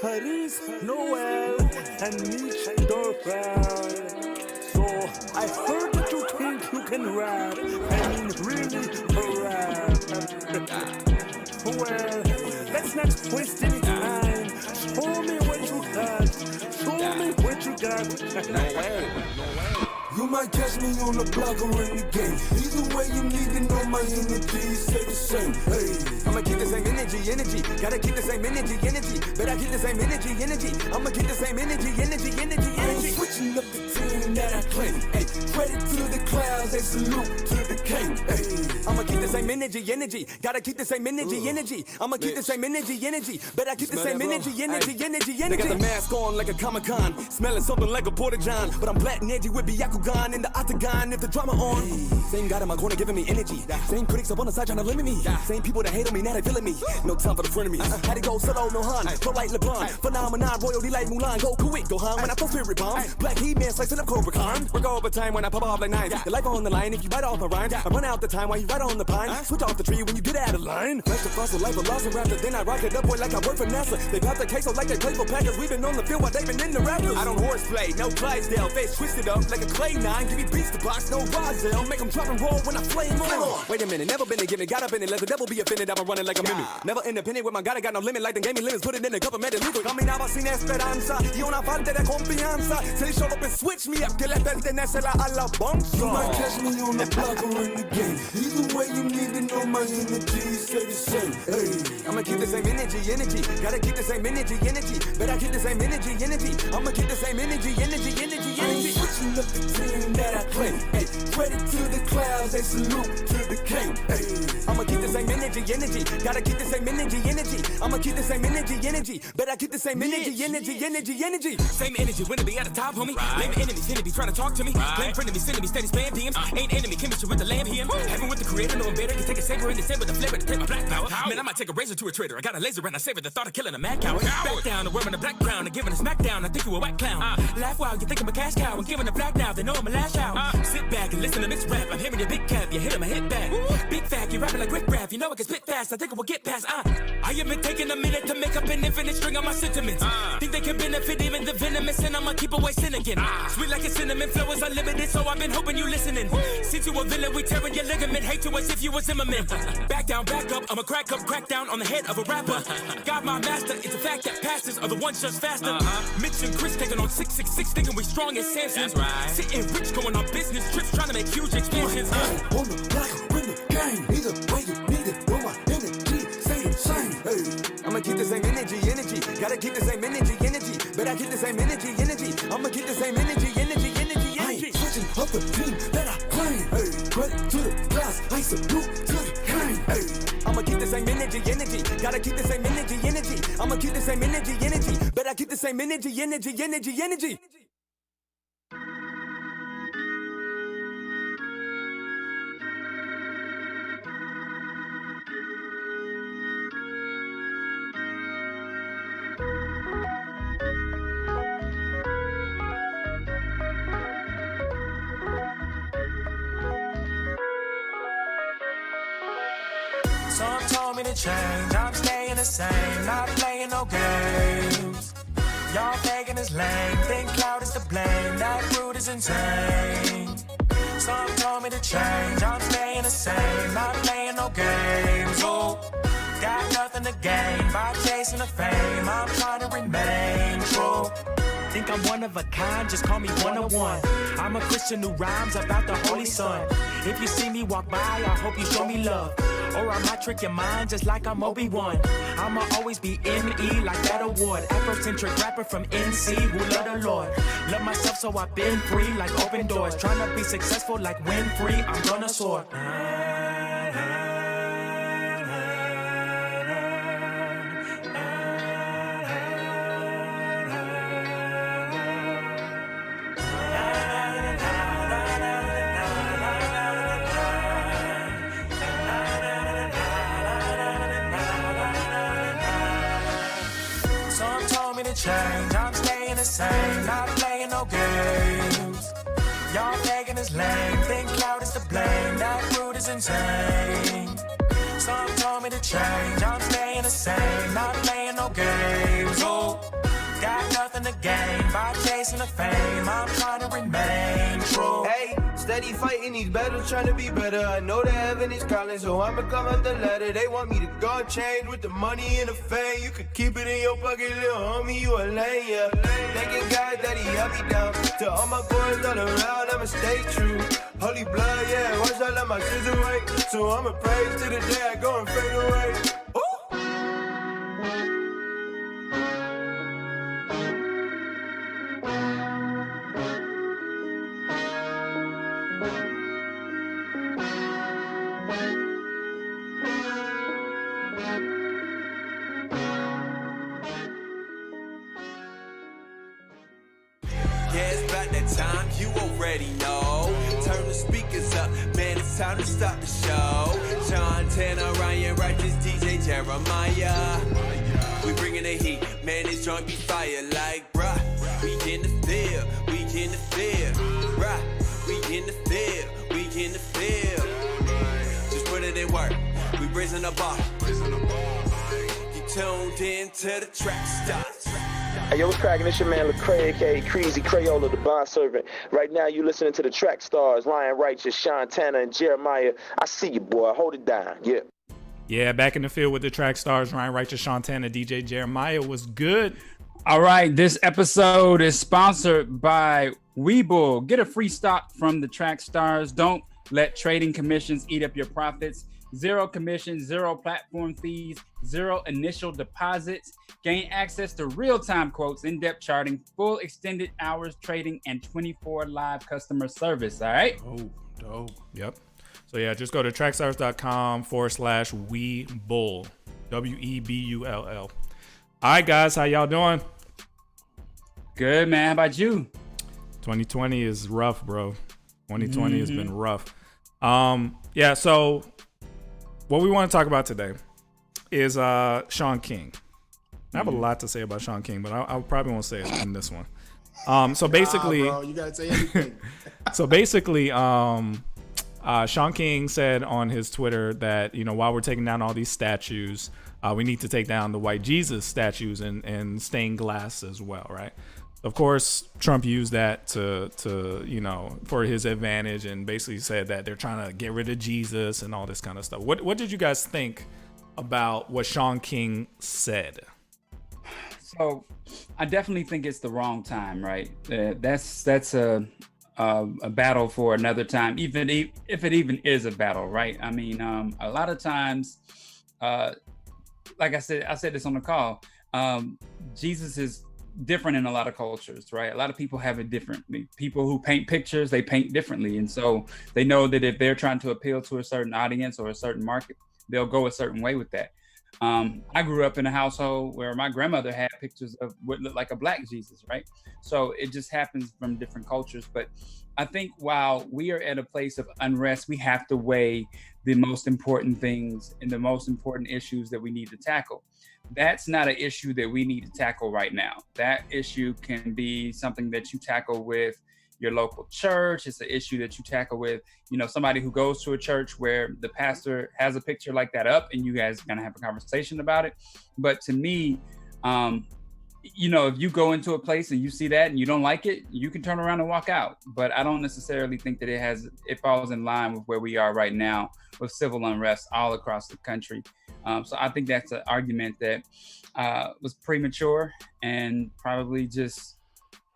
Paris, Noel, and Nietzsche Dorfeld. So I heard that you think you can rap, and really rap. Well, let's not waste any time. Show me what you got. Show me what you got. No way. You might catch me on the block or in the game. Either way, you need to know my energy. Stay the same. Hey, I'ma keep the same energy. Gotta keep the same energy. Better keep the same energy. I'ma keep the same energy. I ain't switching up the team that I claim. Hey, credit to the clouds, they salute to the king. Hey, I'ma keep the same energy. Gotta keep the same energy. I'ma keep the same energy. Better keep the same energy. They got the mask on like a Comic-Con, smelling something like a Porta John. But I'm black and edgy with Byakugan in the octagon. If the drama on, same guy in my corner giving me energy. Same critics up on the side trying to limit me. Same people that hate on me now they feeling me. No time for the frenemies. Had to go solo, no Han. Flow like LeBron, phenomenon, royalty like Mulan. Go quick, go Han. When I throw spirit bombs, black heat man slicing up Cobra Khan. Work overtime when I pop off like nine. The life on the line if you bite off my rhymes. I run out the time while you ride on the pine. Switch off the tree when you get out of line. Flash the fossil life of lost and raptor. Then I rock it up boy like I work for NASA. They pop the queso like they play for Packers. We've been on the field while they've been in the Raptors. I don't horseplay, no Clydesdale. Face twisted up like a clay nine. Give me beats to box, no Roselle. Make them drop and roll when I flame on. Wait a minute, never been a gimmick. Got up in it, let the devil be offended. I'm running like a mimic. Never independent with my God, I got no limit. Like the gaming limits, put it in the government illegal. Caminaba sin esperanza y una falta de confianza. Se show up and switch me up que le pertenece la alabanza. you might catch me on the block or in the game. Either way, you need to know my energy. Stay the same. Hey, I'ma keep the same energy. Gotta keep the same energy. Better keep the same energy. I'ma keep the same energy. I ain't switching up the team that I claim. Hey, credit to the clouds, they salute to the king. Hey, I'ma keep the same energy. Gotta keep the same energy. I'ma keep the same energy. Better keep the same energy. Same energy when it be at the top, homie. Blame enemies, finna be trying to talk to me. Blame frenemies, sending me steady spam DMs. Ain't enemy, chemistry with the lamb here. Heaven with the creator, no one better. Can take a saber and the same with the flavor to take my black power. Man, I might take a razor to a traitor. I got a laser and I savor the thought of killing a mad cow. Back down, the wearing a black crown and giving a smackdown. I think you a whack clown. Laugh while you think I'm a cash cow. I'm giving a black now, they know I'm a lash out. Sit back and listen to mixed rap. I'm hearing your big cap, you hit him, I hit back. Big fat, you rapping like Rick Raff. You know I can spit fast, I think I will get past. I have been taking a minute to make up an infinite string of my sentiments. Think they can benefit even the venomous, and I'ma keep away sin again. Sweet like a cinnamon, flow is unlimited, so I've been hoping you listening. Since you a villain, we tearing your ligament. Hate to as if you was Zimmerman. Back down, back up, I'ma crack down on the head of a rapper. God my master, it's a fact that pastors are the ones just faster. Mitch and Chris taking on 666, thinking we strong as Samson. That's right. Sitting rich, going on business trips, trying to make huge expansions. on the block or in the game. Either way, you need to know my energy. Stay the same. Hey, I'ma keep the same energy. Gotta keep the same energy. Better keep the same energy. I'ma keep the same energy. I ain't switching up the team that I claim. Hey, credit to the clouds, I salute to the king. Hey, I'ma keep the same energy. Gotta keep the same energy. I'ma keep the same energy. Better keep the same energy. Some told me to change, I'm staying the same, not playing no games. Y'all faking is lame, think cloud is to blame, that rude is insane. Some told me to change, I'm staying the same, not playing no games. Ooh, got nothing to gain by chasing the fame, I'm trying to remain true. Think I'm one of a kind, just call me 101. I'm a Christian who rhymes about the Holy Son. If you see me walk by, I hope you show me love. Or I might trick your mind just like I'm Obi-Wan. I'ma always be M.E. like that award. Afrocentric rapper from NC who love the Lord. Love myself so I've been free like open doors. Trying to be successful like Winfrey, I'm gonna soar. Change, I'm staying the same, not playing no games. Y'all faking is lame, think cloud is to blame, that rude is insane. Some told me to change, I'm staying the same, not playing no games. Ooh. nothing to gain by chasing the fame. I'm trying to remain true. Hey, steady fighting these battles, trying to be better. I know that heaven is calling, so I'ma come out the ladder. They want me to go change with the money and the fame. You could keep it in your pocket, little homie, you a lame, yeah. Thanking God that he held me down. To all my boys all around, I'ma stay true. Holy blood, yeah, watch I let my sins away. So I'ma praise to the day I go and fade away. Ooh. Yeah, it's about that time, you already know. Turn the speakers up, man, it's time to start the show. John Tanner, Ryan Righteous, DJ Jeremiah. We bringing the heat, man, this joint be fire like, bruh. We in the field, we in the field, bruh. We in the field, we in the field. Just put it in work, we raising the bar. You tuned in to the track stars. Hey, yo, what's cracking? It's your man Lecrae, aka Crazy Crayola, the bond servant. Right now, you listening to the Track Stars, Ryan Righteous, Sean Tanner, and Jeremiah. I see you, boy. Hold it down. Yeah. Yeah, back in the field with the Track Stars, Ryan Righteous, Sean Tanner, DJ Jeremiah. Was good. All right, this episode is sponsored by Webull. Get a free stock from the Track Stars. Don't let trading commissions eat up your profits. Zero commissions, zero platform fees, zero initial deposits. Gain access to real-time quotes, in-depth charting, full extended hours trading, and 24 live customer service. All right? Oh, dope. Yep. So yeah, just go to trackstars.com/Webull. WEBULL. All right, guys, how y'all doing? Good, man. How about you? 2020 is rough, bro. 2020 has been rough. Yeah, so what we want to talk about today is Shaun King. I have a lot to say about Shaun King, but I probably won't say it in this one. So basically, bro, you gotta say everything. So basically, Shaun King said on his Twitter that, you know, while we're taking down all these statues, we need to take down the white Jesus statues and stained glass as well, right? Of course, Trump used that to you know, for his advantage, and basically said that they're trying to get rid of Jesus and all this kind of stuff. What did you guys think about what Shaun King said? So I definitely think it's the wrong time, right? That's a battle for another time, even if it even is a battle, right? I mean, a lot of times, like I said this on the call, Jesus is different in a lot of cultures, right? A lot of people have it differently. People who paint pictures, they paint differently. And so they know that if they're trying to appeal to a certain audience or a certain market, they'll go a certain way with that. I grew up in a household where my grandmother had pictures of what looked like a black Jesus, right? So it just happens from different cultures. But I think while we are at a place of unrest, we have to weigh the most important things and the most important issues that we need to tackle. That's not an issue that we need to tackle right now. That issue can be something that you tackle with your local church. It's an issue that you tackle with, you know, somebody who goes to a church where the pastor has a picture like that up and you guys are gonna have a conversation about it. But to me, you know, if you go into a place and you see that and you don't like it, you can turn around and walk out. But I don't necessarily think that it falls in line with where we are right now with civil unrest all across the country. So I think that's an argument that was premature and probably just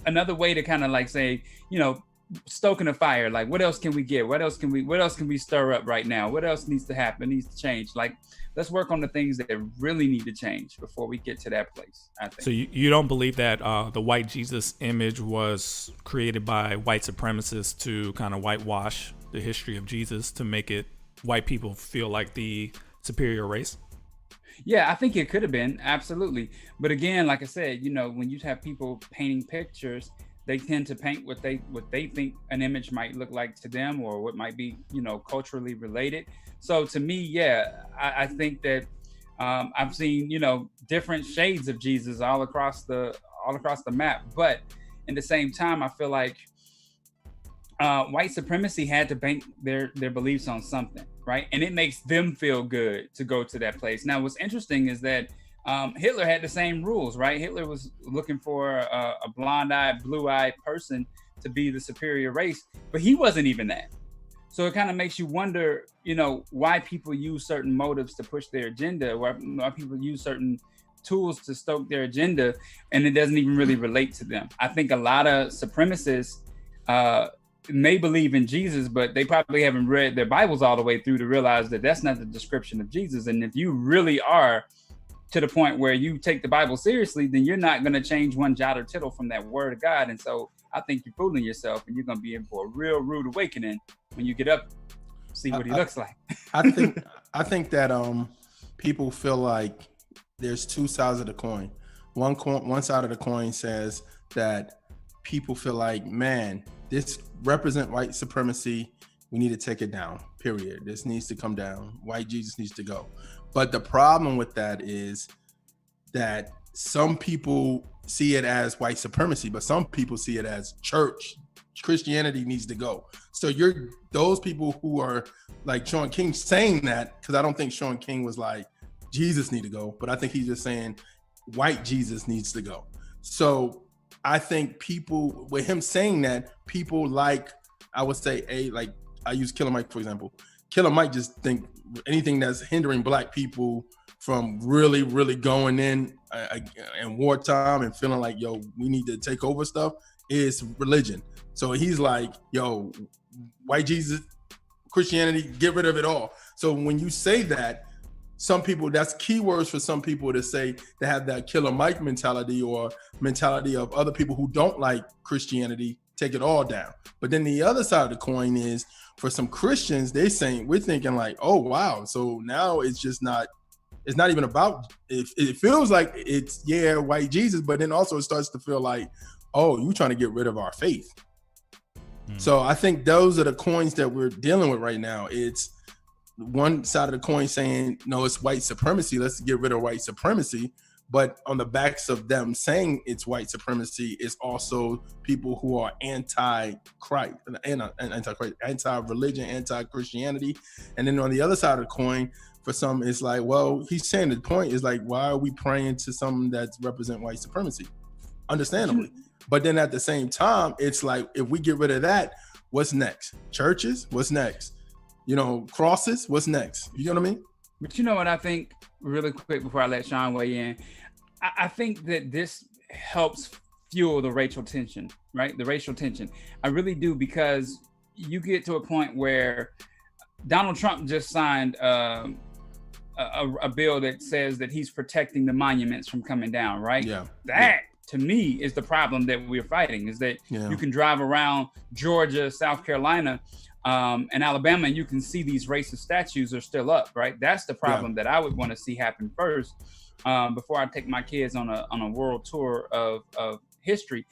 another way to kind of like say, you know, stoking a fire. Like, what else can we get? What else can we stir up right now? What else needs to happen? Needs to change? Like, let's work on the things that really need to change before we get to that place, I think. So you don't believe that the white Jesus image was created by white supremacists to kind of whitewash the history of Jesus to make it white people feel like the superior race? Yeah, I think it could have been, absolutely. But again, like I said, you know, when you have people painting pictures, they tend to paint what they think an image might look like to them, or what might be, you know, culturally related. So to me, yeah, I think that I've seen, you know, different shades of Jesus all across the map. But at the same time, I feel like white supremacy had to bank their beliefs on something, right? And it makes them feel good to go to that place. Now, what's interesting is that Hitler had the same rules, right? Hitler was looking for a blonde-eyed, blue-eyed person to be the superior race, but he wasn't even that. So it kind of makes you wonder, why people use certain motives to push their agenda, why people use certain tools to stoke their agenda, and it doesn't even really relate to them. I think a lot of supremacists may believe in Jesus, but they probably haven't read their Bibles all the way through to realize that that's not the description of Jesus. And if you really are to the point where you take the Bible seriously, then you're not going to change one jot or tittle from that word of God. And so I think you're fooling yourself, and you're going to be in for a real rude awakening when you get up, see what he looks like. I think that people feel like there's two sides of the coin. One side of the coin says that people feel like, man, this represent white supremacy. We need to take it down, period. This needs to come down. White Jesus needs to go. But the problem with that is that some people see it as white supremacy, but some people see it as church. Christianity needs to go. So you're those people who are like Sean King saying that, because I don't think Sean King was like, Jesus need to go, but I think he's just saying white Jesus needs to go. So I think people, with him saying that, people like, I would say, like I use Killer Mike, for example. Killer Mike just think anything that's hindering black people from really, really going in wartime and feeling like, yo, we need to take over stuff is religion. So he's like, yo, white Jesus, Christianity, get rid of it all. So when you say that, some people, that's keywords for some people to say, to have that Killer Mike mentality or mentality of other people who don't like Christianity, take it all down. But then the other side of the coin is for some Christians, we're thinking like, oh, wow. So now it's not even about, it feels like it's, yeah, white Jesus, but then also it starts to feel like, oh, you trying to get rid of our faith. So I think those are the coins that we're dealing with right now. It's one side of the coin saying, no, it's white supremacy. Let's get rid of white supremacy. But on the backs of them saying it's white supremacy is also people who are anti-Christ, anti-religion, anti-Christianity. And then on the other side of the coin, for some, it's like, well, he's saying the point is like, why are we praying to something that represent white supremacy? Understandably. But then at the same time, it's like, if we get rid of that, what's next? Churches? What's next? Crosses? What's next? You know what I mean? But you know what I think, really quick before I let Sean weigh in, I think that this helps fuel the racial tension, right? The racial tension. I really do, because you get to a point where Donald Trump just signed a bill that says that he's protecting the monuments from coming down, right? Yeah. That, to me, is the problem that we're fighting, is that you can drive around Georgia, South Carolina, and Alabama, and you can see these racist statues are still up, right? That's the problem that I would want to see happen first, before I take my kids on a world tour of history.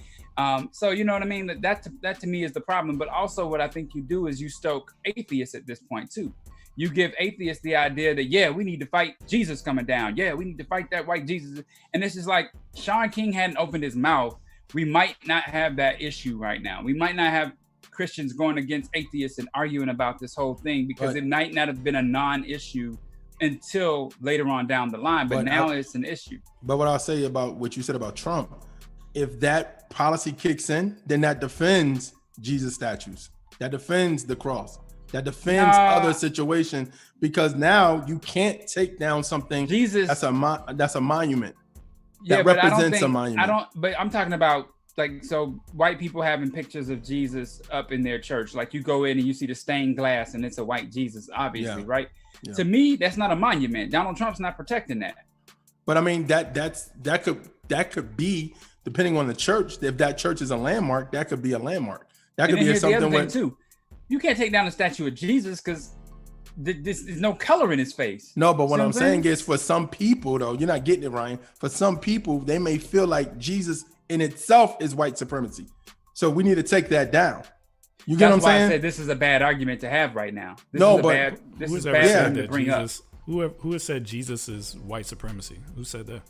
So you know what I mean? That to me is the problem. But also what I think you do is you stoke atheists at this point too. You give atheists the idea that, yeah, we need to fight Jesus coming down. Yeah, we need to fight that white Jesus. And this is like, Sean King hadn't opened his mouth, we might not have that issue right now. We might not have Christians going against atheists and arguing about this whole thing, because it might not have been a non-issue until later on down the line. But now it's an issue. But what I'll say about what you said about Trump, if that policy kicks in, then that defends Jesus statues. That defends the cross. That defends other situations, because now you can't take down something that's a monument. That represents a monument. But I'm talking about, like, so white people having pictures of Jesus up in their church. Like, you go in and you see the stained glass and it's a white Jesus, obviously, right? Yeah. To me, that's not a monument. Donald Trump's not protecting that. But I mean, that could be, depending on the church. If that church is a landmark, that could be a landmark. That could be something where too. You can't take down the statue of Jesus because there's no color in his face. No, but what I'm saying is, for some people, though, you're not getting it, Ryan. For some people, they may feel like Jesus in itself is white supremacy. So we need to take that down. You get what I'm saying? That's why I said this is a bad argument to have right now. Who has said Jesus is white supremacy? Who said that?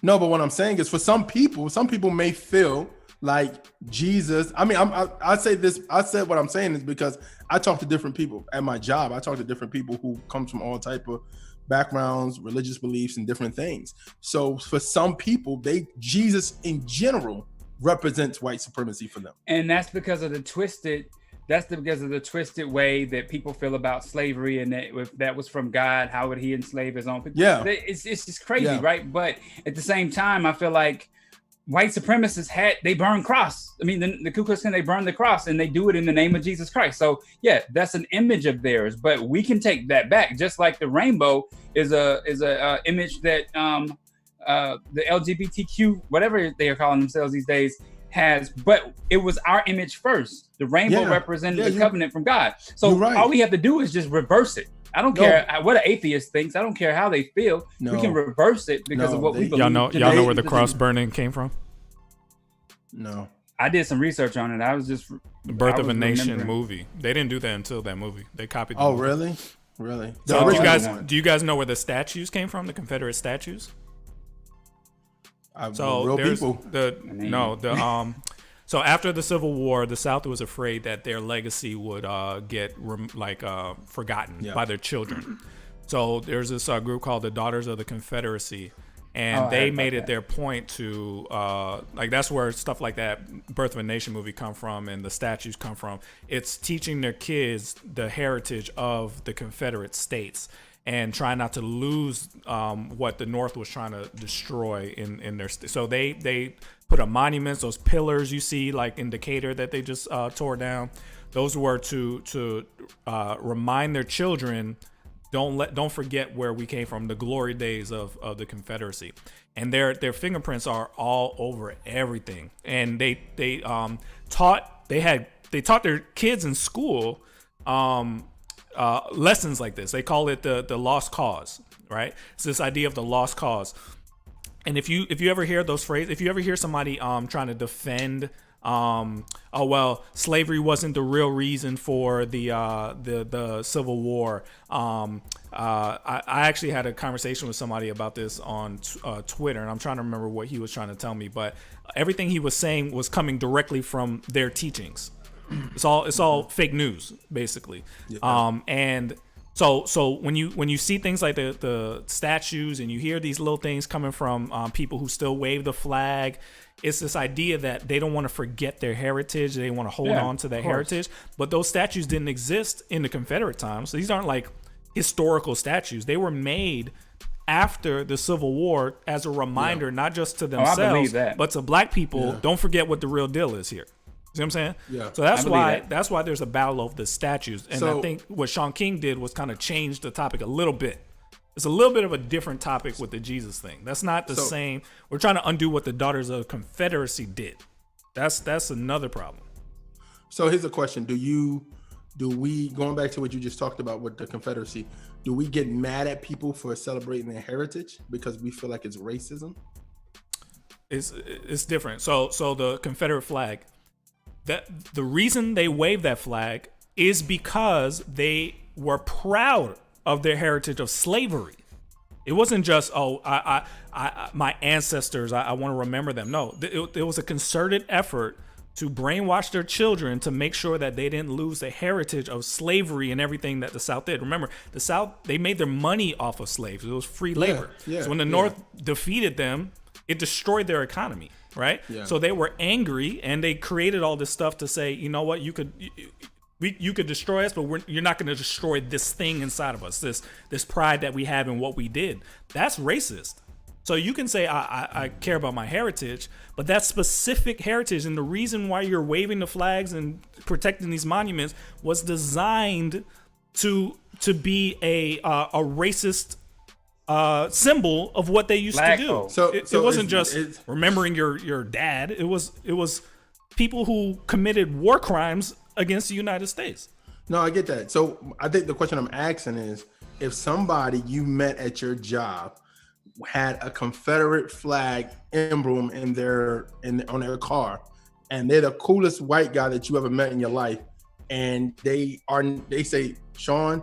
No, but what I'm saying is, for some people may feel like Jesus. I mean, I say this. I said what I'm saying is because I talk to different people at my job. I talk to different people who comes from all type of backgrounds, religious beliefs, and different things. So for some people, Jesus in general represents white supremacy for them. And that's because of the twisted way that people feel about slavery, and that if that was from God, how would he enslave his own people? Yeah. It's just crazy, right? But at the same time, I feel like white supremacists they burn cross. I mean, the Ku Klux Klan, they burn the cross, and they do it in the name of Jesus Christ. So yeah, that's an image of theirs, but we can take that back. Just like the rainbow is a image that the LGBTQ, whatever they are calling themselves these days, has, but it was our image first. The rainbow represented the covenant from God. So all we have to do is just reverse it. I don't care what an atheist thinks. I don't care how they feel. We can reverse it because of what we believe. Y'all know where the cross burning came from? No. I did some research on it. I was just the Birth of a Nation movie. They didn't do that until that movie. They copied the movie. Really? Really? So do you guys know where the statues came from? The Confederate statues? So real there's people. So after the Civil War, the South was afraid that their legacy would get forgotten by their children. So there's this group called the Daughters of the Confederacy, and they made it their point to that's where stuff like that Birth of a Nation movie come from, and the statues come from. It's teaching their kids the heritage of the Confederate States and try not to lose what the North was trying to destroy in their so they put up monuments. Those pillars you see like in Decatur that they just tore down, those were to remind their children, don't forget where we came from, the glory days of the Confederacy. And their fingerprints are all over everything. And they taught their kids in school lessons like this. They call it the lost cause, right? It's this idea of the lost cause. And if you ever hear those phrases, if you ever hear somebody trying to defend slavery wasn't the real reason for the Civil War. I actually had a conversation with somebody about this on Twitter, and I'm trying to remember what he was trying to tell me, but everything he was saying was coming directly from their teachings. It's all fake news, basically. Yeah. And so when you see things like the statues, and you hear these little things coming from people who still wave the flag, it's this idea that they don't want to forget their heritage. They want to hold on to their heritage. But those statues didn't exist in the Confederate times. So these aren't like historical statues. They were made after the Civil War as a reminder, not just to themselves, but to black people. Yeah. Don't forget what the real deal is here. See what I'm saying? Yeah. So that's why there's a battle over the statues. And I think what Sean King did was kind of change the topic a little bit. It's a little bit of a different topic with the Jesus thing. That's not the same. We're trying to undo what the Daughters of the Confederacy did. That's another problem. So here's a question. Do we, going back to what you just talked about with the Confederacy, do we get mad at people for celebrating their heritage because we feel like it's racism? It's different. So the Confederate flag, that the reason they waved that flag is because they were proud of their heritage of slavery. It wasn't just my ancestors, I want to remember them. No, it was a concerted effort to brainwash their children to make sure that they didn't lose the heritage of slavery and everything that the South did. Remember, the South, they made their money off of slaves. It was free labor. So when the North defeated them, it destroyed their economy, right? Yeah. So they were angry, and they created all this stuff to say, you know what, you could destroy us, but you're not going to destroy this thing inside of us, this pride that we have in what we did. That's racist. So you can say, I care about my heritage, but that specific heritage, and the reason why you're waving the flags and protecting these monuments was designed to be a racist symbol of what they used to do. So it wasn't just remembering your dad. It was people who committed war crimes against the United States. No, I get that. So I think the question I'm asking is, if somebody you met at your job had a Confederate flag emblem on their car, and they're the coolest white guy that you ever met in your life, and they say, Sean,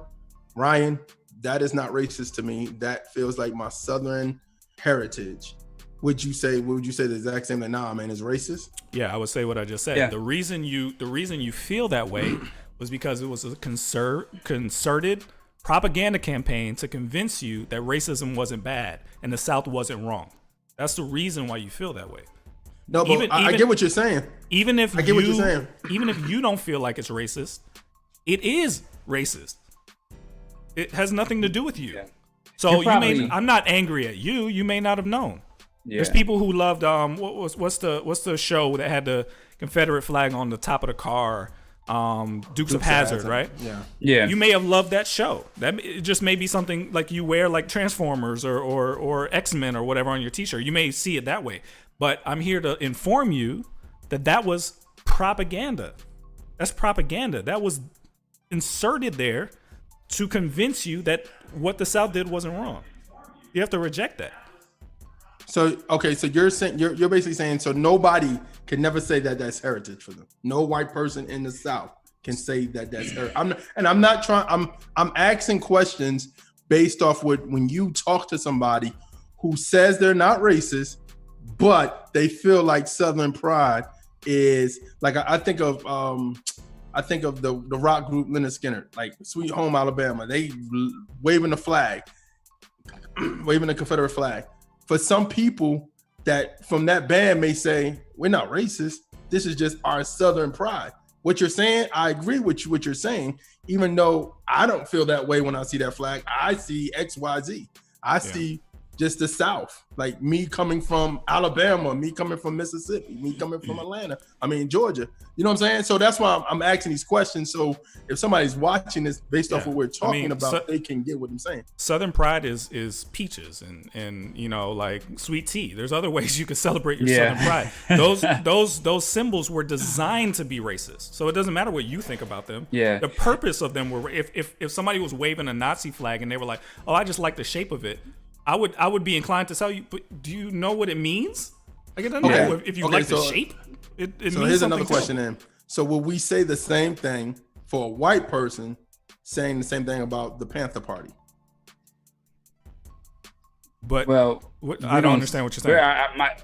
Ryan, that is not racist to me. That feels like my Southern heritage. Would you say the exact same thing? Nah, man, it's racist? Yeah, I would say what I just said. Yeah. The reason you feel that way was because it was a concerted propaganda campaign to convince you that racism wasn't bad and the South wasn't wrong. That's the reason why you feel that way. No, but I get what you're saying. Even if I get what you're saying. Even if you don't feel like it's racist, it is racist. It has nothing to do with you. Yeah. So I'm not angry at you. You may not have known. Yeah. There's people who loved what's the show that had the Confederate flag on the top of the car? Dukes of Hazzard, right? Yeah. You may have loved that show. It just may be something like you wear like Transformers or X-Men or whatever on your t-shirt. You may see it that way. But I'm here to inform you that was propaganda. That's propaganda. That was inserted there to convince you that what the South did wasn't wrong. You have to reject that. So okay, so you're saying you're basically saying so nobody can never say that that's heritage for them. No white person in the South can say that that's heritage. I'm asking questions based off when you talk to somebody who says they're not racist, but they feel like Southern pride is like I think of the rock group Lynyrd Skynyrd, like Sweet Home Alabama. They waving the flag, waving the Confederate flag. For some people that from that band may say, we're not racist. This is just our Southern pride. What you're saying, I agree with you, what you're saying, even though I don't feel that way when I see that flag. I see XYZ. I see just the South, like me coming from Alabama, me coming from Mississippi, me coming from Atlanta. Georgia. You know what I'm saying? So that's why I'm asking these questions. So if somebody's watching this based off what we're talking about, they can get what I'm saying. Southern pride is peaches and like sweet tea. There's other ways you can celebrate your Southern pride. Those symbols were designed to be racist. So it doesn't matter what you think about them. Yeah. The purpose of them were if somebody was waving a Nazi flag and they were like, oh, I just like the shape of it. I would be inclined to tell you, but do you know what it means? Like, I don't know if you like the shape. It so means here's another question too. then. So will we say the same thing for a white person saying the same thing about the Panther Party? But I don't understand what you're saying.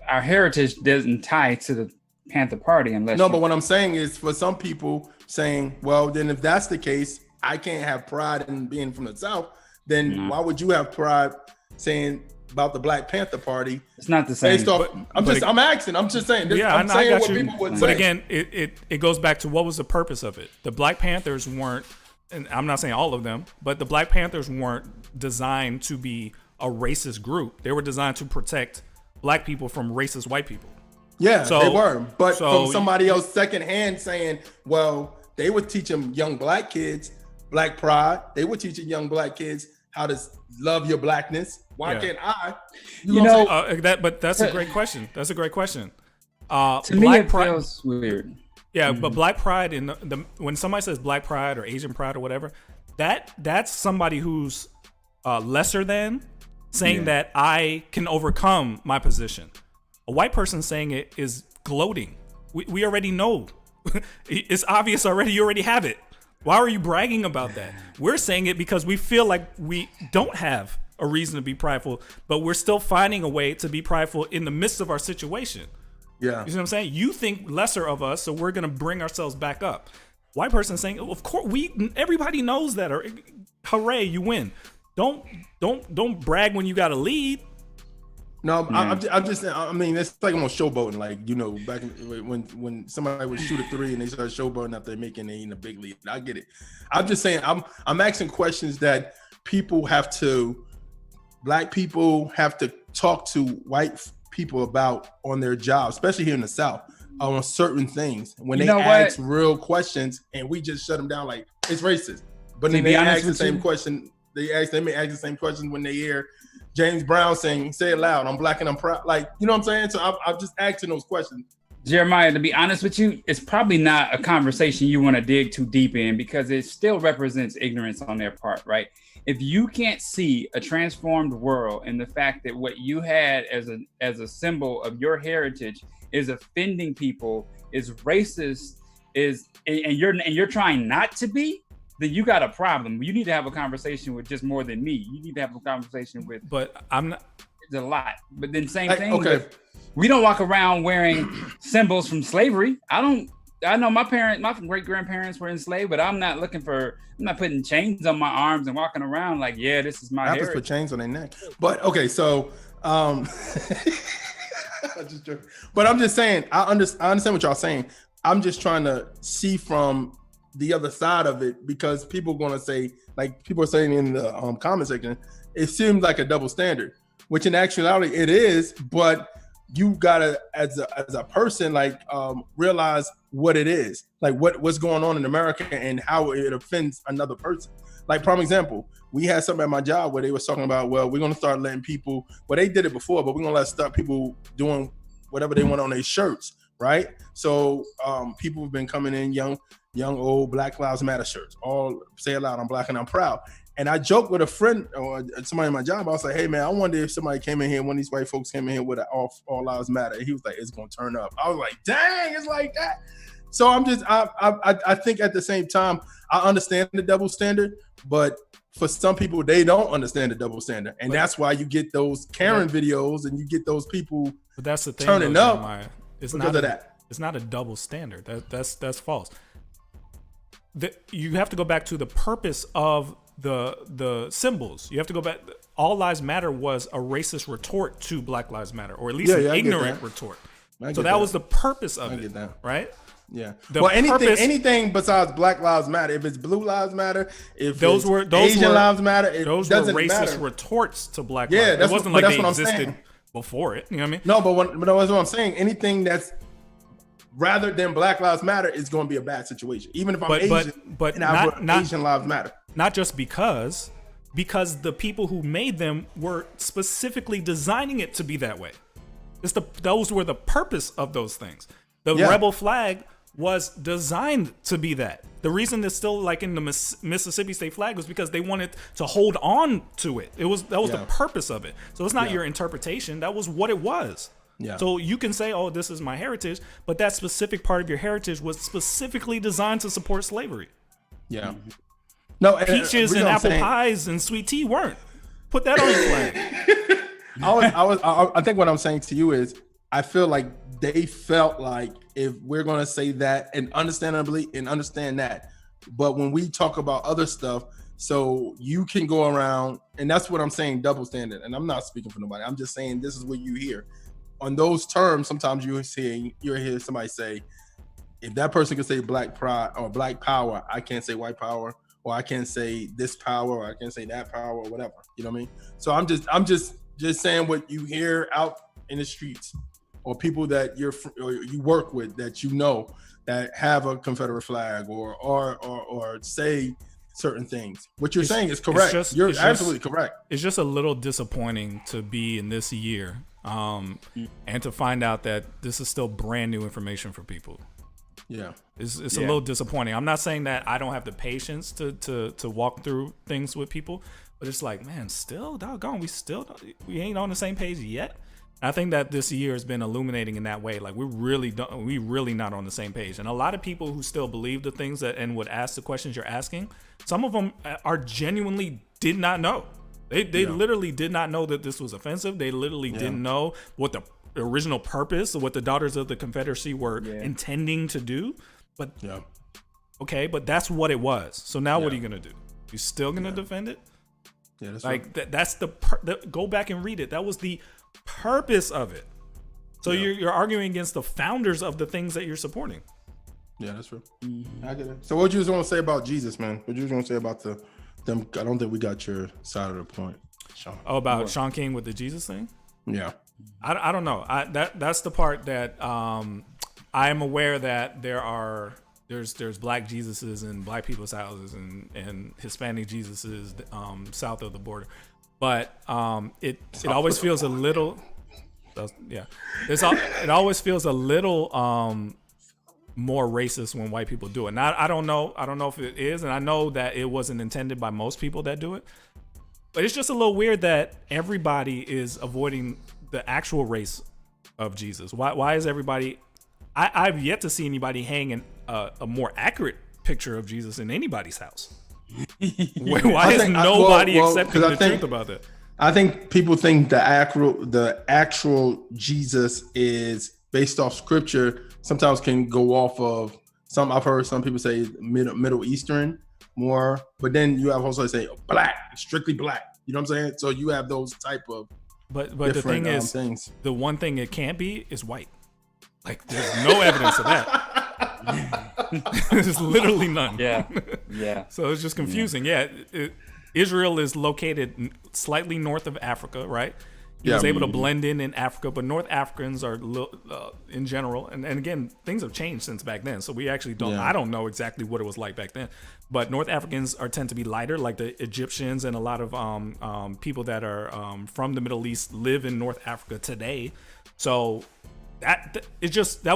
Our heritage doesn't tie to the Panther Party unless but what I'm saying is for some people saying, well, then if that's the case, I can't have pride in being from the South. Then why would you have pride saying about the Black Panther Party? It's not the same. Based off, I'm just saying. I'm saying what people would say. But again, it goes back to what was the purpose of it. The Black Panthers weren't, and I'm not saying all of them, but the Black Panthers weren't designed to be a racist group. They were designed to protect Black people from racist white people. Yeah, they were. But from somebody else secondhand saying, well, they were teaching young Black kids Black pride. They were teaching young Black kids how to love your Blackness. Why can't I? But that's a great question. That's a great question. To me, it feels weird. Yeah, but Black pride when somebody says Black pride or Asian pride or whatever, that's somebody who's lesser than saying that I can overcome my position. A white person saying it is gloating. We already know. It's obvious already. You already have it. Why are you bragging about that? We're saying it because we feel like we don't have a reason to be prideful, but we're still finding a way to be prideful in the midst of our situation. Yeah. You see what I'm saying? You think lesser of us, so we're going to bring ourselves back up. White person saying, of course, everybody knows that, or hooray, you win. Don't brag when you got a lead. No, I'm just saying. It's like almost showboating. Like back when somebody would shoot a three and they start showboating after making it in a big lead. I get it. I'm just saying. I'm asking questions that Black people have to talk to white people about on their job, especially here in the South, on certain things. When they ask real questions and we just shut them down like it's racist. But then they ask the same question. They may ask the same question when they hear James Brown saying, say it loud, I'm Black and I'm proud. Like, you know what I'm saying? So I'm just asking those questions. Jeremiah, to be honest with you, it's probably not a conversation you want to dig too deep in because it still represents ignorance on their part, right? If you can't see a transformed world and the fact that what you had as a symbol of your heritage is offending people, is racist, and you're trying not to be, then you got a problem. You need to have a conversation with just more than me. You need to have a conversation with. But I'm not. It's a lot. But then same thing. Okay. We don't walk around wearing symbols from slavery. I I know my great grandparents were enslaved, but I'm not putting chains on my arms and walking around like, yeah, this is my heritage. I have to put chains on their neck. But okay, so but I'm just saying, I understand what y'all saying. I'm just trying to see from the other side of it, because people are going to say, like people are saying in the comment section, it seems like a double standard, which in actuality it is, but you gotta, as a person, like realize what it is, like what's going on in America and how it offends another person. Like, prime example, we had something at my job where they was talking about, well, we're gonna start letting people, well, they did it before, but we're gonna start people doing whatever they want on their shirts, right? So people have been coming in, young, old, Black Lives Matter shirts, all say it loud, I'm Black and I'm proud. And I joked with a friend or somebody in my job. I was like, hey, man, I wonder if somebody came in here, one of these white folks came in here with an all lives matter. And he was like, it's going to turn up. I was like, dang, it's like that. So I'm just, I think at the same time, I understand the double standard, but for some people, they don't understand the double standard. And that's why you get those Karen videos and you get those people but that's the thing, turning up it's because not of that. It's not a double standard. That's false. You have to go back to the purpose of the symbols. You have to go back. All Lives Matter was a racist retort to Black Lives Matter, or at least an ignorant retort. So that was the purpose of it, right? Yeah. Well, anything besides Black Lives Matter, if it's Blue Lives Matter, if those were Asian Lives Matter, those were racist retorts to Black Lives. Yeah, it wasn't like they existed before it. You know what I mean? No, but that's what I'm saying. Anything that's rather than Black Lives Matter is going to be a bad situation. Even if I'm Asian, but and I put Asian Lives Matter. Not just because the people who made them were specifically designing it to be that way. Those were the purpose of those things. The rebel flag was designed to be that. The reason it's still like in the Mississippi state flag was because they wanted to hold on to it. That was the purpose of it. So it's not your interpretation. That was what it was. Yeah. So you can say, oh, this is my heritage, but that specific part of your heritage was specifically designed to support slavery. Yeah. Mm-hmm. No, peaches and apple pies and sweet tea weren't. Put that on your flag. I think what I'm saying to you is, I feel like they felt like if we're going to say that and understandably and understand that, but when we talk about other stuff, so you can go around, and that's what I'm saying, double standard. And I'm not speaking for nobody. I'm just saying this is what you hear. On those terms, sometimes you'll hear somebody say, if that person can say Black pride or Black power, I can't say white power, or I can't say this power, or I can't say that power, or whatever. You know what I mean? So I'm just saying what you hear out in the streets, or people that you work with that you know that have a Confederate flag or say certain things. What you're saying is correct. You're absolutely correct. It's just a little disappointing to be in this year and to find out that this is still brand new information for people. Yeah, it's a little disappointing. I'm not saying that I don't have the patience to walk through things with people, but it's like, man, still doggone, we ain't on the same page yet. I think that this year has been illuminating in that way. Like we really not on the same page. And a lot of people who still believe the things and would ask the questions you're asking, some of them are genuinely did not know. They literally did not know that this was offensive. They literally didn't know what the original purpose of what the Daughters of the Confederacy were intending to do. But okay, but that's what it was. So now what are you gonna do? You still gonna defend it? Yeah, that's like right. That's go back and read it. That was the purpose of it. So you're arguing against the founders of the things that you're supporting. Yeah, that's true. I get it. So what you was gonna say about Jesus, man? What you was gonna say about them? I don't think we got your side of the point, Sean. Oh, about Sean King with the Jesus thing? Yeah. I don't know. That's the part that I am aware that there's Black Jesuses in Black people's houses and Hispanic Jesuses south of the border, but it always feels a little it always feels a little more racist when white people do it. Now I don't know if it is, and I know that it wasn't intended by most people that do it, but it's just a little weird that everybody is avoiding the actual race of Jesus. Why is everybody? I've yet to see anybody hang a more accurate picture of Jesus in anybody's house. Why is nobody accepting the truth about that? I think people think the actual Jesus is based off scripture. Sometimes can go off of I've heard some people say Middle Eastern more, but then you have also say black, strictly black. You know what I'm saying? So you have those type of but the thing is, things. The one thing it can't be is white. Like there's no evidence of that. There's literally none. Yeah. So it's just confusing. Yeah, Israel is located slightly north of Africa, right? He was able to blend in Africa, but North Africans are in general, and again, things have changed since back then. So we actually don't. I don't know exactly what it was like back then, but North Africans tend to be lighter, like the Egyptians, and a lot of people that are from the Middle East live in North Africa today. So that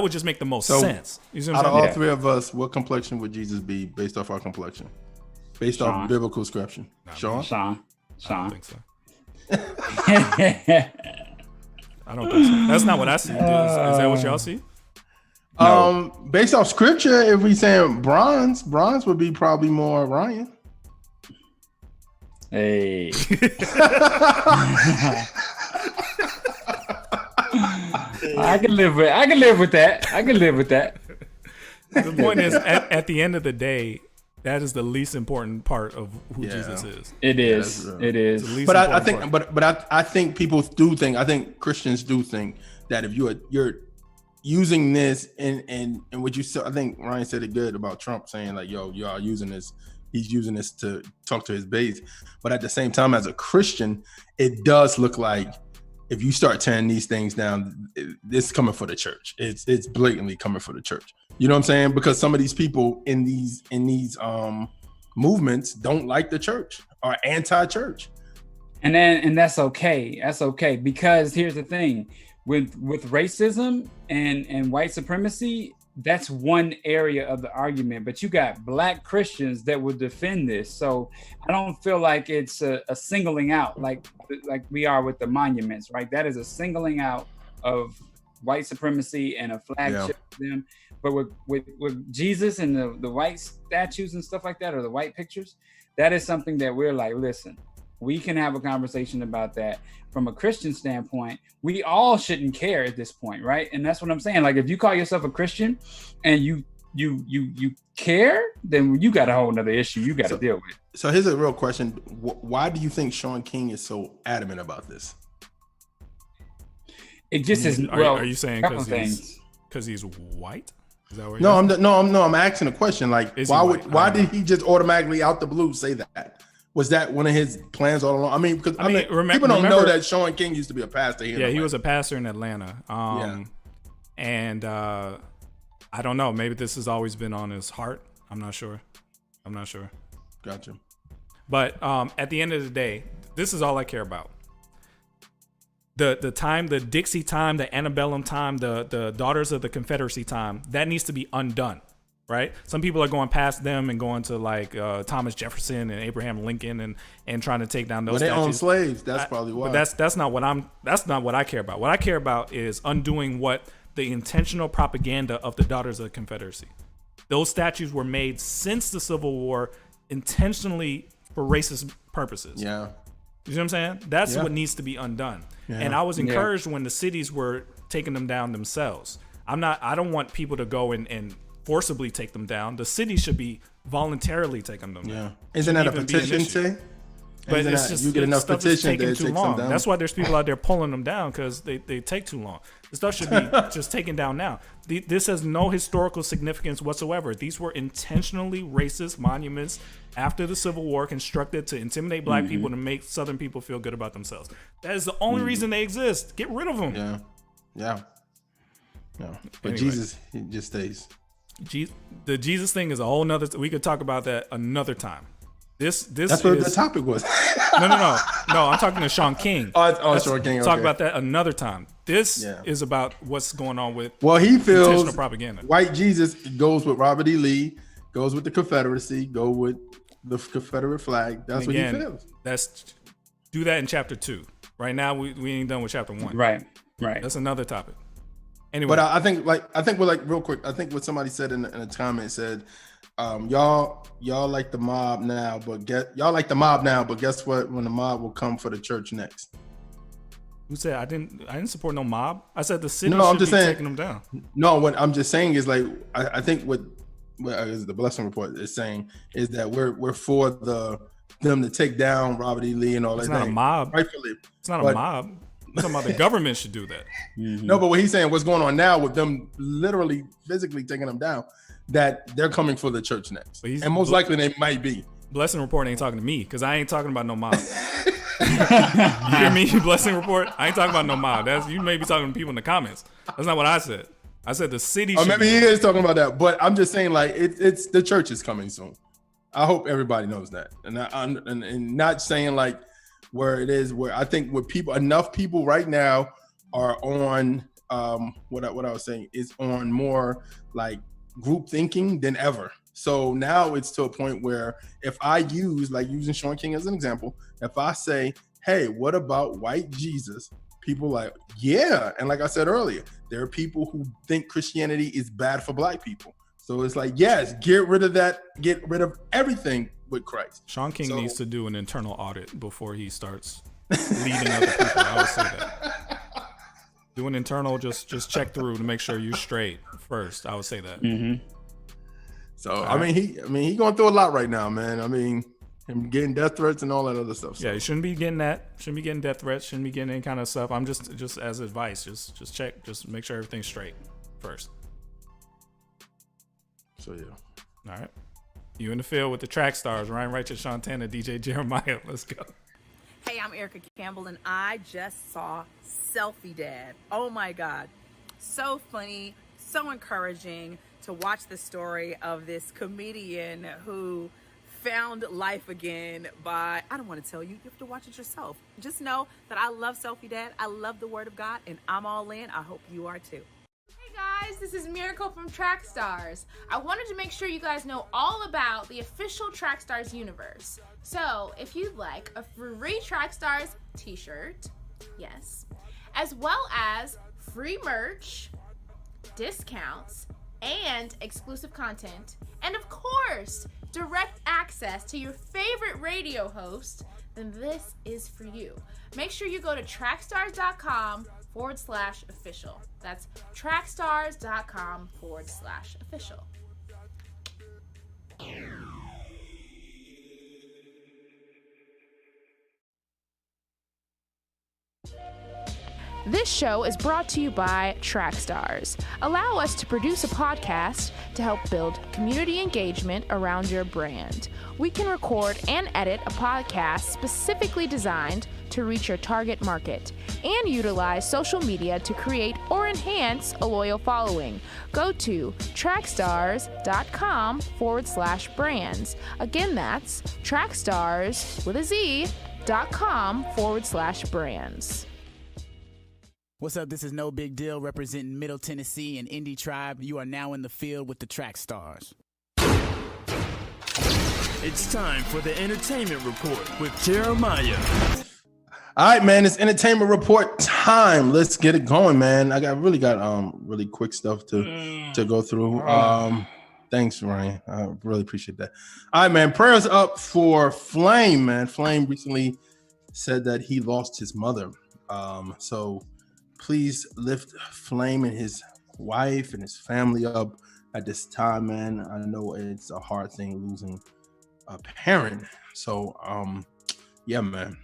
would just make the most sense. You see what out I'm of saying? all three of us, what complexion would Jesus be based off our complexion? Based off biblical scripture. Sean? Sean. I don't think so. I don't think so. That's not what I see. Is that what y'all see? No. Based off scripture, if we saying bronze would be probably more Ryan. Hey. I can live with that. The point is, at the end of the day, that is the least important part of who Jesus is. It is. It is. But I think people do think. I think Christians do think that if you're using this and what you said, I think Ryan said it good about Trump saying like, "Yo, you are using this." He's using this to talk to his base. But at the same time, as a Christian, it does look like if you start tearing these things down, it's coming for the church. It's blatantly coming for the church. You know what I'm saying? Because some of these people in these movements don't like the church, are anti-church. And that's okay. That's okay. Because here's the thing, with racism and white supremacy, that's one area of the argument. But you got Black Christians that would defend this. So I don't feel like it's a singling out like we are with the monuments, right? That is a singling out of white supremacy and a flagship for them. But with Jesus and the white statues and stuff like that, or the white pictures, that is something that we're like, listen, we can have a conversation about that. From a Christian standpoint, we all shouldn't care at this point, right? And that's what I'm saying. Like, if you call yourself a Christian and you care, then you got a whole nother issue you got to deal with. So here's a real question. Why do you think Sean King is so adamant about this? It just is. Are you saying because he's white? Is that what I'm asking a question. Like, why did he just automatically out the blue say that? Was that one of his plans all along? I mean, because people don't know that Sean King used to be a pastor here. Yeah, he was a pastor in Atlanta. And I don't know. Maybe this has always been on his heart. I'm not sure. Gotcha. But at the end of the day, this is all I care about. The time, the Dixie time, the antebellum time, the Daughters of the Confederacy time, that needs to be undone, right? Some people are going past them and going to like Thomas Jefferson and Abraham Lincoln and trying to take down those. But they own slaves. That's probably why. But that's not what I care about. What I care about is undoing what the intentional propaganda of the Daughters of the Confederacy. Those statues were made since the Civil War intentionally for racist purposes. Yeah. You see what I'm saying? That's what needs to be undone. Yeah. And I was encouraged when the cities were taking them down themselves. I don't want people to go and forcibly take them down. The city should be voluntarily taking them down. Isn't that a petition say? But it's just, you get enough petition taking too long. That's why there's people out there pulling them down, because they take too long. The stuff should be just taken down now. This has no historical significance whatsoever. These were intentionally racist monuments after the Civil War, constructed to intimidate Black people, to make Southern people feel good about themselves. That is the only reason they exist. Get rid of them. Yeah. But anyway, Jesus, he just stays. The Jesus thing is a whole nother. We could talk about that another time. That's what the topic was. No. I'm talking to Sean King. Sean King. Talk about that another time. This is about what's going on with. Well, he feels propaganda. White Jesus goes with Robert E. Lee, goes with the Confederacy, go with the Confederate flag. That's what he feels. Do that in chapter 2. Right now, we ain't done with chapter 1. Right. That's another topic. Anyway, but I think real quick. I think what somebody said in a comment said, y'all like the mob now, but guess what? When the mob will come for the church next. Who said I didn't support no mob? I said the city should be taking them down. No, what I'm just saying is like I think what the Blessing Report is saying is that we're for them to take down Robert E. Lee and all that. It's not a mob. Rightfully. It's not a mob. I'm talking about the government should do that. No, but what he's saying, what's going on now with them literally physically taking them down, that they're coming for the church next. And most likely they might be. Blessing Report ain't talking to me because I ain't talking about no mob. You hear me? Blessing Report? I ain't talking about no mob. You may be talking to people in the comments. That's not what I said. I said the city should. Maybe he is talking about that, but I'm just saying like it's the church is coming soon. I hope everybody knows that, and not saying like where it is. Where I think enough people right now are on what I was saying is on more like group thinking than ever. So now it's to a point where if I using Sean King as an example, if I say, hey, what about white Jesus? People like, yeah. And like I said earlier, there are people who think Christianity is bad for black people. So it's like, yes, get rid of that. Get rid of everything with Christ. Sean King needs to do an internal audit before he starts leading other people. I would say that. Do an internal, just check through to make sure you're straight first. I would say that. Mm-hmm. So he going through a lot right now, man. I mean, him getting death threats and all that other stuff. So. Yeah, he shouldn't be getting that. Shouldn't be getting death threats. Shouldn't be getting any kind of stuff. I'm just as advice, just check, just make sure everything's straight first. So yeah. All right. You in the field with the track stars, Ryan Righteous, Shantana, DJ Jeremiah. Let's go. Hey, I'm Erica Campbell, and I just saw Selfie Dad. Oh my God. So funny, so encouraging to watch the story of this comedian who found life again by, I don't want to tell you, you have to watch it yourself. Just know that I love Selfie Dad. I love the Word of God, and I'm all in. I hope you are too. Hey guys, this is Miracle from TRACKSTARZ. I wanted to make sure you guys know all about the official TRACKSTARZ universe. So if you'd like a free TRACKSTARZ t-shirt, yes, as well as free merch, discounts, and exclusive content, and of course, direct access to your favorite radio host, then this is for you. Make sure you go to trackstars.com/official. That's trackstars.com/official. This show is brought to you by TRACKSTARZ. Allow us to produce a podcast to help build community engagement around your brand. We can record and edit a podcast specifically designed to reach your target market and utilize social media to create or enhance a loyal following. Go to trackstars.com/brands. Again, that's trackstars.com/brands. What's up? This is No Big Deal representing Middle Tennessee and Indie Tribe. You are now in the field with the TRACKSTARZ. It's time for the Entertainment Report with Jeremiah. All right, man, it's Entertainment Report time. Let's get it going, man. I really got really quick stuff to go through. Thanks, Ryan. I really appreciate that. All right, man. Prayers up for Flame, man. Flame recently said that he lost his mother. So please lift Flame and his wife and his family up at this time, man. I know it's a hard thing losing a parent. So, yeah, man.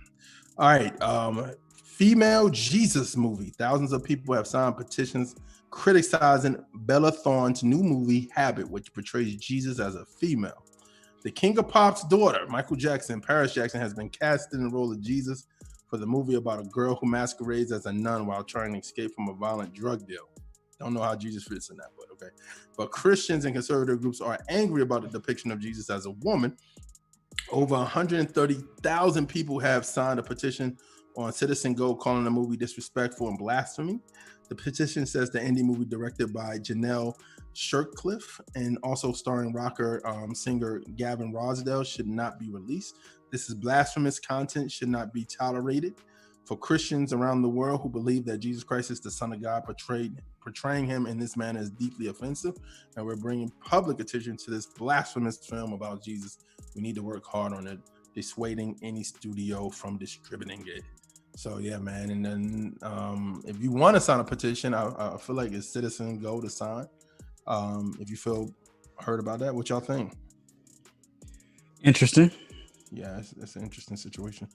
All right. Female Jesus movie. Thousands of people have signed petitions criticizing Bella Thorne's new movie, Habit, which portrays Jesus as a female. The King of Pop's daughter, Michael Jackson, Paris Jackson, has been cast in the role of Jesus for the movie about a girl who masquerades as a nun while trying to escape from a violent drug deal. Don't know how Jesus fits in that, but okay. But Christians and conservative groups are angry about the depiction of Jesus as a woman. Over 130,000 people have signed a petition on Citizen Go calling the movie disrespectful and blasphemy. The petition says the indie movie directed by Janelle Shirtcliffe and also starring rocker singer Gavin Rosdale should not be released. This is blasphemous content, should not be tolerated. For Christians around the world who believe that Jesus Christ is the Son of God, portraying him in this manner is deeply offensive, and we're bringing public attention to this blasphemous film about Jesus. We need to work hard on it, dissuading any studio from distributing it. So yeah, man. And then if you want to sign a petition, I feel like it's Citizen Go to sign. If you feel heard about that. What y'all think? Interesting. Yeah, it's an interesting situation.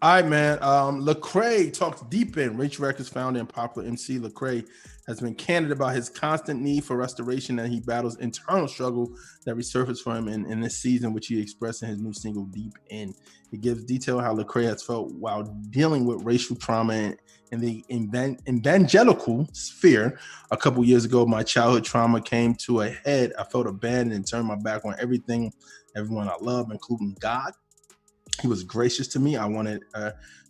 All right, man. Lecrae talks deep in. Rich Records founder and popular MC Lecrae has been candid about his constant need for restoration, and he battles internal struggle that resurfaced for him in this season, which he expressed in his new single Deep In. He gives detail how Lecrae has felt while dealing with racial trauma in the evangelical sphere. A couple years ago, my childhood trauma came to a head. I felt abandoned and turned my back on everyone I love, including God. He was gracious to me. I wanted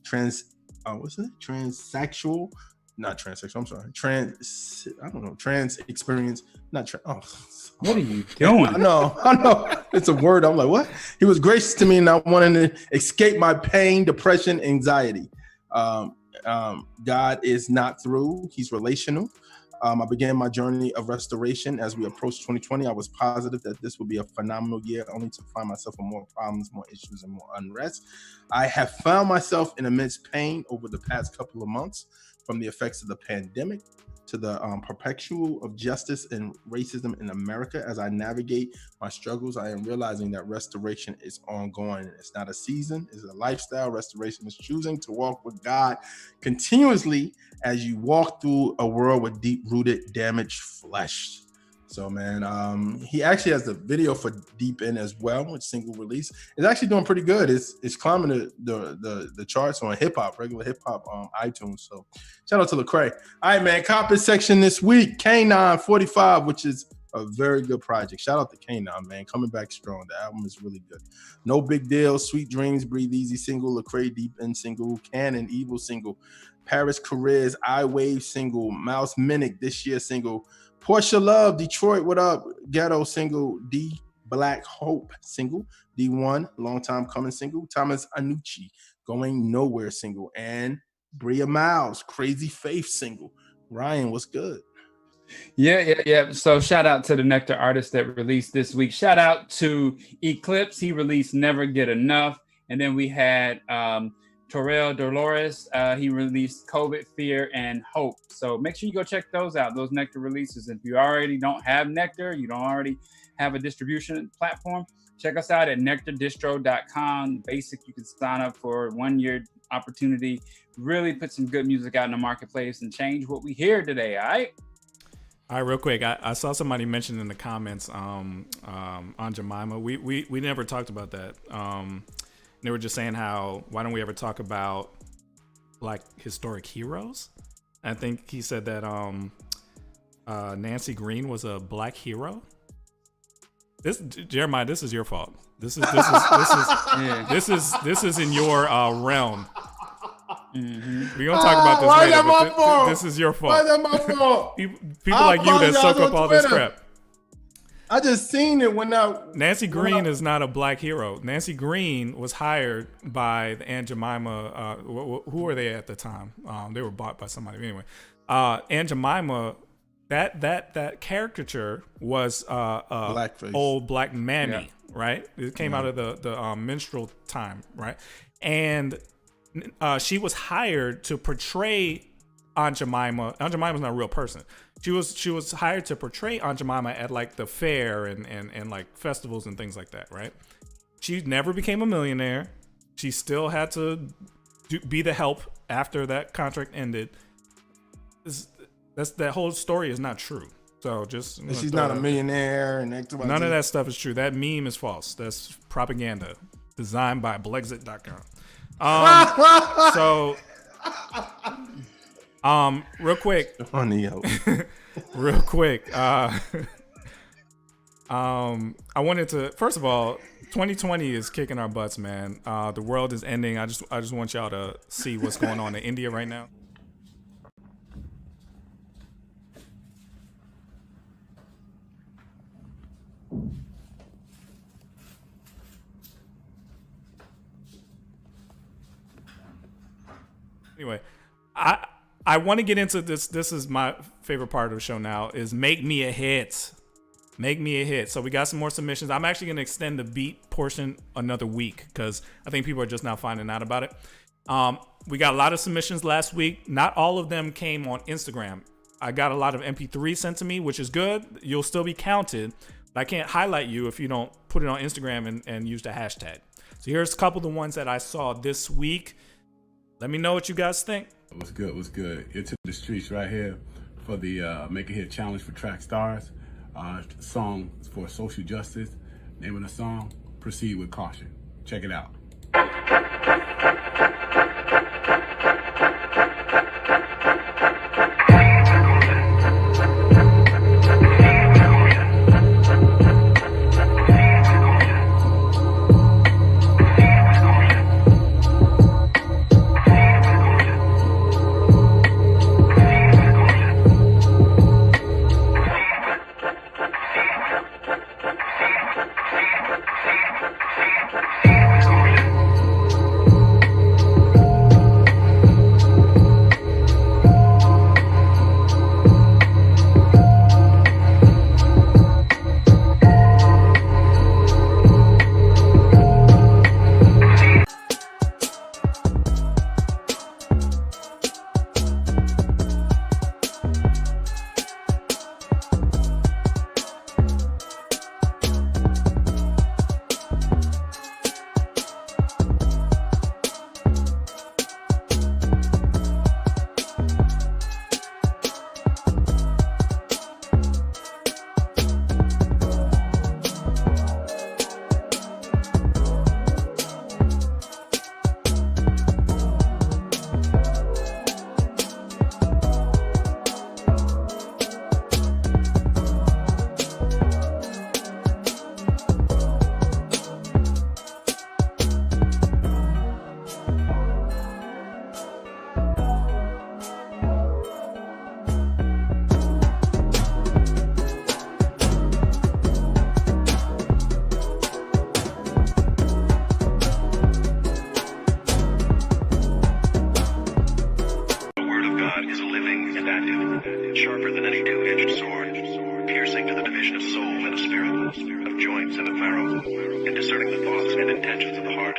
trans experience. What are you doing? I know. It's a word. I'm like, what? He was gracious to me, and I wanted to escape my pain, depression, anxiety. God is not through. He's relational. I began my journey of restoration as we approached 2020. I was positive that this would be a phenomenal year, only to find myself with more problems, more issues, and more unrest. I have found myself in immense pain over the past couple of months, from the effects of the pandemic to the perpetual of justice and racism in America. As I navigate my struggles, I am realizing that restoration is ongoing. It's not a season, it's a lifestyle. Restoration is choosing to walk with God continuously as you walk through a world with deep-rooted, damaged flesh. So, man, he actually has the video for Deep In as well, which single release. It's actually doing pretty good. It's climbing the charts on hip-hop, regular hip-hop iTunes. So, shout out to Lecrae. All right, man, comment section this week, K9 45, which is a very good project. Shout out to K9, man, coming back strong. The album is really good. No Big Deal, Sweet Dreams, Breathe Easy single, Lecrae Deep In single, Canon Evil single, Paris Careers, I Wave single, Mouse Minnick this year single, Portia Love, Detroit, What Up, Ghetto single, D Black Hope single, D1, Long Time Coming single, Thomas Anucci, Going Nowhere single, and Bria Miles, Crazy Faith single. Ryan, what's good? Yeah. So shout out to the Nectar artists that released this week. Shout out to Eclipse. He released Never Get Enough. And then we had Torrell Dolores. He released COVID, Fear, and Hope. So make sure you go check those out, those Nectar releases. If you already don't have Nectar, you don't already have a distribution platform, check us out at nectardistro.com. Basic, you can sign up for a 1-year opportunity. Really put some good music out in the marketplace and change what we hear today, all right? All right, real quick. I saw somebody mention in the comments on Jemima. We never talked about that. They were just saying why don't we ever talk about like historic heroes? I think he said that Nancy Green was a black hero. Jeremiah, this is your fault. This is in your realm. Mm-hmm. We're gonna talk about this later. But this is your fault. Why is that my fault? People like you that soak up all this crap. I just seen it when Nancy Green is not a black hero. Nancy Green was hired by the Aunt Jemima. Who were they at the time? They were bought by somebody. Anyway, Aunt Jemima, that caricature was old black mammy, right? It came out of the minstrel time, right? And she was hired to portray Aunt Jemima. Aunt Jemima's not a real person. She was hired to portray Aunt Jemima at like the fair and like festivals and things like that, right? She never became a millionaire. She still had to be the help after that contract ended. That whole story is not true. So just she's not a millionaire and none of that stuff is true. That meme is false. That's propaganda designed by Blexit.com. Real quick. Real quick. I wanted to, first of all, 2020 is kicking our butts, man. The world is ending. I just want y'all to see what's going on in India right now. Anyway, I want to get into this. This is my favorite part of the show now, is Make Me a Hit. Make Me a Hit. So we got some more submissions. I'm actually going to extend the beat portion another week because I think people are just now finding out about it. We got a lot of submissions last week. Not all of them came on Instagram. I got a lot of MP3s sent to me, which is good. You'll still be counted, I can't highlight you if you don't put it on Instagram and use the hashtag. So here's a couple of the ones that I saw this week. Let me know what you guys think. What's good? What's good? Into the streets right here for the Make a Hit Challenge for TRACKSTARZ. Song for social justice. Name of the song, Proceed with Caution. Check it out. Sharper than any two-edged sword, piercing to the division of soul and of spirit, of joints and of marrow, and discerning the thoughts and intentions of the heart.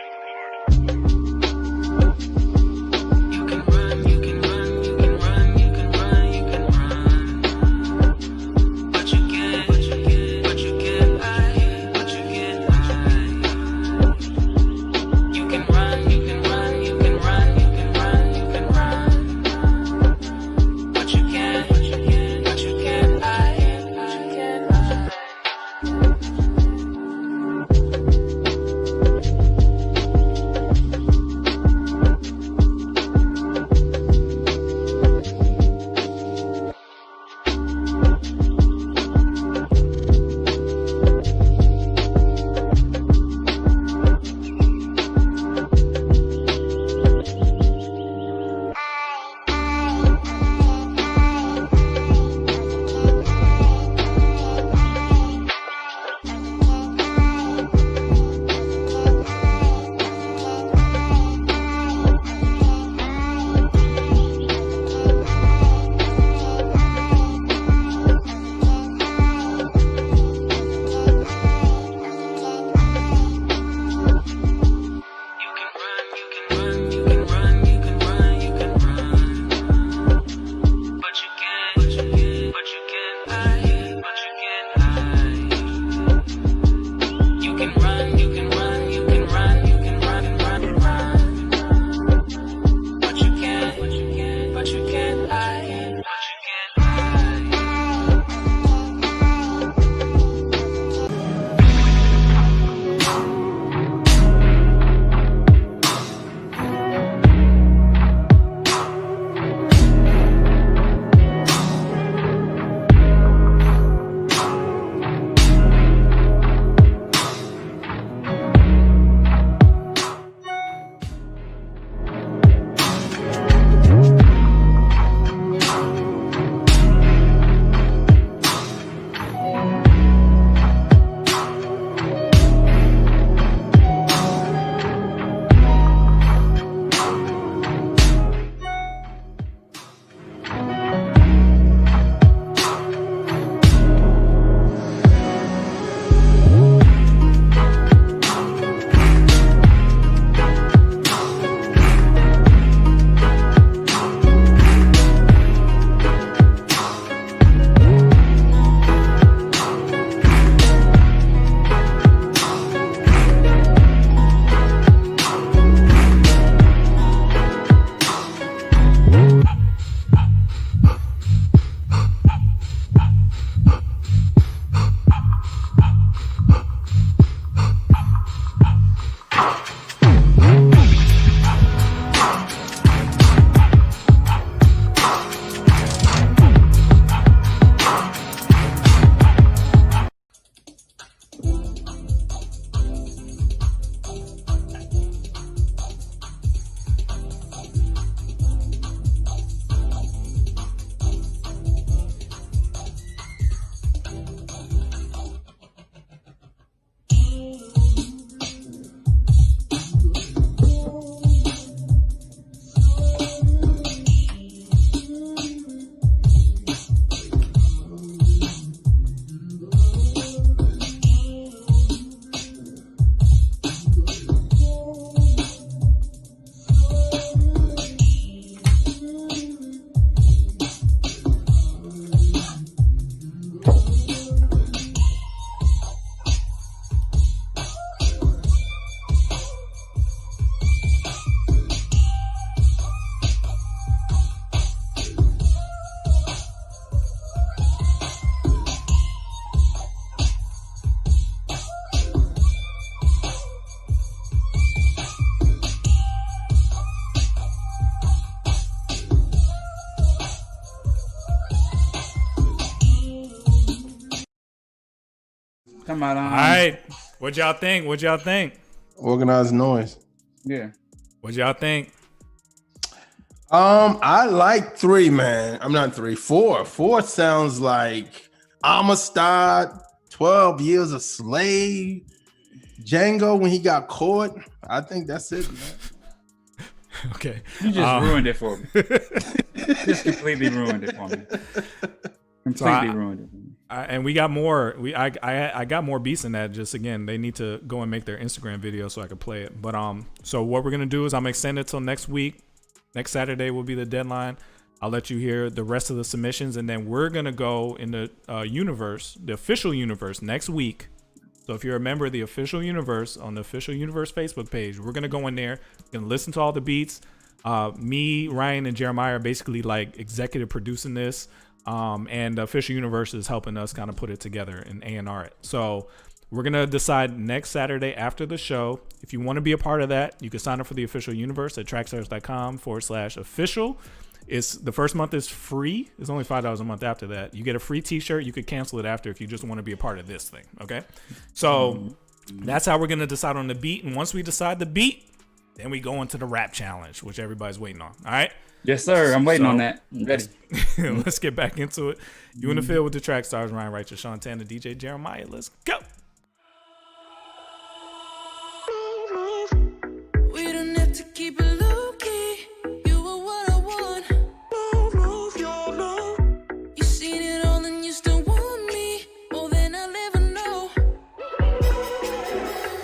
Talking about, all right. What y'all think? Organized noise. Yeah. What y'all think? I like 3, man. I'm not 3, 4. 4 sounds like Amistad, 12 Years a Slave, Django when he got caught. I think that's it, man. Okay. You just ruined it for me. Just completely ruined it for me. Ruined it for me. And we got more. I got more beats in that. Just again, they need to go and make their Instagram video so I could play it. But so what we're gonna do is I'm gonna extend it till next week. Next Saturday will be the deadline. I'll let you hear the rest of the submissions, and then we're gonna go in the universe, the official universe, next week. So if you're a member of the official universe on the official universe Facebook page, we're gonna go in there, gonna listen to all the beats. Me, Ryan, and Jeremiah are basically like executive producing this, and the official universe is helping us kind of put it together and A&R it. So we're gonna decide next Saturday after the show. If you want to be a part of that, you can sign up for the official universe at trackstars.com/official. It's the first month is free. It's only $5 a month after that. You get a free t-shirt. You could cancel it after if you just want to be a part of this thing. Okay. So that's how we're going to decide on the beat. And once we decide the beat, then we go into the rap challenge, which everybody's waiting on. All right. Yes, sir. I'm waiting on that. I'm ready. Let's get back into it. You in the field with the Track Stars, Ryan Righteous, Sean Tanner, DJ Jeremiah. Let's go. We don't have to keep it low key. You are what I want. You seen it all and you still want me more than I'll ever know.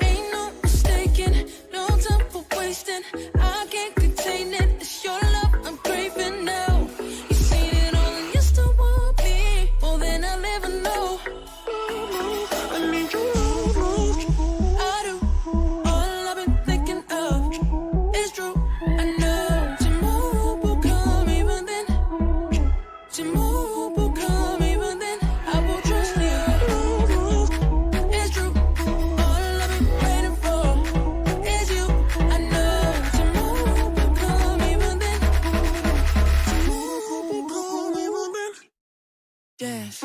Ain't no mistaking, no time for wasting. I can't contain it. It's your love I'm craving now. You seen it all and you still want me more than I'll ever know. I need you. I do. All I've been thinking of is true. I know tomorrow will come even then. Tomorrow will come even then. I will trust you. It's true. All I've been waiting for is you. I know tomorrow will come even then. Tomorrow will come even then. Yes.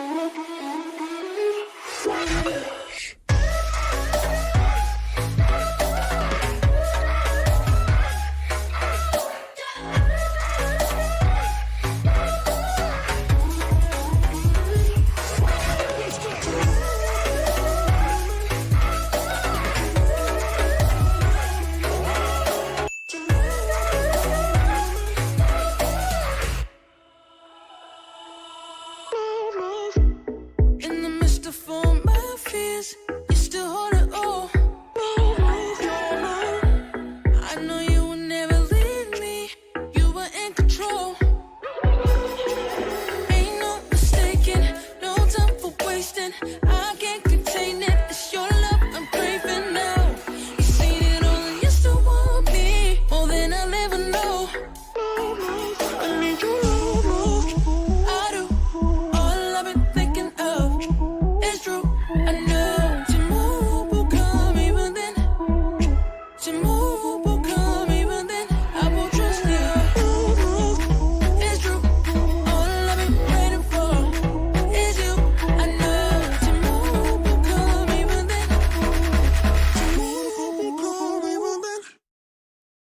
In the midst of all my fears, you still hold it all. I know you will never leave me. You were in control. Ain't no mistaking, no time for wasting. I can't contain it. It's your love I'm craving now. You seen it all and you still want me more than I'll ever know. I need you. I do. All I've been thinking of is true. I know tomorrow will come even then. Tomorrow will come even then. I will trust you. It's true. All I've been waiting for is you. I know tomorrow will come even then. Tomorrow will come even then.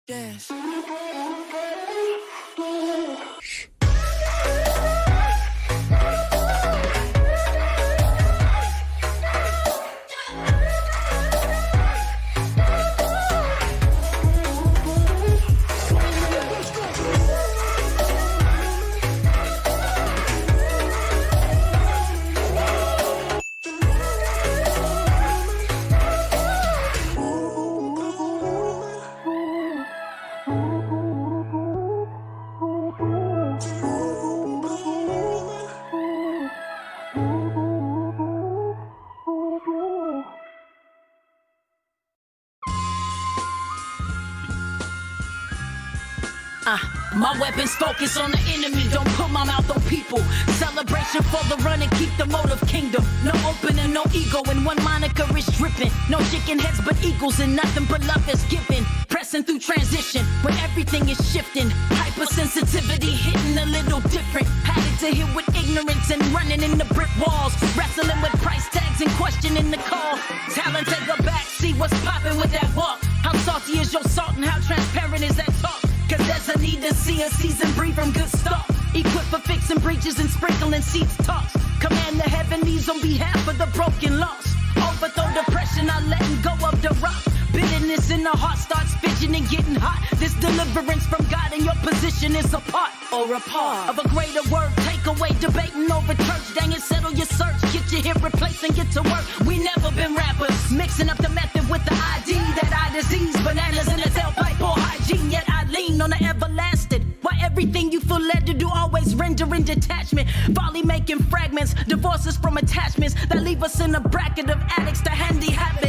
Yes. My weapons focus on the enemy, don't put my mouth on people. Celebration for the run and keep the motive kingdom. No opening, no ego, and one moniker is dripping. No chicken heads but eagles and nothing but love is given. Pressing through transition when everything is shifting. Hypersensitivity hitting a little different. Had it to hit with ignorance and running into brick walls. Wrestling with price tags listen, questioning the call. Talent take a back, see what's poppin' with that walk. How salty is your salt and how transparent is that talk? Cause there's a need to see a season breed from good stock. Equipped for fixing breaches and sprinkling seeds talks. Command the heavenlies on behalf of the broken lost. Overthrow depression, I letting go of the rock. Bitterness in the heart starts bitching and getting hot. This deliverance from God and your position is a part or a part of a greater word. Take away debating over church. Dang it, settle your search. Get your hip replaced and get to work. We never been rappers. Mixing up the method with the ID. That eye disease, bananas in a tailpipe or hygiene. Yet I lean on the everlasting. Why everything you feel led to do always render in detachment. Folly making fragments. Divorces from attachments that leave us in a bracket of addicts to handy habits.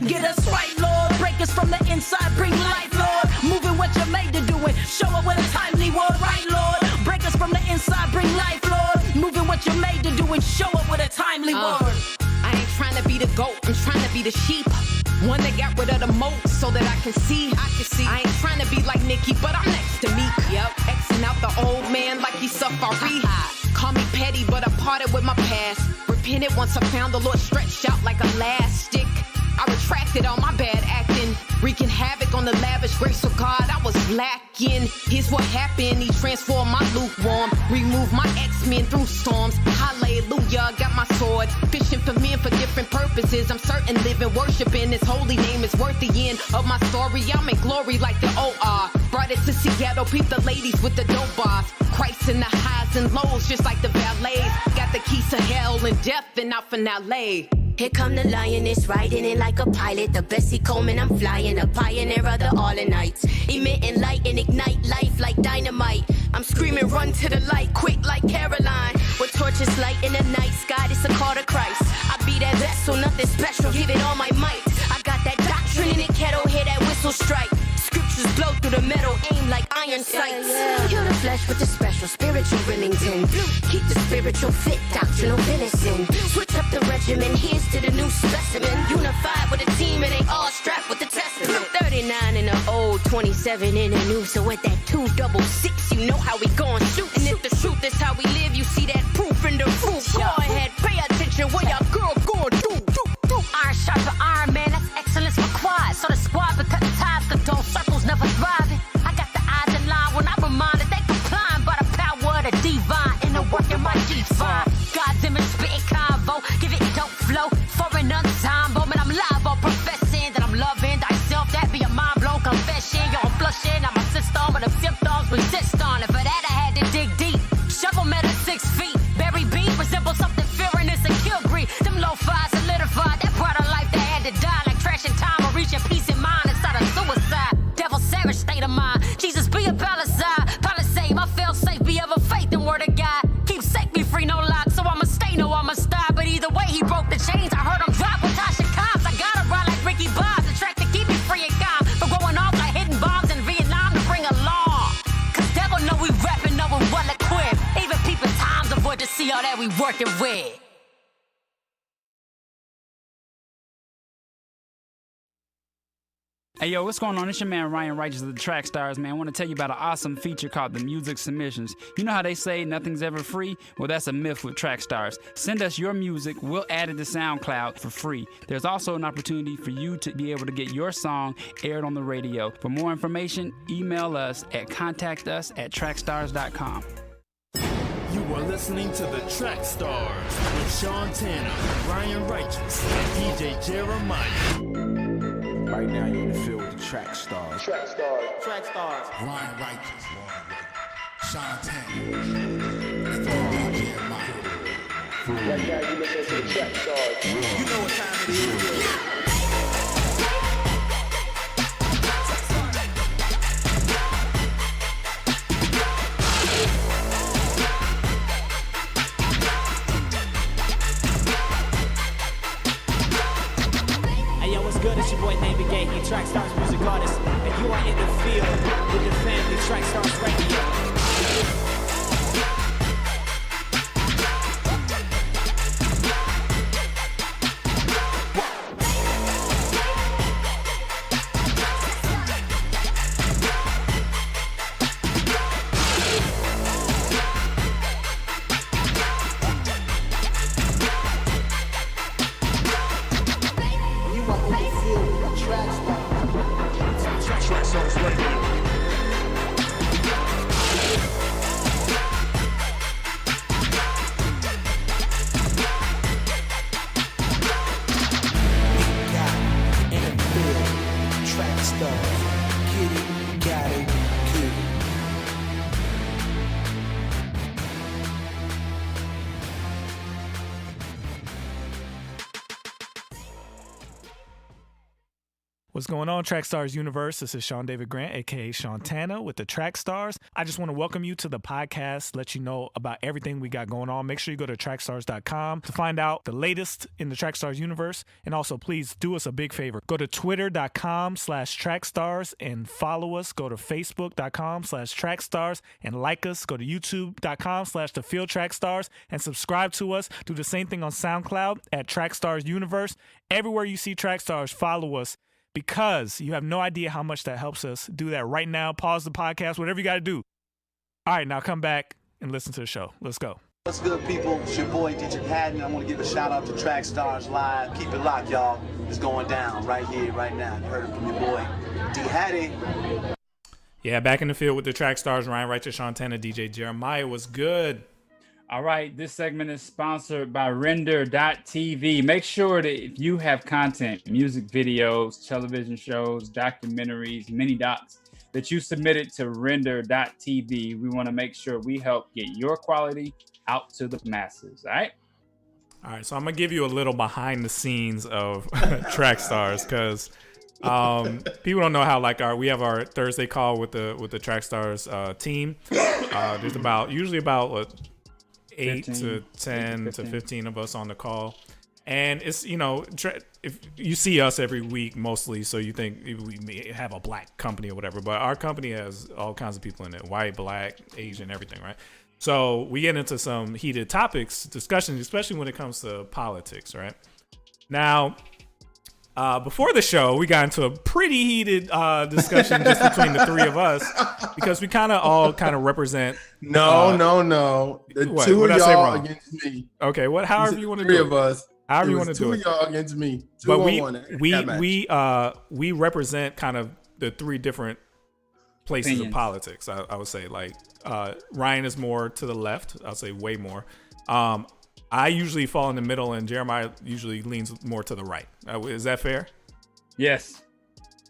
Get us right, Lord. Break us from the inside. Bring life, Lord. Moving what you're made to do it. Show up with a timely word, right, Lord. Break us from the inside. Bring life, Lord. Moving what you're made to do and show up with a timely word. I ain't trying to be the goat. I'm trying to be the sheep. One that got rid of the moat so that I can see. I ain't trying to be like Nicki, but I'm next to Meek. Yep, Xing out the old man like he's Safari. Call me petty, but I parted with my past. Repented once I found the Lord stretched out like elastic. I retracted all my bad acting, wreaking havoc on the lavish grace of God. I was lacking. Here's what happened. He transformed my lukewarm, removed my X-Men through storms. Hallelujah, got my sword, fishing for men for different purposes. I'm certain living, worshiping His holy name is worth the end of my story. I'm in glory like the OR. Brought it to Seattle, peep the ladies with the dope bars. Christ in the highs and lows, just like the ballets. Got the keys to hell and death and out finale. Here come the lioness, riding it like a pilot. The Bessie Coleman, I'm flying, a pioneer of the all nights. Emitting light and ignite life like dynamite. I'm screaming, run to the light, quick like Caroline. With torches light in the night sky, it's a call to Christ. I be that vessel, nothing special, give it all my might. I got that doctrine in the kettle, hear that whistle strike. Scriptures blow through the metal, aim like iron sights. Kill the flesh with the special, spiritual Remington. Keep the spiritual fit, doctrinal venison. Switch up the regimen, here's to the new specimen. Unified with a team and they all strapped with the testament. 39 in the old, 27 in the new. So with that 266, you know how we gon' shoot. And if the truth is how we live, you see that proof in the roof. Go ahead, pay attention, what your girl gon' do. Iron shot for iron, man, that's excellence required. So the squad been cutting ties, condone circles, never thriving. I got the eyes in line when I remind that they complying by the power of the divine. In the working my define. God's image spitting convo, give it dope flow. Foreign ensemble, man, I'm live on professing that I'm loving thyself. That be a mind blown confession. Yo, I'm blushing, I'm a system, but the symptoms resist on it. For that, I had to dig deep. Shovel metal 6 feet. Berry beat resembles something fearing it's a kill greed. Them low fives solidified. That part of life that had to die like trash in time or reaching peace in mind inside of suicide. Devil savage state of mind. Jesus be a palisade. Palisade, my fail safe. Be ever faith in word of God. Keep safe, be free, no lock. So I'ma stay, no I'ma stop. But either way, he broke the chains. I heard him drop with Tasha Cobbs. I gotta run like Ricky Bob's. The track to keep me free and calm. For going off like hitting bombs in Vietnam to bring along. Cause devil know we rapping, know we well equipped. Even people times avoid to see all that we working with. Hey yo, what's going on? It's your man Ryan Righteous of the TRACKSTARZ, man. I want to tell you about an awesome feature called the Music Submissions. You know how they say nothing's ever free? Well, that's a myth with TRACKSTARZ. Send us your music, we'll add it to SoundCloud for free. There's also an opportunity for you to be able to get your song aired on the radio. For more information, email us at contactus@trackstarz.com. You are listening to the TRACKSTARZ with Sean Tanner, Ryan Righteous, and DJ Jeremiah. Right now you're in the field with the TRACKSTARZ. TRACKSTARZ. Ryan Righteous, Sean Tanner, and DJ Jeremiah. Right now you listen to the TRACKSTARZ. You know what time it is. Good, it's your boy Name Gate, you TRACKSTARZ music artist, and you are in the field with the family TRACKSTARZ Radio. What's going on, TRACKSTARZ universe? This is Sean David Grant, aka Shantana, with the TRACKSTARZ. I just want to welcome you to the podcast, let you know about everything we got going on. Make sure you go to TRACKSTARZ.com to find out the latest in the TRACKSTARZ universe. And also, please do us a big favor. Go to twitter.com/TRACKSTARZ and follow us. Go to facebook.com/TRACKSTARZ and like us. Go to youtube.com/TheFieldTrackStars and subscribe to us. Do the same thing on SoundCloud at TRACKSTARZ Universe. Everywhere you see TRACKSTARZ, follow us, because you have no idea how much that helps us. Do that right now. Pause the podcast, whatever you got to do. All right, now come back and listen to the show. Let's go. What's good, people? It's your boy, DJ Haddon. I want to give a shout out to TRACKSTARZ Live. Keep it locked, y'all. It's going down right here, right now. You heard it from your boy, D. Haddon. Yeah, back in the field with the TRACKSTARZ. Ryan Righteous, Shantana, DJ Jeremiah. Was good. All right, this segment is sponsored by Render.tv. Make sure that if you have content, music videos, television shows, documentaries, mini docs, that you submit it to Render.tv. We want to make sure we help get your quality out to the masses, all right? All right, so I'm going to give you a little behind the scenes of TRACKSTARZ, because people don't know how we have our Thursday call with the TRACKSTARZ team. There's usually about 8 to 10 to 15 of us on the call, and it's if you see us every week mostly, so you think we may have a black company or whatever, but our company has all kinds of people in it, white, black, Asian, everything, right? So we get into some heated discussions, especially when it comes to politics, right? Now, before the show, we got into a pretty heated discussion just between the three of us, because we all represent. No. The two of y'all against me. Okay, however you want to do it. Three of us. However you want to do it. Two of y'all against me. But we represent kind of the three different places of politics. I would say, Ryan is more to the left. I'll say way more. I usually fall in the middle, and Jeremiah usually leans more to the right. Is that fair? Yes.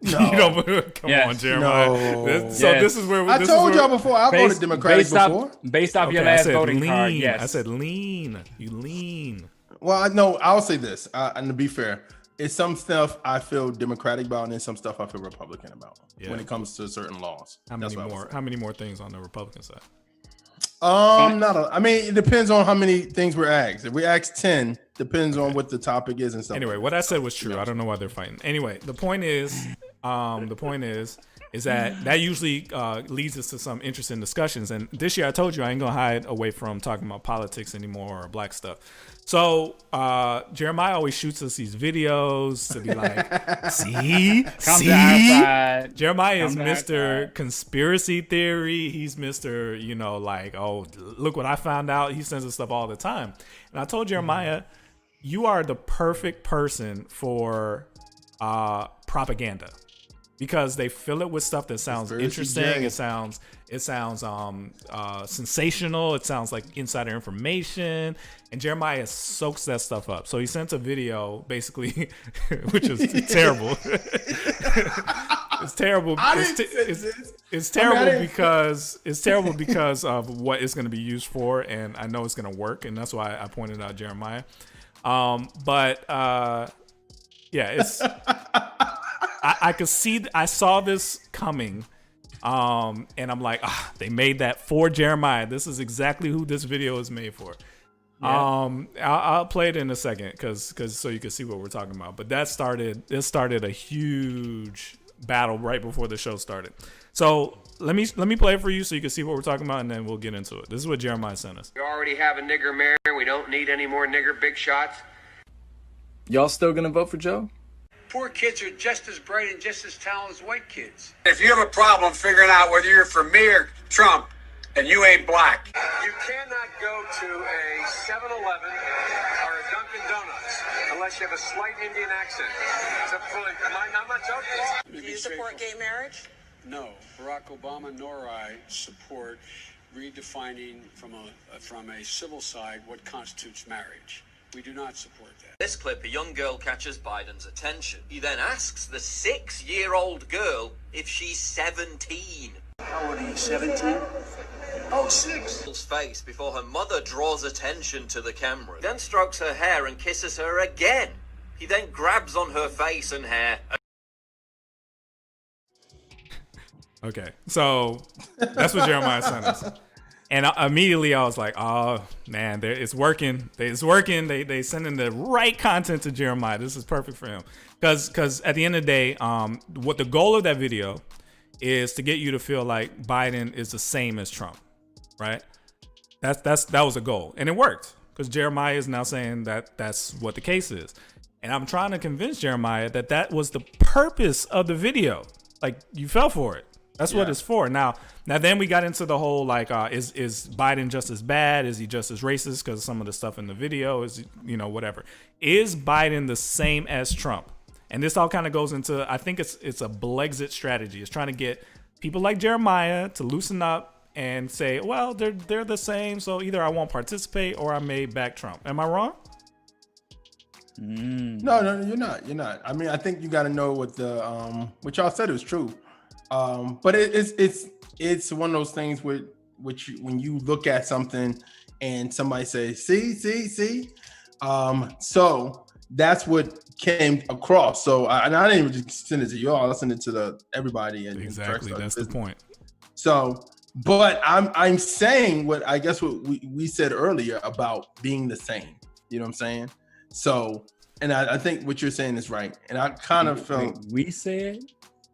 No. Come on, Jeremiah. This is where I told y'all before. I voted Democratic before. Based off your last voting card, yes. I said lean. You lean. Well, I'll say this, and to be fair, it's some stuff I feel Democratic about, and then some stuff I feel Republican about when it comes to certain laws. How many more things on the Republican side? It depends on how many things we're asked. If we ask 10, depends on what the topic is and stuff. Anyway, what I said was true. I don't know why they're fighting. Anyway, the point is that usually leads us to some interesting discussions. And this year, I told you I ain't gonna hide away from talking about politics anymore or black stuff. So Jeremiah always shoots us these videos to be like, see? Jeremiah is Mr. Conspiracy Theory. He's Mr. Oh, look what I found out. He sends us stuff all the time. And I told Jeremiah, you are the perfect person for propaganda, because they fill it with stuff that sounds interesting. It sounds sensational. It sounds like insider information, and Jeremiah soaks that stuff up. So he sent a video, basically, which is terrible. It's terrible. It's terrible because of what it's going to be used for, and I know it's going to work, and that's why I pointed out Jeremiah. It's. I could see. I saw this coming, and I'm like, they made that for Jeremiah. This is exactly who this video is made for. Yeah. I'll play it in a second, because so you can see what we're talking about. But this started a huge battle right before the show started. So let me play it for you so you can see what we're talking about, and then we'll get into it. This is what Jeremiah sent us. We already have a nigger mayor. We don't need any more nigger big shots. Y'all still gonna vote for Joe? Poor kids are just as bright and just as talented as white kids. If you have a problem figuring out whether you're for me or Trump, and you ain't black. You cannot go to a 7-Eleven or a Dunkin' Donuts unless you have a slight Indian accent. I'm not joking. Do you support gay marriage? No, Barack Obama nor I support redefining from a civil side what constitutes marriage. We do not support that. This clip, a young girl catches Biden's attention. He then asks the 6-year-old girl if she's 17. How old are you, 17? Oh, 6. Girl's face before her mother draws attention to the camera. Then strokes her hair and kisses her again. He then grabs on her face and hair. Okay, so that's what Jeremiah sent us. And immediately I was like, oh, man, it's working. It's working. They sending the right content to Jeremiah. This is perfect for him. Because at the end of the day, what the goal of that video is to get you to feel like Biden is the same as Trump, right? That was a goal. And it worked because Jeremiah is now saying that that's what the case is. And I'm trying to convince Jeremiah that was the purpose of the video. Like, you fell for it. That's what it's for. Now then we got into the whole, like, is Biden just as bad? Is he just as racist because of some of the stuff in the video? Is, whatever. Is Biden the same as Trump? And this all kind of goes into, I think it's a Blexit strategy. It's trying to get people like Jeremiah to loosen up and say, well, they're the same. So either I won't participate or I may back Trump. Am I wrong? No, you're not. I mean, I think you got to know what what y'all said is true. But it's one of those things when you look at something and somebody says, see. So that's what came across. So I didn't even just send it to you all. I sent it to everybody. Exactly. That's the point. So, but I'm saying what we said earlier about being the same. You know what I'm saying? So, and I think what you're saying is right. And I kind of felt we said.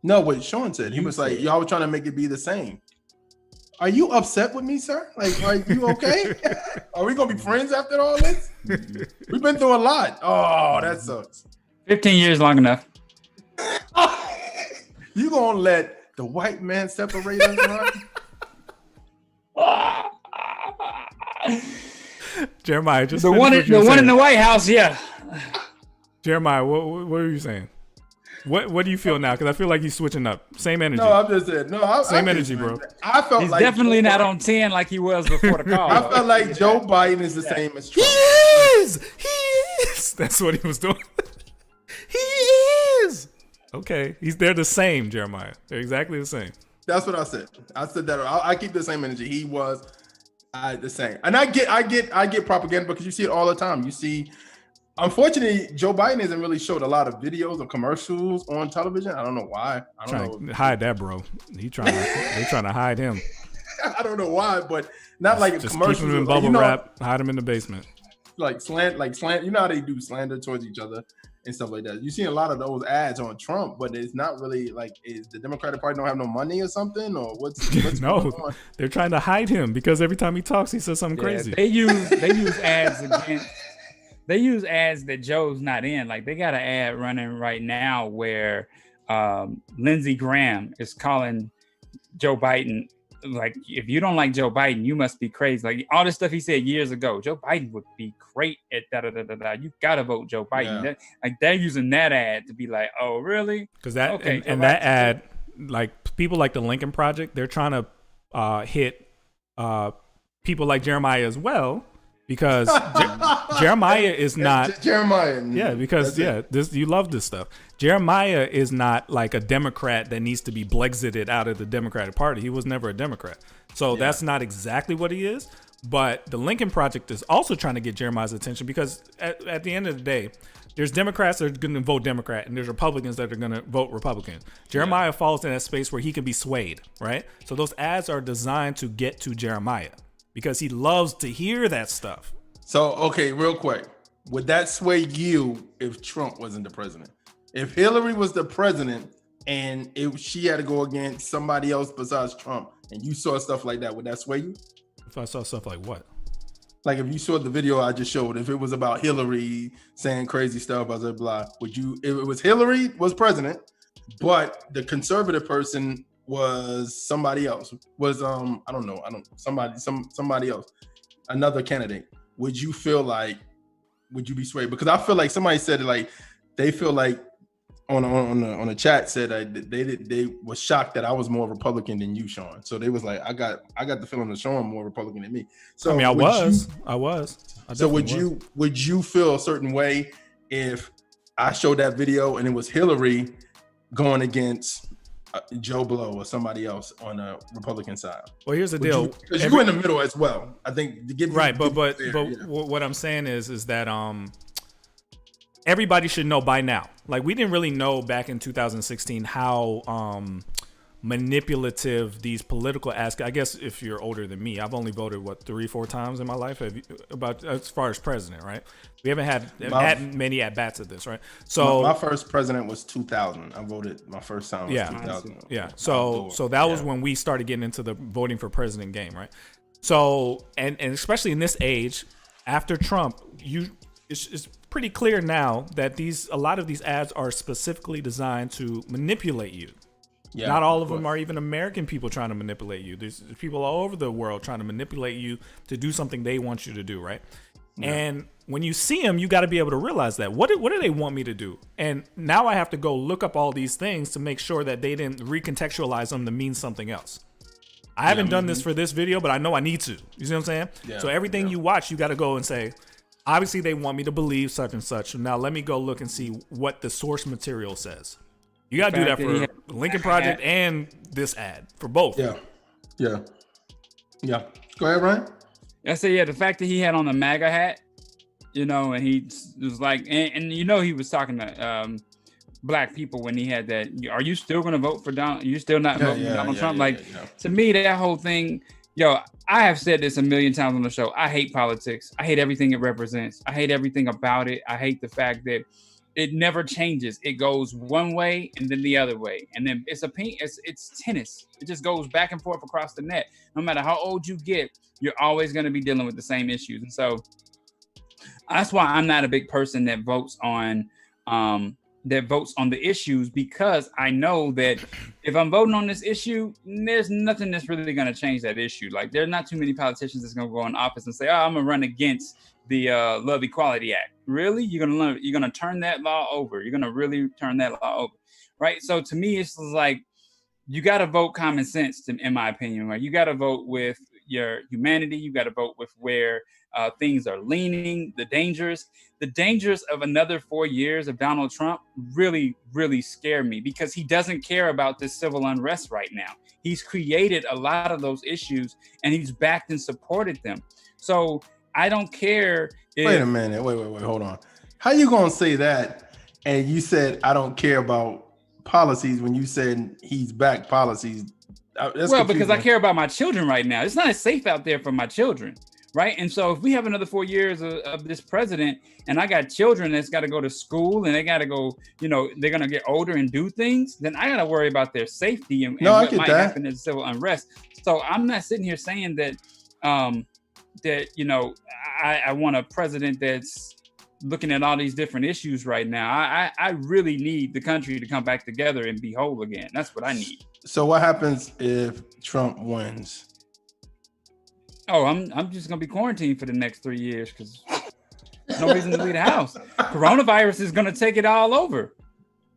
No, what Sean said. He was like, y'all were trying to make it be the same. Are you upset with me, sir? Like, are you okay? Are we gonna be friends after all this? We've been through a lot. Oh, that sucks. 15 years long enough. You gonna let the white man separate us, right? Jeremiah, just the one in the White House, yeah. Jeremiah, what were you saying? What do you feel now? Because I feel like he's switching up. Same energy. No, I'm just saying. Same energy, bro. I felt he's like definitely not on 10 like he was before the call. I felt like Joe Biden is the same as Trump. He is. That's what he was doing. He is. Okay, they're the same, Jeremiah. They're exactly the same. That's what I said. I said that. I keep the same energy. He was the same, and I get propaganda because you see it all the time. You see. Unfortunately, Joe Biden hasn't really showed a lot of videos or commercials on television. I don't know why. I don't know. Hide that, bro. They're trying to hide him. I don't know why, but not like just commercials. Keep him in bubble wrap. Hide him in the basement. Like slant. You know how they do slander towards each other and stuff like that. You've seen a lot of those ads on Trump, but it's not really like, is the Democratic Party don't have no money or something, or what's no? Going on? They're trying to hide him because every time he talks, he says something crazy. They use ads against. They use ads that Joe's not in. Like, they got an ad running right now where Lindsey Graham is calling Joe Biden, like, if you don't like Joe Biden, you must be crazy. Like, all this stuff he said years ago, Joe Biden would be great at da-da-da-da-da. You got to vote Joe Biden. Yeah. They're using that ad to be like, oh, really? Because that, okay, and that ad, like, people like the Lincoln Project, they're trying to hit people like Jeremiah as well. Because Jeremiah is not Jeremiah. Yeah, because you love this stuff. Jeremiah is not like a Democrat that needs to be Blexited out of the Democratic Party. He was never a Democrat. So that's not exactly what he is. But the Lincoln Project is also trying to get Jeremiah's attention because at the end of the day, there's Democrats that are going to vote Democrat and there's Republicans that are going to vote Republican. Jeremiah falls in that space where he can be swayed, right? So those ads are designed to get to Jeremiah. Because he loves to hear that stuff. So, okay, real quick. Would that sway you if Trump wasn't the president? If Hillary was the president and she had to go against somebody else besides Trump and you saw stuff like that, would that sway you? If I saw stuff like what? Like if you saw the video I just showed, if it was about Hillary saying crazy stuff, blah, blah, blah, would you, if it was Hillary was president, but the conservative person was somebody else, was somebody else, another candidate, would you feel like, would you be swayed? Because I feel like somebody said it, like they feel like on the chat said they was shocked that I was more Republican than you, Sean. So they was like, I got the feeling that Sean more Republican than me. So I mean, I was. So would you feel a certain way if I showed that video and it was Hillary going against Joe Blow or somebody else on the Republican side? Well, here's the deal. Because you're in the middle as well. I think to give right, but what I'm saying is that everybody should know by now. Like, we didn't really know back in 2016 how manipulative these political ads. I guess if you're older than me, I've only voted 3-4 times in my life about as far as president, right? We haven't had many at bats at this, right? So my first president was 2000. I voted my first time was 2000. Yeah. So that was when we started getting into the voting for president game, right? So and especially in this age, after Trump, it's pretty clear now that a lot of these ads are specifically designed to manipulate you. Yeah, not all of them are even American people trying to manipulate you. There's people all over the world trying to manipulate you to do something they want you to do, right? Yeah. And when you see them, you got to be able to realize that. What do they want me to do? And now I have to go look up all these things to make sure that they didn't recontextualize them to mean something else. I haven't done this for this video, but I know I need to. You see what I'm saying? Yeah, so everything you watch, you got to go and say, obviously they want me to believe such and such. So now let me go look and see what the source material says. You got to do that for Lincoln Project and this ad, for both. Yeah. Go ahead, Ryan. I say, the fact that he had on the MAGA hat, and he was like, and he was talking to black people when he had that. Are you still going to vote for Donald? Are you still not voting for Donald Trump? To me, that whole thing, I have said this a million times on the show. I hate politics. I hate everything it represents. I hate everything about it. I hate the fact that it never changes. It goes one way and then the other way. And then it's tennis. It just goes back and forth across the net. No matter how old you get, you're always going to be dealing with the same issues. And so that's why I'm not a big person that votes on the issues, because I know that if I'm voting on this issue, there's nothing that's really going to change that issue. Like, there's not too many politicians that's going to go in office and say, I'm going to run against the Love Equality Act. Really? You're gonna turn that law over? You're gonna really turn that law over, right? So to me, it's like you got to vote common sense, in my opinion. Right? You got to vote with your humanity. You got to vote with where things are leaning. The dangers of another 4 years of Donald Trump really, really scare me, because he doesn't care about this civil unrest right now. He's created a lot of those issues and he's backed and supported them. So I don't care. Wait a minute. Wait, hold on. How you gonna say that? And you said I don't care about policies when you said he's backed policies. That's confusing. Because I care about my children right now. It's not safe out there for my children, right? And so if we have another 4 years of this president, and I got children that's got to go to school and they got to go, they're gonna get older and do things, then I got to worry about their safety and what might happen in civil unrest. So I'm not sitting here saying that. I want a president that's looking at all these different issues right now. I really need the country to come back together and be whole again. That's what I need. So what happens if Trump wins? Oh, I'm just gonna be quarantined for the next 3 years because there's no reason to leave the house. Coronavirus is gonna take it all over.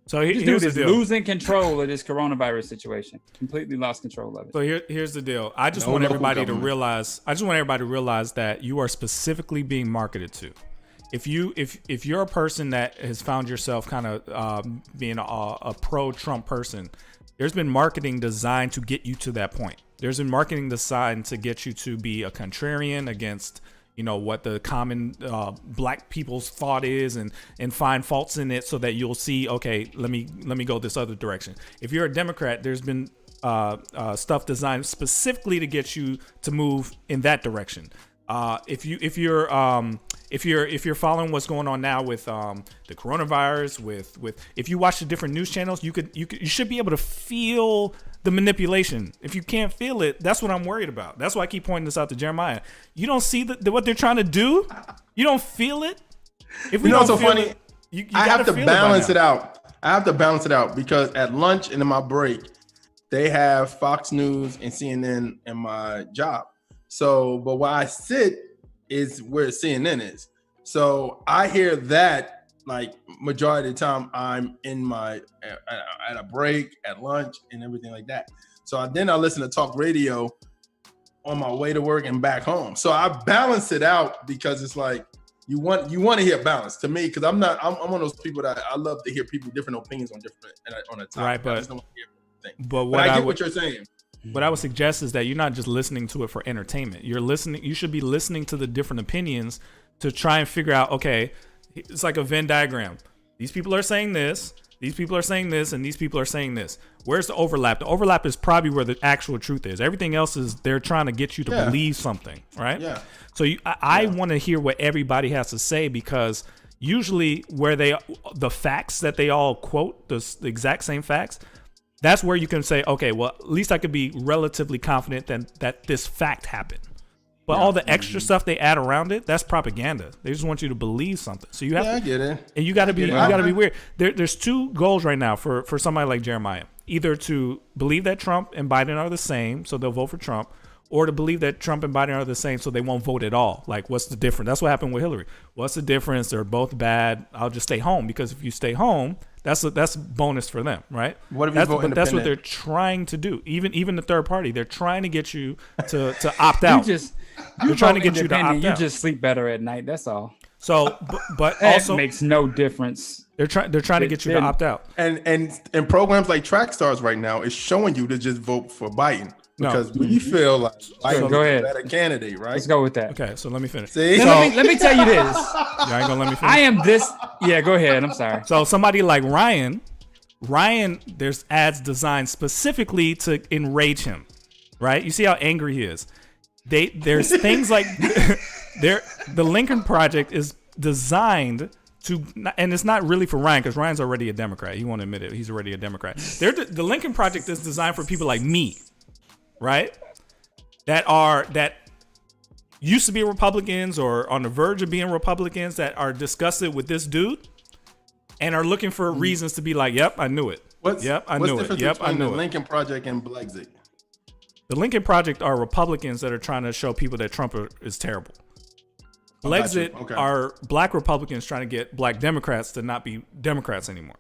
So here's the deal. Losing control of this coronavirus situation. Completely lost control of it. So here's the deal. I just want everybody to realize that you are specifically being marketed to. If you're a person that has found yourself kind of being a pro-Trump person, there's been marketing designed to get you to that point. There's been marketing designed to get you to be a contrarian against what the common black people's thought is and find faults in it so that you'll see, okay, let me go this other direction. If you're a Democrat, there's been stuff designed specifically to get you to move in that direction. If you're following what's going on now with the coronavirus, with if you watch the different news channels, you should be able to feel the manipulation. If you can't feel it, that's what I'm worried about. That's why I keep pointing this out to Jeremiah. You don't see what they're trying to do. You don't feel it. If we don't so feel funny. It, you I have to balance it out. I have to balance it out because at lunch and in my break, they have Fox News and CNN in my job. So, but where I sit is where CNN is. So I hear that like majority of the time I'm in my at a break, at lunch, and everything like that. So then I listen to talk radio on my way to work and back home. So I balance it out because it's like you want to hear balance to me, because I'm one of those people that I love to hear people different opinions on a topic. Right, but I just don't want to hear everything. but I get what you're saying. What I would suggest is that you're not just listening to it for entertainment. You should be listening to the different opinions to try and figure out, okay, it's like a Venn diagram. These people are saying this, these people are saying this, and these people are saying this. Where's the overlap? The overlap is probably where the actual truth is. Everything else is they're trying to get you to believe something, right? Yeah. So I want to hear what everybody has to say, because usually where the facts that they all quote, the exact same facts, that's where you can say, okay, well, at least I could be relatively confident that this fact happened. But all the extra stuff they add around it, that's propaganda. They just want you to believe something. So you have to, I get it. And you got to be weird. There's two goals right now for somebody like Jeremiah. Either to believe that Trump and Biden are the same, so they'll vote for Trump, or to believe that Trump and Biden are the same, so they won't vote at all. Like, what's the difference? That's what happened with Hillary. What's the difference? They're both bad. I'll just stay home, because if you stay home, that's a bonus for them, right? What if you vote but that's what independent? they're trying to do. Even the third party, they're trying to get you to opt out. They're trying to get you to independent, opt you out. just sleep better at night. That's all. So, but That also makes no difference. They're trying to get you to opt out. And programs like TRACKSTARZ right now is showing you to just vote for Biden, because we feel like Biden's go ahead. a better candidate, right? Let's go with that. Okay, so let me finish. See? Let me tell you this. You ain't gonna let me finish? I am this. Yeah, go ahead. I'm sorry. So somebody like Ryan, there's ads designed specifically to enrage him, right? You see how angry he is. There's things like the Lincoln Project is designed to, and it's not really for Ryan, because Ryan's already a Democrat. He won't admit it. He's already a Democrat. The Lincoln Project is designed for people like me, right? That used to be Republicans or on the verge of being Republicans, that are disgusted with this dude and are looking for reasons to be like, yep, I knew it. What's the difference between the it. Lincoln Project and Blexit? The Lincoln Project are Republicans that are trying to show people that Trump is terrible. Blexit are black Republicans trying to get black Democrats to not be Democrats anymore.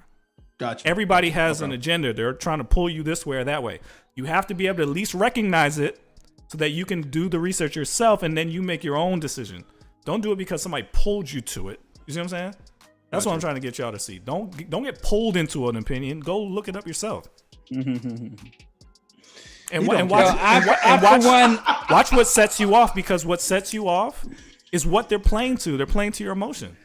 Gotcha. Everybody has an agenda. They're trying to pull you this way or that way. You have to be able to at least recognize it so that you can do the research yourself, and then you make your own decision. Don't do it because somebody pulled you to it. You see what I'm saying? That's what I'm trying to get y'all to see. Don't get pulled into an opinion. Go look it up yourself. And watch what sets you off, because what sets you off is what they're playing to. They're playing to your emotion.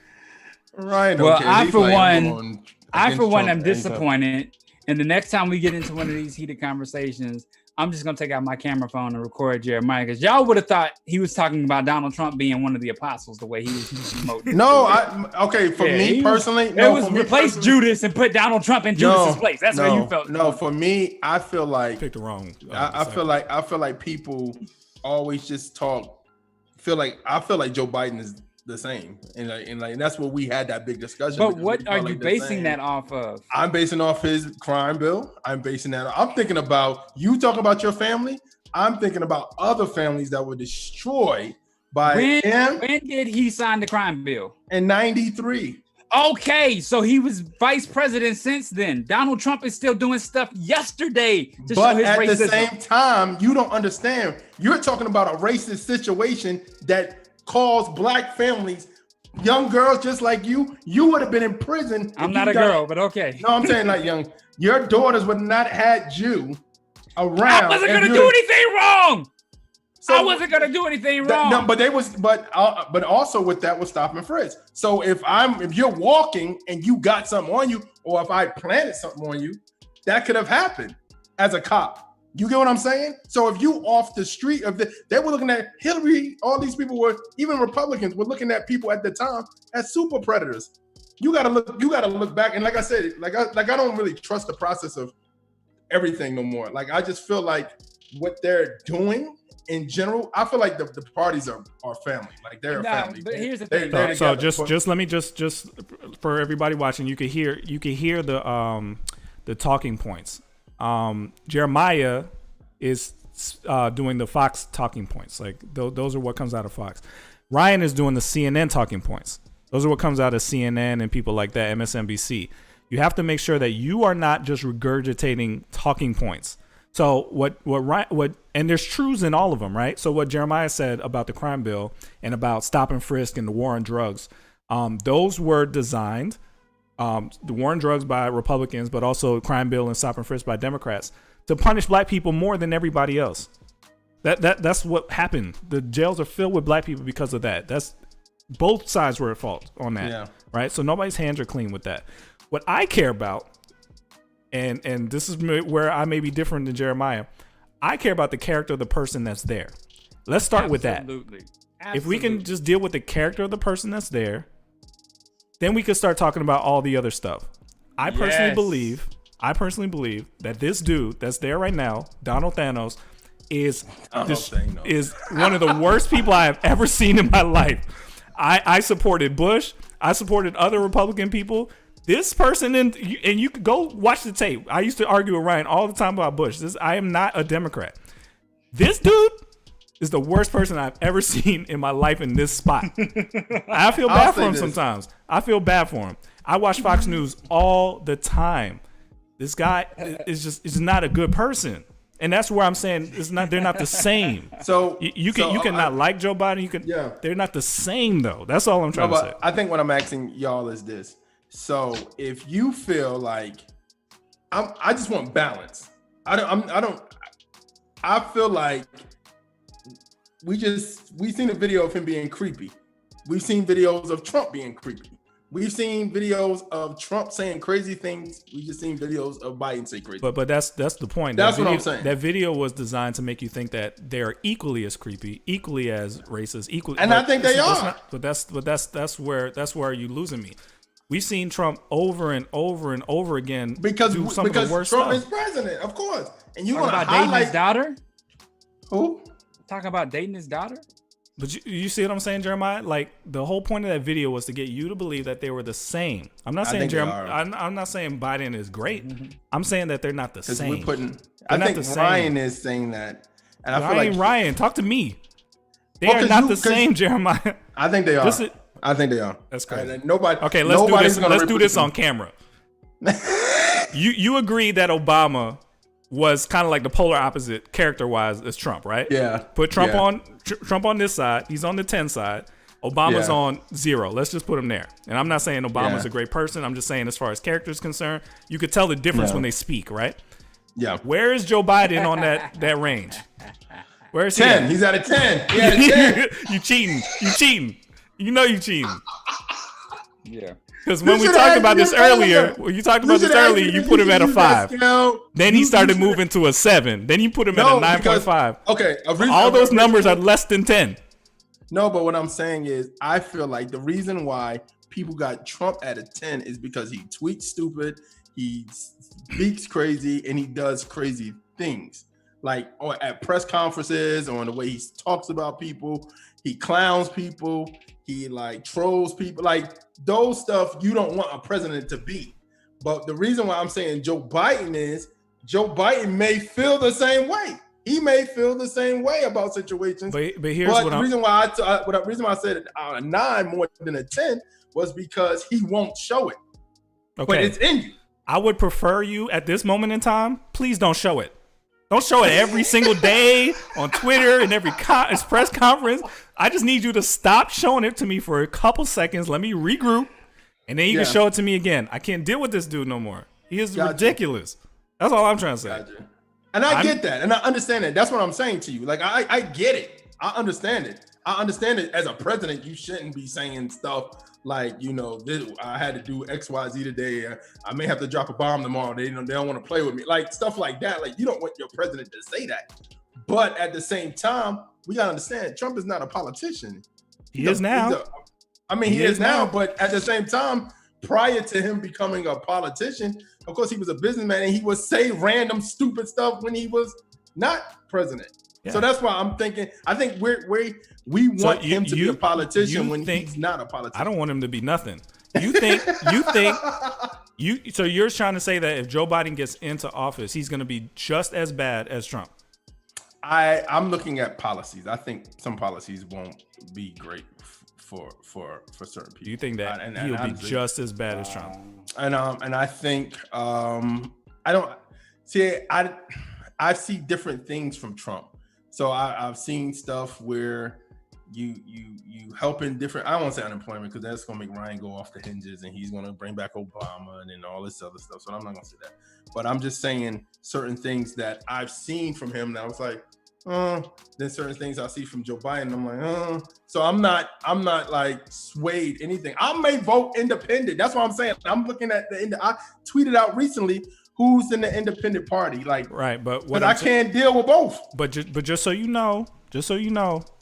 Right. Well, okay. I He's for like, one, against Trump am anytime. disappointed. And the next time we get into one of these heated conversations, I'm just gonna take out my camera phone and record Jeremiah, because y'all would have thought he was talking about Donald Trump being one of the apostles, the way he was promoting. For me personally, replace Judas and put Donald Trump in Judas's place. That's where you felt. No, for me, I feel like picked the wrong. I feel like people always just talk. I feel like Joe Biden is the same, and that's what we had that big discussion. But what are you basing that off of? I'm basing off his crime bill. I'm thinking about you talking about your family. I'm thinking about other families that were destroyed by him. When did he sign the crime bill? In '93. Okay, so he was vice president since then. Donald Trump is still doing stuff yesterday to show his racism. But at the same time, you don't understand. You're talking about a racist situation that caused black families, young girls just like you would have been in prison. I'm not a girl, but okay. No, I'm saying like your daughters would not have had you around. I wasn't gonna do anything wrong. I wasn't gonna do anything wrong. No, but also with that was stop and frisk. So if you're walking and you got something on you, or if I planted something on you, that could have happened as a cop. You get what I'm saying? So if you off the street they were looking at Hillary, all these people even Republicans were looking at people at the time as super predators. You gotta look back, and like I said, like I don't really trust the process of everything no more. Like I just feel like what they're doing in general, I feel like the parties are family. Like they're a family. But here's the thing. So just let me just for everybody watching, you can hear the talking points. Jeremiah is doing the Fox talking points. Like those are what comes out of Fox. Ryan is doing the CNN talking points. Those are what comes out of CNN and people like that, MSNBC. You have to make sure that you are not just regurgitating talking points. So what, and there's truths in all of them, right? So what Jeremiah said about the crime bill and about stop and frisk and the war on drugs, those were designed, the war on drugs by Republicans, but also crime bill and stop and frisk by Democrats to punish black people more than everybody else. That's what happened. The jails are filled with black people because of that. That's both sides were at fault on that, right? So nobody's hands are clean with that. What I care about, and this is where I may be different than Jeremiah, I care about the character of the person that's there. Let's start with that. If we can just deal with the character of the person that's there, then we could start talking about all the other stuff. I personally believe that this dude that's there right now, Donald Thanos, is one of the worst people I have ever seen in my life. I supported Bush. I supported other Republican people. This person, and you could go watch the tape. I used to argue with Ryan all the time about Bush. I am not a Democrat. This dude is the worst person I've ever seen in my life in this spot. I feel bad for him sometimes. I feel bad for him. I watch Fox News all the time. This guy is not a good person. And that's where I'm saying they're not the same. So you cannot like Joe Biden. They're not the same though. That's all I'm trying to say. I think what I'm asking y'all is this. So if you feel like I just want balance. I feel like we've seen a video of him being creepy. We've seen videos of Trump being creepy. We've seen videos of Trump saying crazy things. We've just seen videos of Biden say crazy. But that's the point. That's what I'm saying. That video was designed to make you think that they're equally as creepy, equally as racist, equally. And I think they are. That's where you losing me. We've seen Trump over and over and over again because do some of the worst Trump stuff. is president, of course. And you want to about dating his daughter? Who? Talk about dating his daughter? But you see what I'm saying, Jeremiah? Like the whole point of that video was to get you to believe that they were the same. I'm not saying I'm not saying Biden is great. I'm saying that they're not the same. I think Ryan is saying that, and I feel like Ryan, talk to me. They are not the same, Jeremiah. I think they are. I think they are. That's crazy. Nobody. Okay, let's do this. Let's do this on camera. You agree that Obama was kind of like the polar opposite character-wise as Trump, right? Yeah. Put Trump on this side. He's on the 10 side. Obama's on 0. Let's just put him there. And I'm not saying Obama's a great person. I'm just saying as far as character is concerned, you could tell the difference when they speak, right? Yeah. Where is Joe Biden on that range? Where is 10? He's at a 10. He at a 10. You cheating. You cheating. You know you cheating. Yeah. Because when we talked about this earlier, you put him at a 5. Then he started moving to a 7. Then you put him at a 9.5. Okay. All those numbers are less than 10. No, but what I'm saying is I feel like the reason why people got Trump at a 10 is because he tweets stupid, he speaks crazy, and he does crazy things. Like at press conferences or in the way he talks about people, he clowns people, he like trolls people, like those stuff you don't want a president to be. But the reason why I'm saying Joe Biden is Joe Biden may feel the same way. He may feel the same way about situations. But here's what the reason why I said a 9 more than a 10 was because he won't show it. Okay. But it's in you. I would prefer you at this moment in time. Please don't show it. Don't show it every single day on Twitter and every press conference. I just need you to stop showing it to me for a couple seconds. Let me regroup, and then you can show it to me again. I can't deal with this dude no more. He is ridiculous. That's all I'm trying to say. And I get that, and I understand that. That's what I'm saying to you. Like I get it. I understand it. I understand it. As a president, you shouldn't be saying stuff like, I had to do X, Y, Z today. I may have to drop a bomb tomorrow. They don't want to play with me. Like stuff like that. Like you don't want your president to say that. But at the same time, we gotta understand Trump is not a politician. He is now. He is now. But at the same time, prior to him becoming a politician, of course, he was a businessman and he would say random stupid stuff when he was not president. Yeah. So that's why I'm thinking. I think we want him to be a politician when he's not a politician. I don't want him to be nothing. So you're trying to say that if Joe Biden gets into office, he's going to be just as bad as Trump? I'm looking at policies. I think some policies won't be great certain people. Do you think that he'll honestly, be just as bad as Trump? And I think I don't see. I see different things from Trump. So I've seen stuff where you helping different. I don't want to say unemployment because that's gonna make Ryan go off the hinges and he's gonna bring back Obama and then all this other stuff. So I'm not gonna say that. But I'm just saying certain things that I've seen from him that I was like, then certain things I see from Joe Biden, I'm like, So I'm not like swayed anything. I may vote independent. That's what I'm saying. I'm looking at the end. I tweeted out recently who's in the independent party. Like, right, but what I can't deal with both. But just so you know,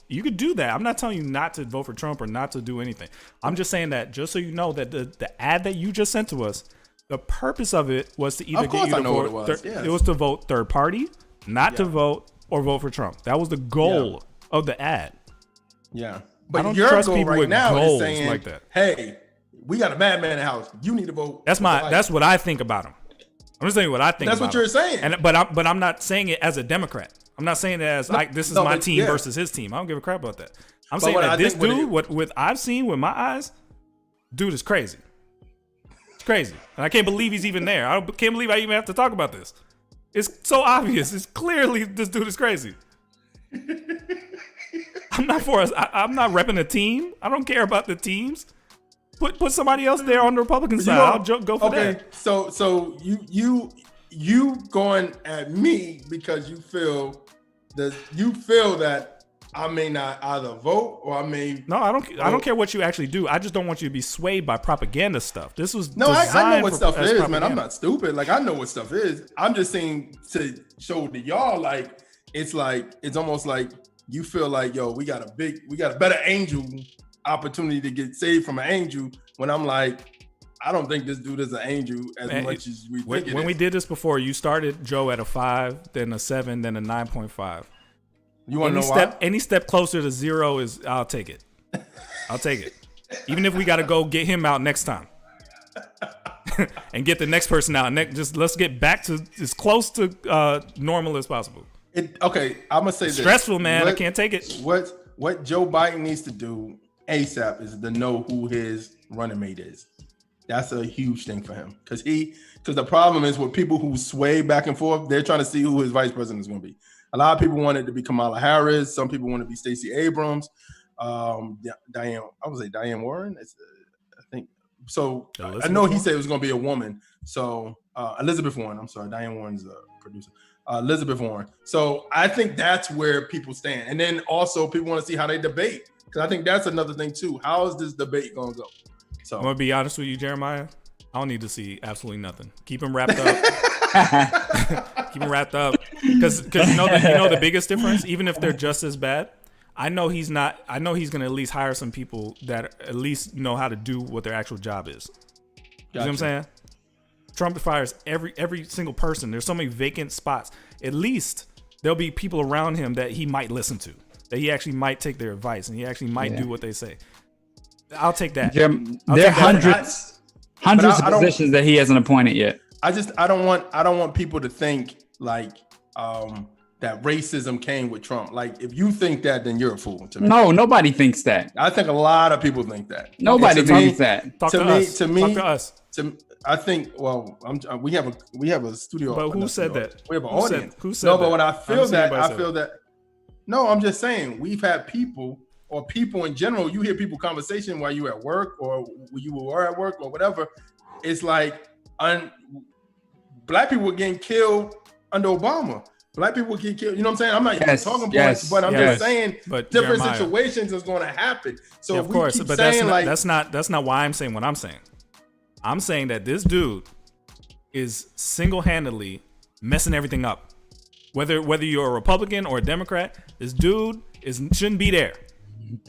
you could do that. I'm not telling you not to vote for Trump or not to do anything. I'm just saying that just so you know that the ad that you just sent to us, the purpose of it was to either get you to vote. It was to vote third party, not to vote or vote for Trump. That was the goal of the ad. Yeah, I don't your trust goal people right with now is goals saying, like that. Hey, we got a madman in the house. You need to vote. That's what I think about him. I'm just telling you what I think. That's what you're saying. But I'm not saying it as a Democrat. I'm not saying it as this is my team versus his team. I don't give a crap about that. I'm saying that this dude, what I've seen with my eyes, dude is crazy. It's crazy, and I can't believe he's even there. I can't believe I even have to talk about this. It's so obvious. It's clearly this dude is crazy. I'm not for us. I'm not repping a team. I don't care about the teams. Put somebody else there on the Republican side. I'll go for that. So you going at me because you feel that I may not either vote or I may. No, I don't care what you actually do. I just don't want you to be swayed by propaganda stuff. This was I know what stuff is, propaganda. man. I'm not stupid. Like I know what stuff is. I'm just saying to show to y'all it's almost like you feel like, yo, we got a better angel opportunity to get saved from an angel, when I'm like, I don't think this dude is an angel as much as we think it is. When we did this before, you started Joe at a 5, then a 7, then a 9.5. You want to know why? Any step closer to 0 is, I'll take it. I'll take it. Even if we got to go get him out next time. And get the next person out. Just let's get back to as close to normal as possible. Okay, I'm gonna say this. Stressful, man. I can't take it. What Joe Biden needs to do ASAP is to know who his running mate is. That's a huge thing for him because the problem is with people who sway back and forth, they're trying to see who his vice president is going to be. A lot of people want it to be Kamala Harris. Some people want to be Stacey Abrams. Diane Warren. I think so. I know he said it was going to be a woman. So Elizabeth Warren. I'm sorry, Diane Warren's the producer. Elizabeth Warren. So I think that's where people stand. And then also people want to see how they debate. Because I think that's another thing too. How is this debate going to go? So I'm going to be honest with you, Jeremiah. I don't need to see absolutely nothing. Keep him wrapped up. Keep him wrapped up. Because you know the biggest difference, even if they're just as bad, I know he's going to at least hire some people that at least know how to do what their actual job is. You know what I'm saying? Trump fires every single person. There's so many vacant spots. At least there'll be people around him that he might listen to, that he actually might take their advice and he actually might do what they say. I'll take that. There are hundreds of positions that he hasn't appointed yet. I don't want people to think like that racism came with Trump. Like if you think that, then you're a fool. To me. No, nobody thinks that. I think a lot of people think that. Nobody thinks that. Talk to us. I think. Well, we have a studio. But who said that? We have an audience. Who said that? But when I feel that. No, I'm just saying we've had people or people in general. You hear people conversation while you at work or you were at work or whatever. It's like black people were getting killed under Obama. Black people get killed. You know what I'm saying? I'm not talking points, but I'm just saying different situations is going to happen. So of course, but that's not why I'm saying what I'm saying. I'm saying that this dude is single-handedly messing everything up. Whether you're a Republican or a Democrat, this dude shouldn't be there.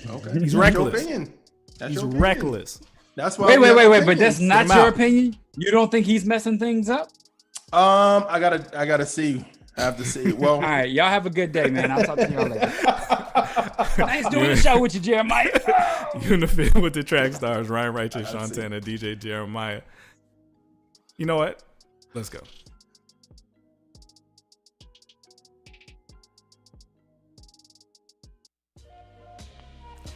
Okay, he's reckless. He's reckless. That's why. Wait, but that's not your opinion. You don't think he's messing things up? I gotta see. I have to see. Well, all right, y'all have a good day, man. I'll talk to y'all later. Nice doing the show with you, Jeremiah. You in the field with the track stars, Ryan Righteous, Sean Tanner, DJ Jeremiah. You know what? Let's go.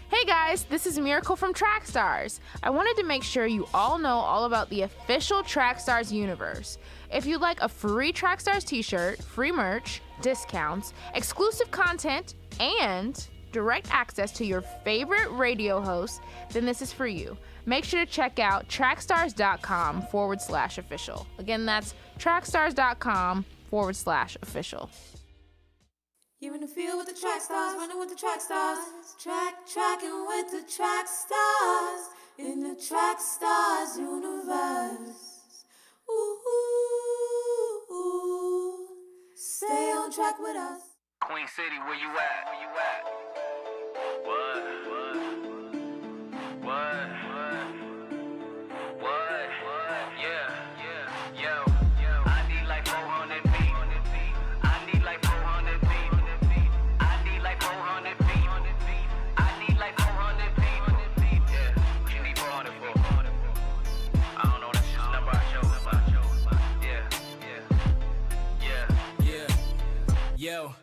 Hey Hey guys, this is Miracle from TRACKSTARZ. I wanted to make sure you all know all about the official TRACKSTARZ universe. If you'd like a free TRACKSTARZ t-shirt, free merch, discounts, exclusive content, and direct access to your favorite radio hosts, then this is for you. Make sure to check out trackstars.com/official. Again, that's trackstars.com/official. You're in the field with the track stars, running with the track stars. Tracking with the track stars. In the track stars universe. Ooh, ooh, ooh. Stay on track with us. Queen City, where you at? Where you at? What? Yeah. Yo. I need like 400 feet. I need like 400 feet. I need like 400 feet. I need like 400 feet. Yeah. What you need 400 for? I don't know. That's just a number I chose. Yeah. Yo,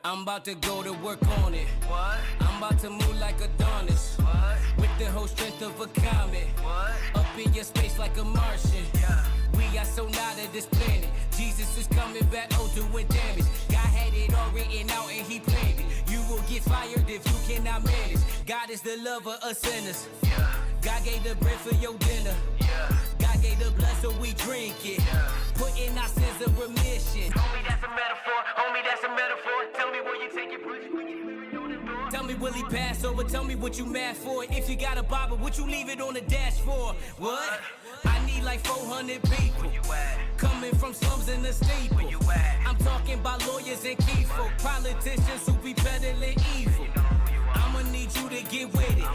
I'm about to go to work on it. What? I'm about to move like Adonis. What? With the whole strength of a comet. What? Up in your space like a Martian. Yeah. We are so not of this planet. Jesus is coming back, doing damage. God had it all written out and he planned it. You will get fired if you cannot manage. God is the lover of sinners. Yeah. God gave the bread for your dinner. Yeah. God gave the blood so we drink it. Yeah. Putting our sins in remission. Homie, that's a metaphor. Homie, that's a metaphor. Tell me where you take your bridge. Tell me, will he pass over? Tell me what you mad for. If you got a Bible, would you leave it on the dash for? What? I need like 400 people. Where you at? Coming from slums in the steeple. Where you at? I'm talking about lawyers and key folk. Politicians who be peddling evil. I'ma need you to get with it.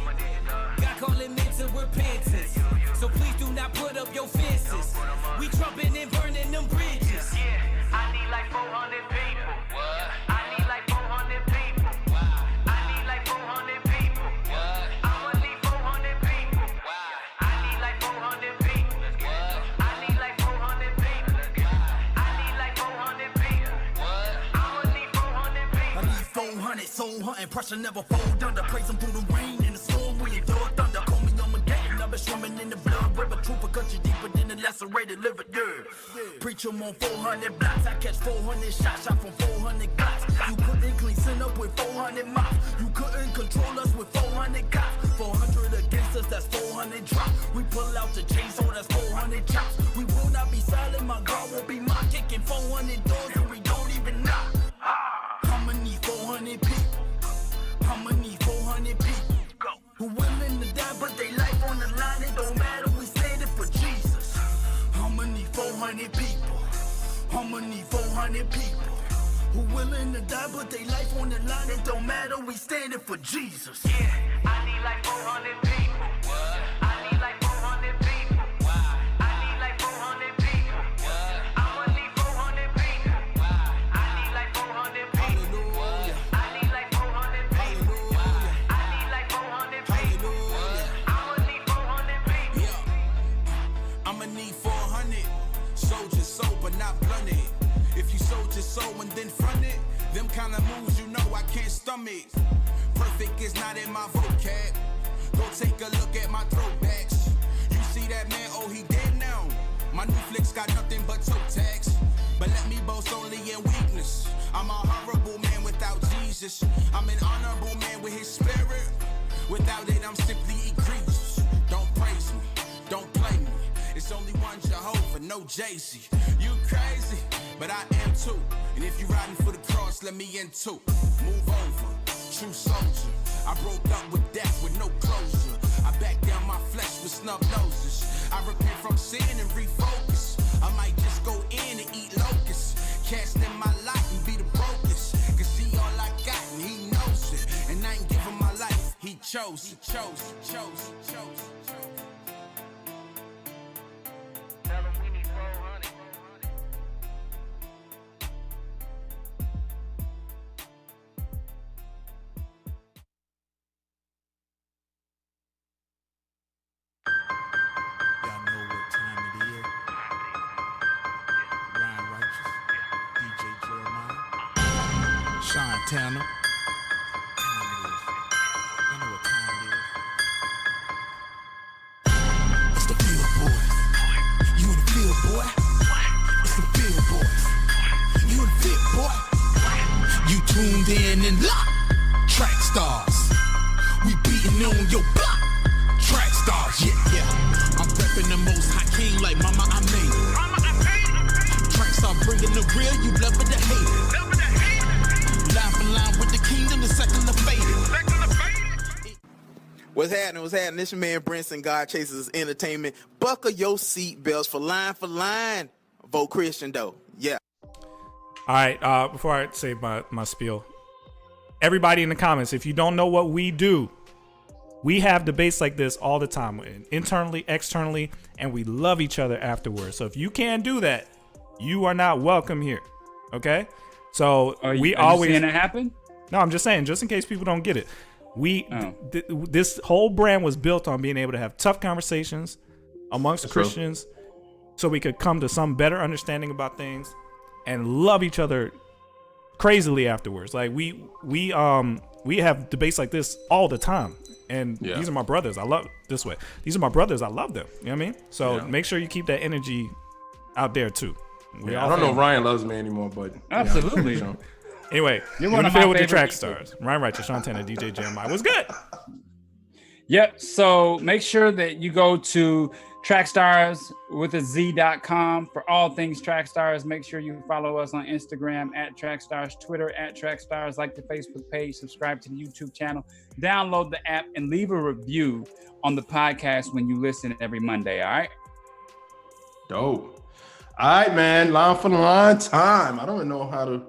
God calling men to repentance. So please do not put up your fences. We trumping and burning them bridges. Yeah, I need like 400 people. What? I need like 400 people. I need like 400 people. What? I'ma need 400 people. I need like 400 people. I need like 400 people. I need like 400 people. I'ma need 400 people. I need 400 soul hunting, pressure never fold under. Praise him through the rain and the storm when you throw thunder. Call me Armageddon, I've been swimming in the blood. River trooper, cut you deeper than the lacerated liver. Preach him on 400 blocks, I catch 400 shots, shot from 400 glocks. You couldn't clean sin up with 400 mops. You couldn't control us with 400 cops. 400 against us, that's 400 drops. We pull out the chainsaw, that's 400 chops. We will not be silent, my God won't be mocked. Kicking 400 doors and we don't even knock. I'ma need 400 people. I'ma need 400 people. Who willing to die, but they life on the line. It don't matter, we standing for Jesus. I'ma need 400 people. I'ma need 400 people. Who willing to die, but they life on the line. It don't matter, we standing for Jesus. Yeah, I need like 400 people. I need like 400 people. I need like 400 people. I'ma need 400 people. I need like 400 people. I need like 400 people. I need like 400 people. I'ma need 400 people. I'ma need 400 soldiers sober, not blunted. If you sold your soul and then front it, them kind of moves you know I can't stomach. Perfect is not in my vocab. Go take a look at my throwbacks. You see that man, oh he dead now. My new flicks got nothing but toe tags. But let me boast only in weakness. I'm a horrible man without Jesus. I'm an honorable man with his spirit. Without it, I'm simply egregious. Don't praise me, don't play me. It's only one Jehovah, no Jay-Z. You crazy, but I am too. And if you riding for the cross, let me in too. Move over, true soldier. I broke up with death with no closure. I back down my flesh with snub noses. I repent from sin and refocus. I might just go in and eat locusts. Cast in my lot and be the brokest. Cause he all I got and he knows it. And I ain't giving my life, he chose. Tell them we need 400. Y'all know what time it is. Ryan Righteous, DJ Jeremiah, Sean Tanner. Time it is. Y'all know what time it is. You tuned in and locked. Track stars. We beating on your block. Track stars, yeah. I'm repping the most high king like mama, I made it. Track star bringing the real, you love it to hate it. Life in line with the kingdom, the second to fade it. What's happening? What's happening? This your man Brinson, God Chasers Entertainment. Buckle your seat belts for line. Vote Christian though. Yeah. All right, before I say my spiel, everybody in the comments, if you don't know what we do, we have debates like this all the time, internally, externally, and we love each other afterwards. So if you can't do that, you are not welcome here. Okay? So Are you always seeing it happen? No, I'm just saying, just in case people don't get it. This whole brand was built on being able to have tough conversations amongst Christians, so we could come to some better understanding about things and love each other crazily afterwards. Like we have debates like this all the time. And these are my brothers. I love this way. These are my brothers. I love them. You know what I mean? So make sure you keep that energy out there too. I don't know if Ryan loves me anymore, but absolutely. Anyway, You're you one want of to my feel with the favorite track people. stars. Ryan Righteous, Sean Tanner, DJ Jeremiah. What's good? Yep. So make sure that you go to TrackStarsWithAZ.com for all things TrackStars. Make sure you follow us on Instagram at TrackStars, Twitter at TrackStars, like the Facebook page, subscribe to the YouTube channel, download the app, and leave a review on the podcast when you listen every Monday. All right. Dope. All right, man. Line for line time. I don't even know how to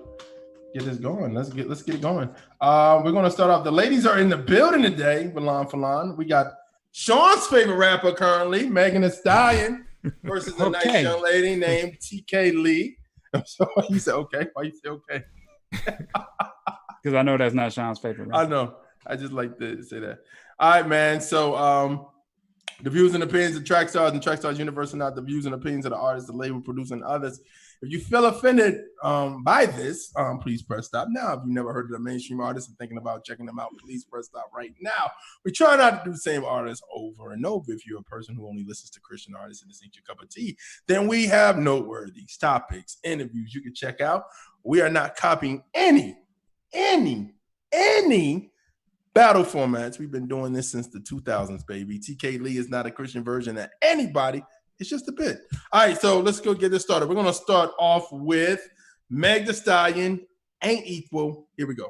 get this going. Let's get it going. We're gonna start off. The ladies are in the building today with line for line. We got Sean's favorite rapper currently, Megan Thee Stallion, versus a nice young lady named TK Lee. So you said okay. Why you say okay? Because I know that's not Sean's favorite rapper. I know. I just like to say that. All right, man. So the views and opinions of Trackstars and Trackstars Universe are not the views and opinions of the artists, the label, producer, and others. If you feel offended by this, please press stop now. If you've never heard of the mainstream artists and thinking about checking them out, please press stop right now. We try not to do the same artists over and over. If you're a person who only listens to Christian artists and this ain't your cup of tea, then we have noteworthy topics, interviews you can check out. We are not copying any battle formats. We've been doing this since the 2000s, baby. TK Lee is not a Christian version of anybody. It's just a bit. All right, so let's go get this started. We're going to start off with Meg Thee Stallion, Ain't Equal. Here we go.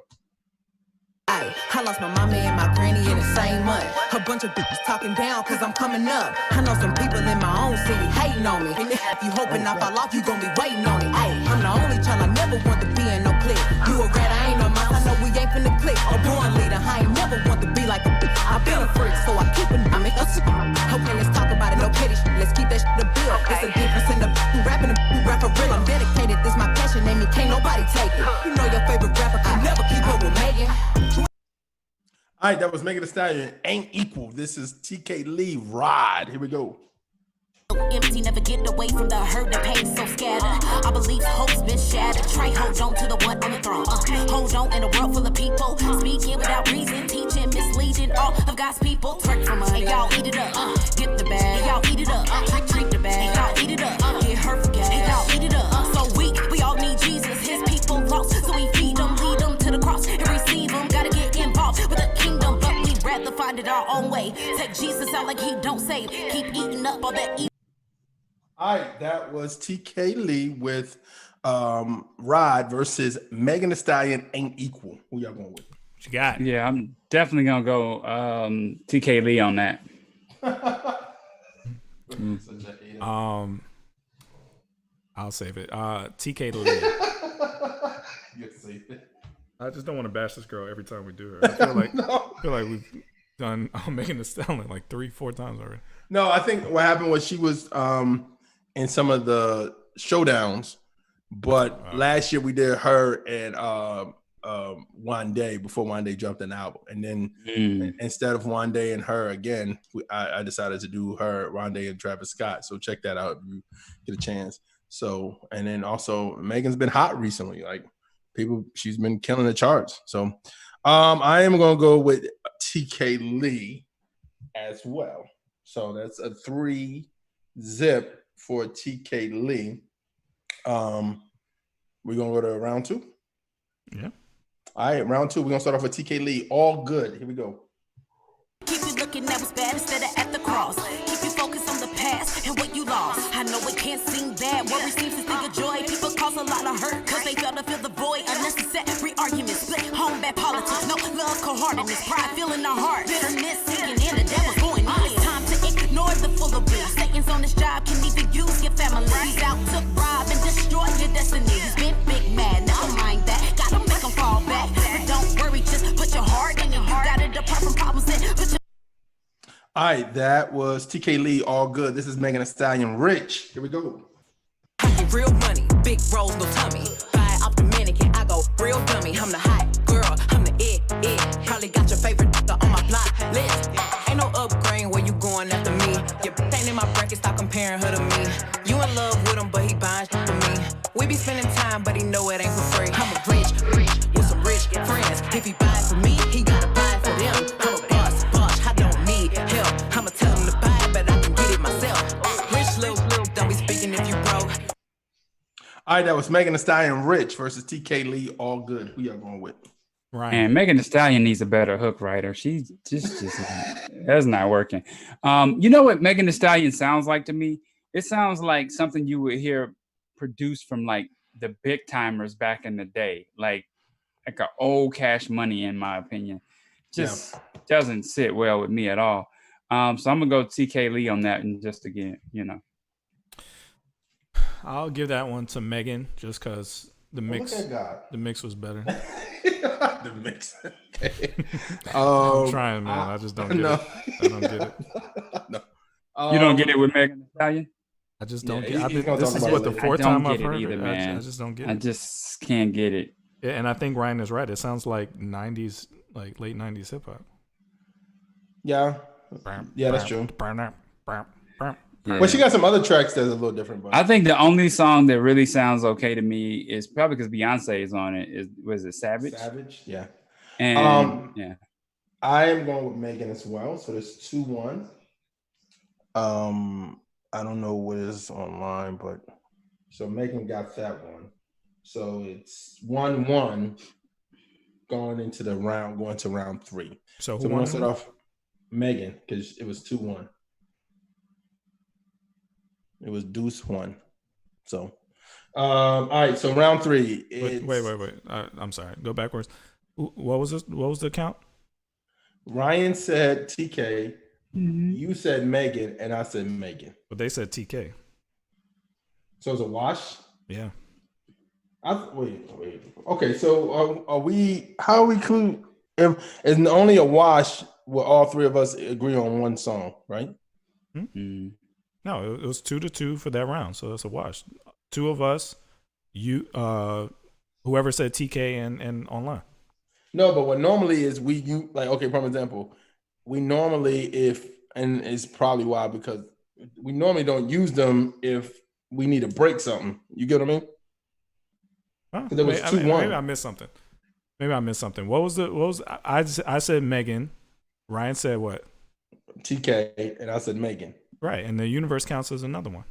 Ay, I lost my mama and my granny in the same month. A bunch of bitches talking down cause I'm coming up. I know some people in my own city hating on me. And if you hoping I fall off, you gon' be waiting on it. Ay, I'm the only child, I never want to be in no clique. You a rat, I ain't no mouse, I know we ain't finna click. A born leader, I ain't never want to be like a bitch. I've been a freak, so I keep it. I make us okay, let's talk about it, no petty shit. Let's keep that shit a bill. It's a difference in the rapping and rap for real. I'm dedicated, this my passion, name me, can't nobody take it. You know your favorite rapper can never keep up with Megan. All right, that was Megan Thee Stallion, Ain't Equal. This is TK Lee, Ride. Here we go. Empty, never get away from the hurt, the pain so scattered. I believe hope's been shattered. Try hold on to the one on the throne. Hold on in a world full of people speaking without reason, teaching, misleading all of God's people. Twerk for money, and y'all eat it up. Get the bag, and y'all eat it up. Treat the bag, and y'all eat it up. Get hurt for gas, and y'all eat it up. So weak, we all need Jesus. His people lost, so we feed them, lead them to the cross and receive them. Gotta get involved with the kingdom, but we'd rather find it our own way. Take Jesus out like he don't save. Keep eating up all that evil. All right, that was TK Lee with Ride versus Megan Thee Stallion, Ain't Equal. Who y'all going with? What you got? Yeah, I'm definitely gonna go TK Lee on that. I'll save it. TK Lee. You can save it. I just don't want to bash this girl every time we do her. I feel like we've done Megan Thee Stallion like 3-4 times already. No, I think what happened was she was in some of the showdowns, but last year we did her and Wande before Wande dropped an album, and then instead of Wande and her again, I decided to do her, Wande, and Travis Scott. So check that out if you get a chance. So, and then also Megan's been hot recently, like she's been killing the charts. So I am gonna go with TK Lee as well. So that's a 3-0 for TK Lee. We're gonna go to round 2. Yeah. All right, round 2. We're gonna start off with TK Lee. All Good. Here we go. Keep you looking at what's bad instead of at the cross. Keep you focused on the past and what you lost. I know it can't seem bad. What receives is think of joy. People cause a lot of hurt because they fail to fill the void. Unnecessary arguments, split home bad politics. No love, cold-heartedness, pride filling the heart. Bitterness sinking in, the devil's going on. It's time to ignore the full of blues. Satan's on his job, can even use your family. He's out to rob and destroy your destiny. He's been big mad, never mind that. Gotta make him fall back. But don't worry, just put your heart in it. You gotta depart from problems and put your All right, that was TK Lee. All Good. This is Megan Thee Stallion. Rich. Here we go. Real money, big rolls, no tummy. Buy off the mannequin, I go real dummy. I'm the hot girl, I'm the it. Probably got your favorite on my block list. Ain't no upgrade where you going after me. Your ain't in my bracket, stop comparing her to me. You in love with him, but he buying for me. We be spending time, but he know it ain't for free. I'm a rich with some rich friends. If he buy for me, he gotta buy for them. I'm a boss, I don't need help. I'ma tell him to buy it, but I can get it myself. Rich little, don't be speaking if you broke. All right, that was Megan Thee Stallion. Rich versus TK Lee. All Good. Who y'all going with? Right. And Megan Thee Stallion needs a better hook writer. She's just that's not working. You know what Megan Thee Stallion sounds like to me? It sounds like something you would hear produced from like the big timers back in the day, like a old Cash Money, in my opinion. Just doesn't sit well with me at all. So I'm gonna go TK Lee on that, and just again, I'll give that one to Megan just because the mix was better. The mix. Okay. I'm trying, man. I just don't get it. I don't get it. No. You don't get it with Megan Thee Stallion? I just don't get it. This is what the fourth time I've heard it. I just don't get it. I just can't get it. Yeah, and I think Ryan is right. It sounds like 90s, like late 90s hip hop. Yeah, that's true. Yeah. Well, she got some other tracks that's a little different. But I think the only song that really sounds okay to me is probably because Beyonce is on it. Was it Savage? Savage, yeah. And yeah, I am going with Megan as well. So there's 2-1. I don't know what is online, but so Megan got that one. So it's 1-1 going to round 3. So we're gonna start off Megan because it was 2-1. It was deuce 1. So, all right. So round 3. Wait. I'm sorry. Go backwards. What was this? What was the count? Ryan said TK. You said Megan, and I said Megan. But they said TK. So it's a wash. Yeah. Wait. Okay. So are we? How are we? If it's only a wash, will all three of us agree on one song, right? Mm-hmm. No, it was 2-2 for that round, so that's a wash. 2 of us, whoever said TK and online. No, but what normally is okay, for example, we normally and it's probably why, because we normally don't use them if we need to break something. You get what I mean? Huh? There was 2-1. Maybe I missed something. What was I said Megan. Ryan said what? TK, and I said Megan. Right, and the universe counts as another one.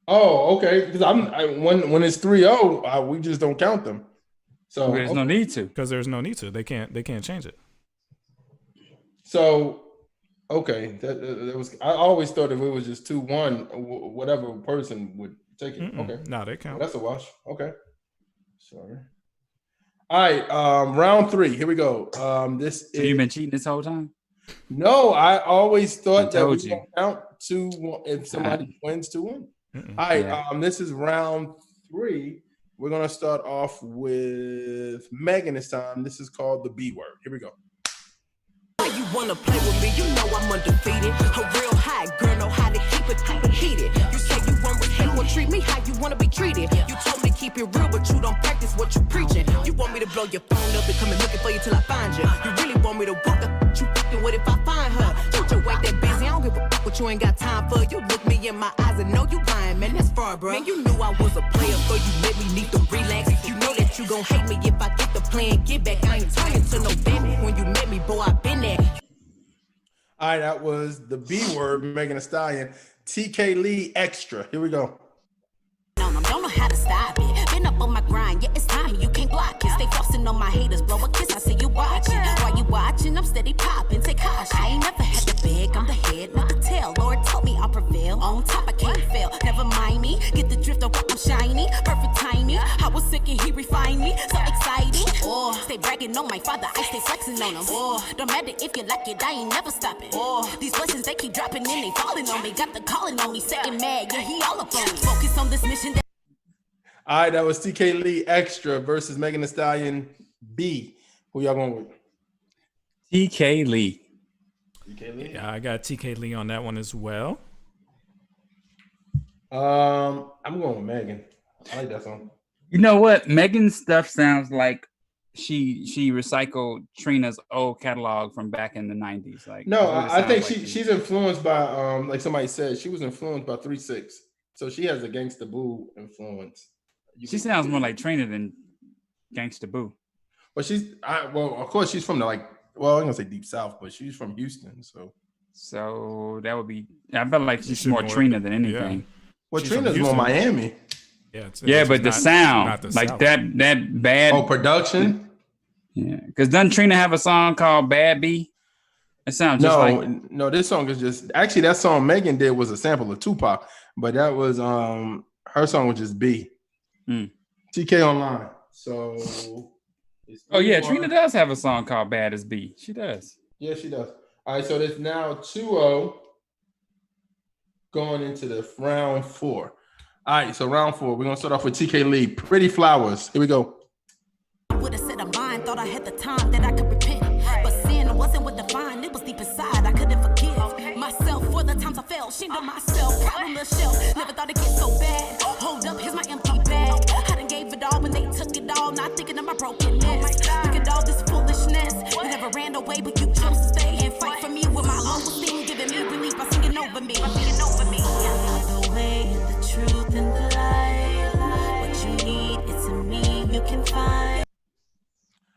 Oh, okay. Because when it's 3-0, we just don't count them. So there's no need to. Because there's no need to. They can't change it. So okay, that was. I always thought if it was just 2-1, whatever person would take it. Okay, no, they count. That's a wash. Okay, sorry. All right, round 3. Here we go. So you've been cheating this whole time? No, I always thought that we don't count 2-1 if somebody wins 2-1. All right, this is round 3. We're gonna start off with Megan this time. This is called the B word. Here we go. You wanna play with me? You know I'm undefeated. A real high girl know how to keep it heated. You say you want with him, will treat me how you wanna be treated. You told me to keep it real, but you don't practice what you preaching. You want me to blow your phone up and come and looking for you till I find you. You really want me to walk up? You fucking what if I find her? Don't you wait that busy? I don't give a fuck what you ain't got time for. You look me in my eyes and know you lying, man. That's far, bro. Man, you knew I was a player, so you let me need to relax. You know that you gon' hate me if I get the plan. Get back, I ain't turning to no baby. When you met me, boy, I been there. All right, that was the B word, Megan Thee Stallion. TK Lee Extra. Here we go. Don't know how to stop it. Been up on my grind, yeah, it's time. You can't block it. stay flossing on my haters, blow a kiss, I say you watching. While you watching, I'm steady popping, take caution. I ain't never had the big, I'm the head, not the tail. Lord told me I'll prevail, on top I can't fail. Never mind me, get the drift of what I'm shiny. Perfect timing, I was sick and he refined me, so exciting. Oh, stay bragging on my father, I stay flexing on him. Oh, don't matter if you like it, I ain't never stopping. Oh, these blessings they keep dropping in, they falling on me. Got the calling on me, saying mad, yeah, he all up on me. Focus on this mission. All right, that was TK Lee Extra versus Megan Thee Stallion B. Who y'all going with? TK Lee. TK Lee. Yeah, I got TK Lee on that one as well. I'm going with Megan. I like that song. You know what? Megan's stuff sounds like she recycled Trina's old catalog from back in the 90s. Like no, I think she's influenced by like somebody said, she was influenced by 3-6. So she has a Gangsta Boo influence. She sounds more like Trina than Gangsta Boo. But well, of course she's from the I'm gonna say deep south, but she's from Houston, so that would be. I felt like she's more Trina than anything. Yeah. Well, Trina's more Miami. Yeah, but the sound, like that bad. Oh, production. Yeah, because doesn't Trina have a song called "Bad B"? It sounds just like. No, this song is just actually that song Megan did was a sample of Tupac, but that was her song was just B. TK Online. So. Oh yeah, Trina does have a song called "Bad as B." She does. Yeah, she does. All right, so there's now 2-0 going into the round 4. All right, so round 4, we're gonna start off with TK Lee. Pretty Flowers. Here we go. I would have said a mind, thought I had the time that I could repent. But sin wasn't what defined, it was deep inside. I couldn't forgive myself for the times I fell. Shamed of myself, proud on the shelf. Never thought it'd get so bad. Hold up, here's my empty bag. I done gave it all when they took it all. Not thinking of my brokenness. Look at all this foolishness. You never ran away, but you chose to stay and fight for me with my own thing, giving me relief by singing over me. The way, the truth, and the light. What you need, it's in me. You can find.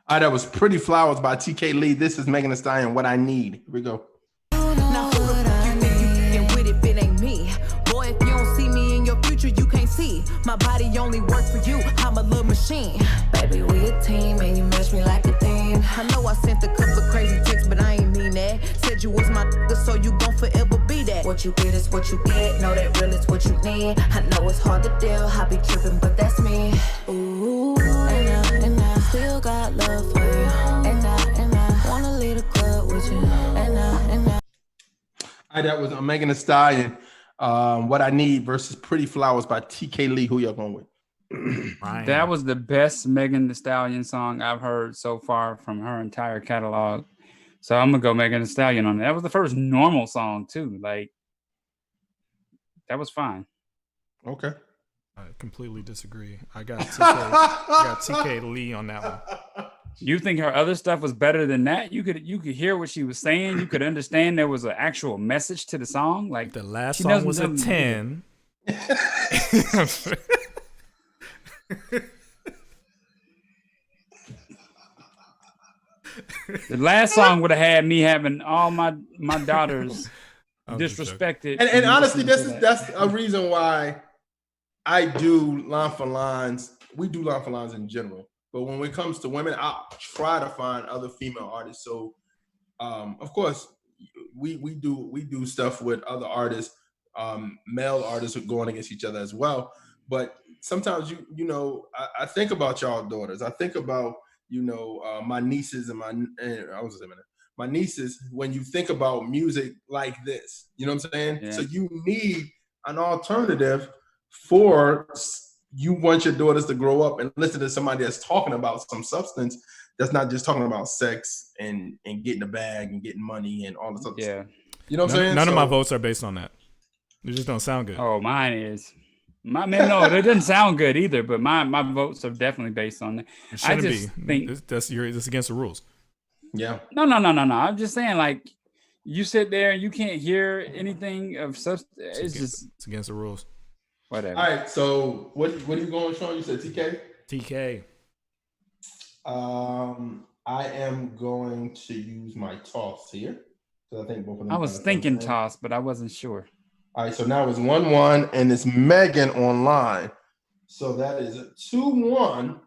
All right, that was Pretty Flowers by TK Lee. This is Megan Thee Stallion, What I Need. Here we go. Now who the fuck you think you can with if it ain't me? Boy, if you don't see me in your future, you can't see. My body only work for you. I'm a little machine. Baby, we a team and you match me like a theme. I know I sent a couple of crazy texts, but I ain't mean that. Said you was my nigga, so you gon' forever be that. What you get is what you get. Know that real is what you need. I know it's hard to deal. I be tripping, but that's me. Ooh, and I still got love for you. And I wanna leave the club with you. And I. All right, that was Megan Thee Stallion. What I Need versus Pretty Flowers by TK Lee. Who y'all going with? That was the best Megan Thee Stallion song I've heard so far from her entire catalog. So I'm gonna go Megan Thee Stallion on that. That was the first normal song too. Like that was fine. Okay. I completely disagree. I got TK Lee on that one. You think her other stuff was better than that? You could hear what she was saying. You could understand there was an actual message to the song. Like the last song was a 10. The last song would have had me having all my daughters disrespected. And honestly, that's a reason why I do line for lines. We do line for lines in general. But when it comes to women, I try to find other female artists. So, of course, we do stuff with other artists, male artists going against each other as well. But sometimes I think about y'all daughters. I think about my nieces and my nieces. When you think about music like this, you know what I'm saying? Yeah. So you need an alternative for. You want your daughters to grow up and listen to somebody that's talking about some substance that's not just talking about sex and getting a bag and getting money and all this other stuff. You know what I'm saying? None of my votes are based on that. They just don't sound good. Oh, mine is. No, it doesn't sound good either, but my votes are definitely based on that. It shouldn't be. That's against the rules. Yeah. No. I'm just saying, like, you sit there and you can't hear anything of substance. It's against the rules. Whatever. All right, so what are you going, Sean? You said TK? TK. I am going to use my toss here. So I think both of them. I was thinking toss, but I wasn't sure. All right, so now it's 1-1, and it's Megan online. So that is a 2-1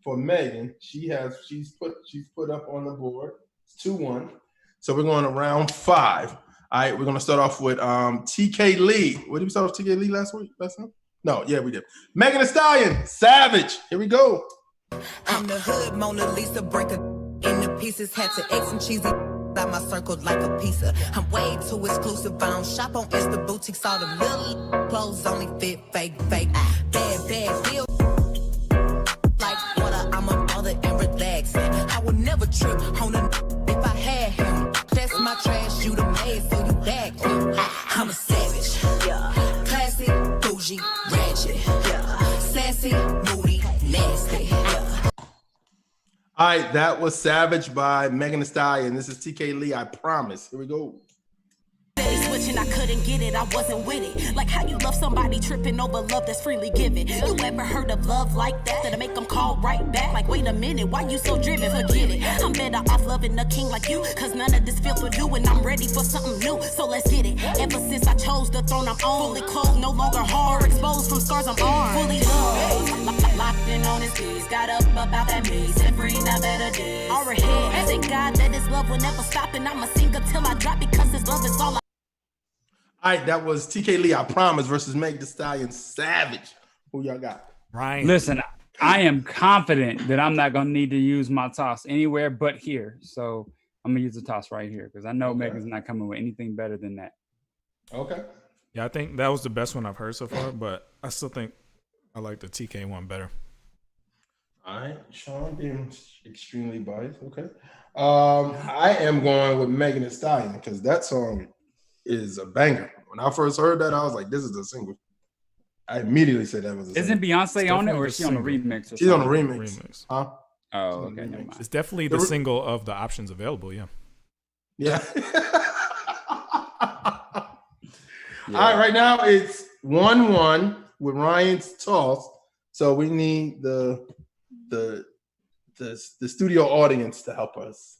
for Megan. She's put up on the board. It's 2-1. So we're going to round 5. All right, we're gonna start off with TK Lee. What did we start with TK Lee last time? No, yeah, we did. Megan Thee Stallion, Savage. Here we go. I'm the hood Mona Lisa breaker in the pieces. Had to X and cheesy out my circle like a pizza. I'm way too exclusive. I don't shop on Insta boutiques. All the little clothes only fit fake. Bad deal. Like water, I'm a mother and relaxing. I would never trip on a if I had him. That's my trash, you the maid, so you back. I'm a savage. Classy, bougie, ratchet. Sassy, moody, nasty. All right, that was Savage by Megan Thee Stallion. This is TK Lee, I promise. Here we go. Steady switching, I couldn't get it, I wasn't with it. Like how you love somebody tripping over love that's freely given. You ever heard of love like that? That'll make them call right back. Like, wait a minute, why you so driven? Forget it. I'm better off loving a king like you, cause none of this feel for you, and I'm ready for something new. So let's get it. Ever since I chose the throne I'm on, fully clothed, no longer hard, exposed from scars I'm on. Fully loved, locked in on his knees, got up about that me, set free, now better days. Already, thank God that his love will never stop, and I'ma sing until I drop because his love is all I. All right, that was TK Lee, I promise, versus Megan Thee Stallion, Savage. Who y'all got? Ryan. Listen, I am confident that I'm not gonna need to use my toss anywhere but here. So I'm gonna use the toss right here because I know Megan's not coming with anything better than that. Okay. Yeah, I think that was the best one I've heard so far, but I still think I like the TK one better. All right, Sean being extremely biased. Okay. I am going with Megan Thee Stallion because that song is a banger. When I first heard that, I was like, this is a single. I immediately said that was a single. Isn't Beyonce on it or is she on a remix? She's on a remix. Huh? Oh, okay. Never mind. It's definitely the single of the options available, yeah. Yeah. All right, right now it's 1-1 with Ryan's toss. So we need the studio audience to help us.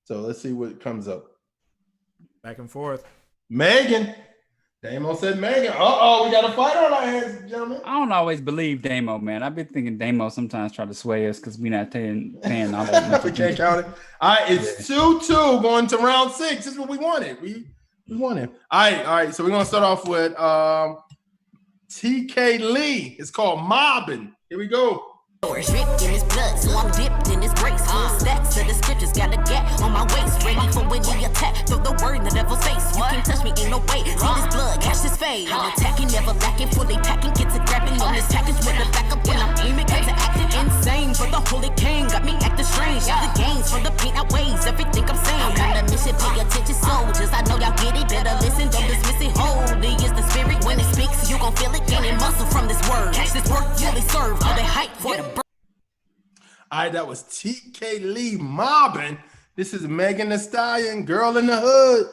So let's see what comes up. Back and forth. Megan. Damo said Megan. We got a fight on our hands, gentlemen. I don't always believe Damo, man. I've been thinking Damo sometimes try to sway us because we're not paying all that. We can't count it. All right, it's 2-2 going to round 6. This is what we wanted. We wanted. All right. So we're gonna start off with TK Lee. It's called Mobbing. Here we go. Dripped in his blood, so I'm dipped in his grace. Full stacks of the scriptures, got a gap on my waist. Ready for when he attack, throw the word in the devil's face. You can't touch me, ain't no way. See this blood, catch this fade. I'm attacking, never lacking, fully packing. Get to grabbing on this package with a backup when I'm aiming. Get to acting insane for the holy king. Got me acting strange. Got the gains for the paint outweighs everything I'm saying. I'm on a mission, pay attention, soldiers. I know y'all get it, better listen, don't dismiss it. Holy is the spirit when it speaks. You gon' feel it, gaining muscle from this word. Catch this work, fully serve. All they hype for the. All right, that was TK Lee Mobbing. This is Megan Thee Stallion, Girl in the Hood.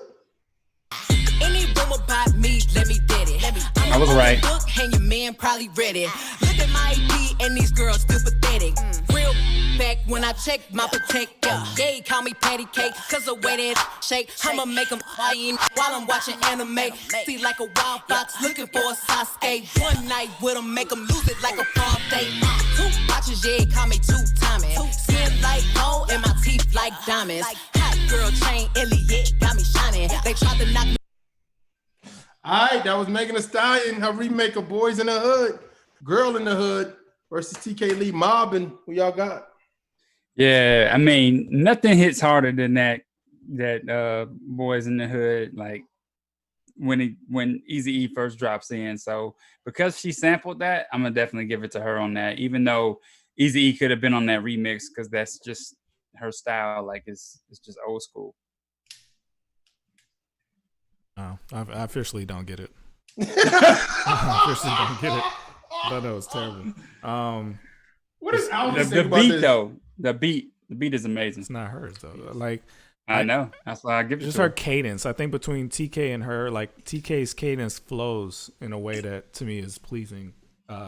Any rumor about me, let me get it. I was right. Book, and your man probably read it. Look at my EP and these girls still pathetic. Real back when I check my protector. Yeah, he call me patty cake, cause the way that shake. I'ma make them flying while I'm watching anime. See like a wild fox looking for a Sasuke. One night with him, make them lose it like a prom date. 2 watches, yeah, call me 2-timing. Skin like gold and my teeth like diamonds. Hot girl chain, Elliot, got me shining. They tried to knock me. All right, that was Megan Thee Stallion, her remake of Boys in the Hood, Girl in the Hood versus TK Lee Mobbing. Who y'all got? Yeah, I mean, nothing hits harder than that Boys in the Hood, like when Eazy-E first drops in. So because she sampled that, I'm gonna definitely give it to her on that, even though Eazy-E could have been on that remix because that's just her style, like it's just old school. Oh, I officially don't get it. I officially don't get it. I thought that was terrible. What is Alvin the beat though? The beat is amazing. It's not hers though. Like I know. That's why I give it just to her her. cadence. I think between TK and her, like TK's cadence flows in a way that to me is pleasing.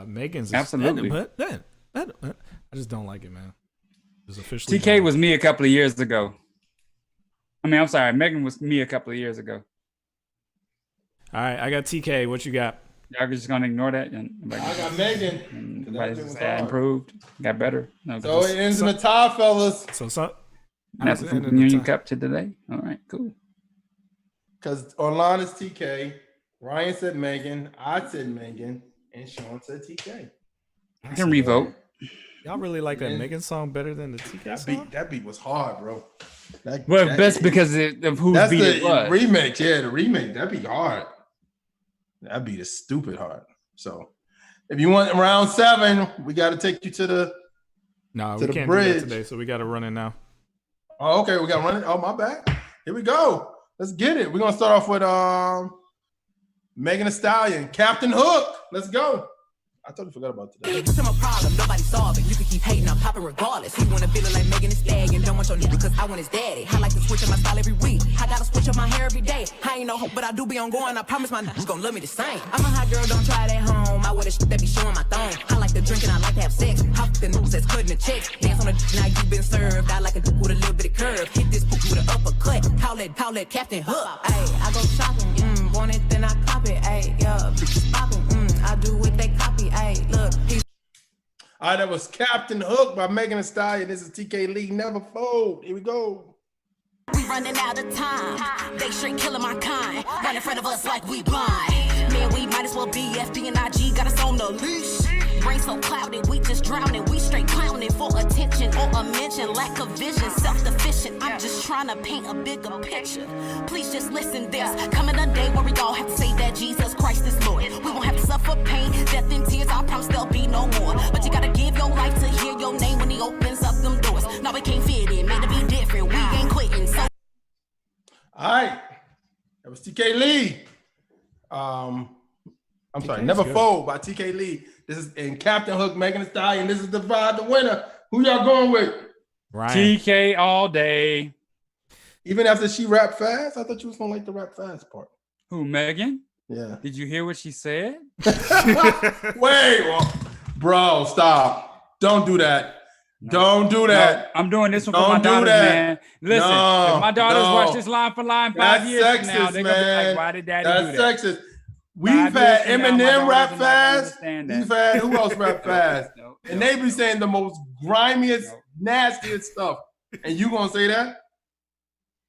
Megan's is, absolutely, but I just don't like it, man. Just officially TK was me a couple of years ago. I mean, I'm sorry, Megan was me a couple of years ago. All right, I got TK. What you got? Y'all just gonna ignore that? And I got Megan. Everybody just improved, got better. No, So it ends in a tie, fellas. Nothing from Communion Cup to today. All right, cool. Because online is TK. Ryan said Megan. I said Megan. And Sean said TK. I can revote. Y'all really like that Megan song better than the TK song? That beat was hard, bro. That's because of whose that's beat the it was. remix. Yeah, the remix. That beat hard. That beat is stupid hard. So if you want round 7, we got to take you to the we can't bridge. do that today, so we got to run it now. Oh, okay, we got to run it. Oh, my bad. Here we go. Let's get it. We're gonna start off with Megan Thee Stallion, Captain Hook. Let's go. I totally forgot about today. What's my problem? Nobody solve it. You can keep hating, I'm popping regardless. He wanna feel it like Megan Thee Stallion. Don't want your nigga cause I want his daddy. I like to switch up my style every week. I gotta switch up my hair every day. I ain't no hope, but I do be on going. I promise my niggas gon' love me the same. I'm a hot girl, don't try it at home. I wear the shit that be showing my thong. I like to drink and I like to have sex. Hop the news that's cutting the checks. Dance on the now you been served. I like a dick with a little bit of curve. Hit this poop with an uppercut. Call it Captain Hook. Ayy, I go shopping. Want it, then I cop it. Ayy, yeah, bitches popping. I do what they copy. Ayy, look. All right, that was Captain Hook by Megan Thee Stallion. This is TK Lee. Never fold. Here we go. We running out of time. They straight killing my kind. Right in front of us like we blind. Man, we might as well be FB and IG. Got us on the leash. Brain so clouded, we just drowning. We straight clowning for attention or a mention. Lack of vision, self-deficient. I'm just trying to paint a bigger picture. Please just listen, there's coming a day where we all have to say that Jesus Christ is Lord. We won't have to suffer pain, death and tears. I promise there'll be no more. But you gotta give your life to hear your name when he opens up them doors. No, we can't fit in, made to be different. We ain't quitting. So All right, that was TK Lee. I'm sorry, Never Fold by TK Lee. This is in Captain Hook, Megan Thee Stallion. This is Divide the winner. Who y'all going with? Ryan. TK all day. Even after she rapped fast, I thought you was gonna like the rap fast part. Who, Megan? Yeah. Did you hear what she said? Wait, bro, stop! Don't do that. Don't do that. No, I'm doing this one for my daughters, man. Listen, if my daughters watch this line for line 5 years from now, they're gonna be like, why did daddy do that? That's sexist. We've had Eminem rap fast. We've had who else rap fast? And they be saying the most grimiest, nastiest stuff. And you gonna say that?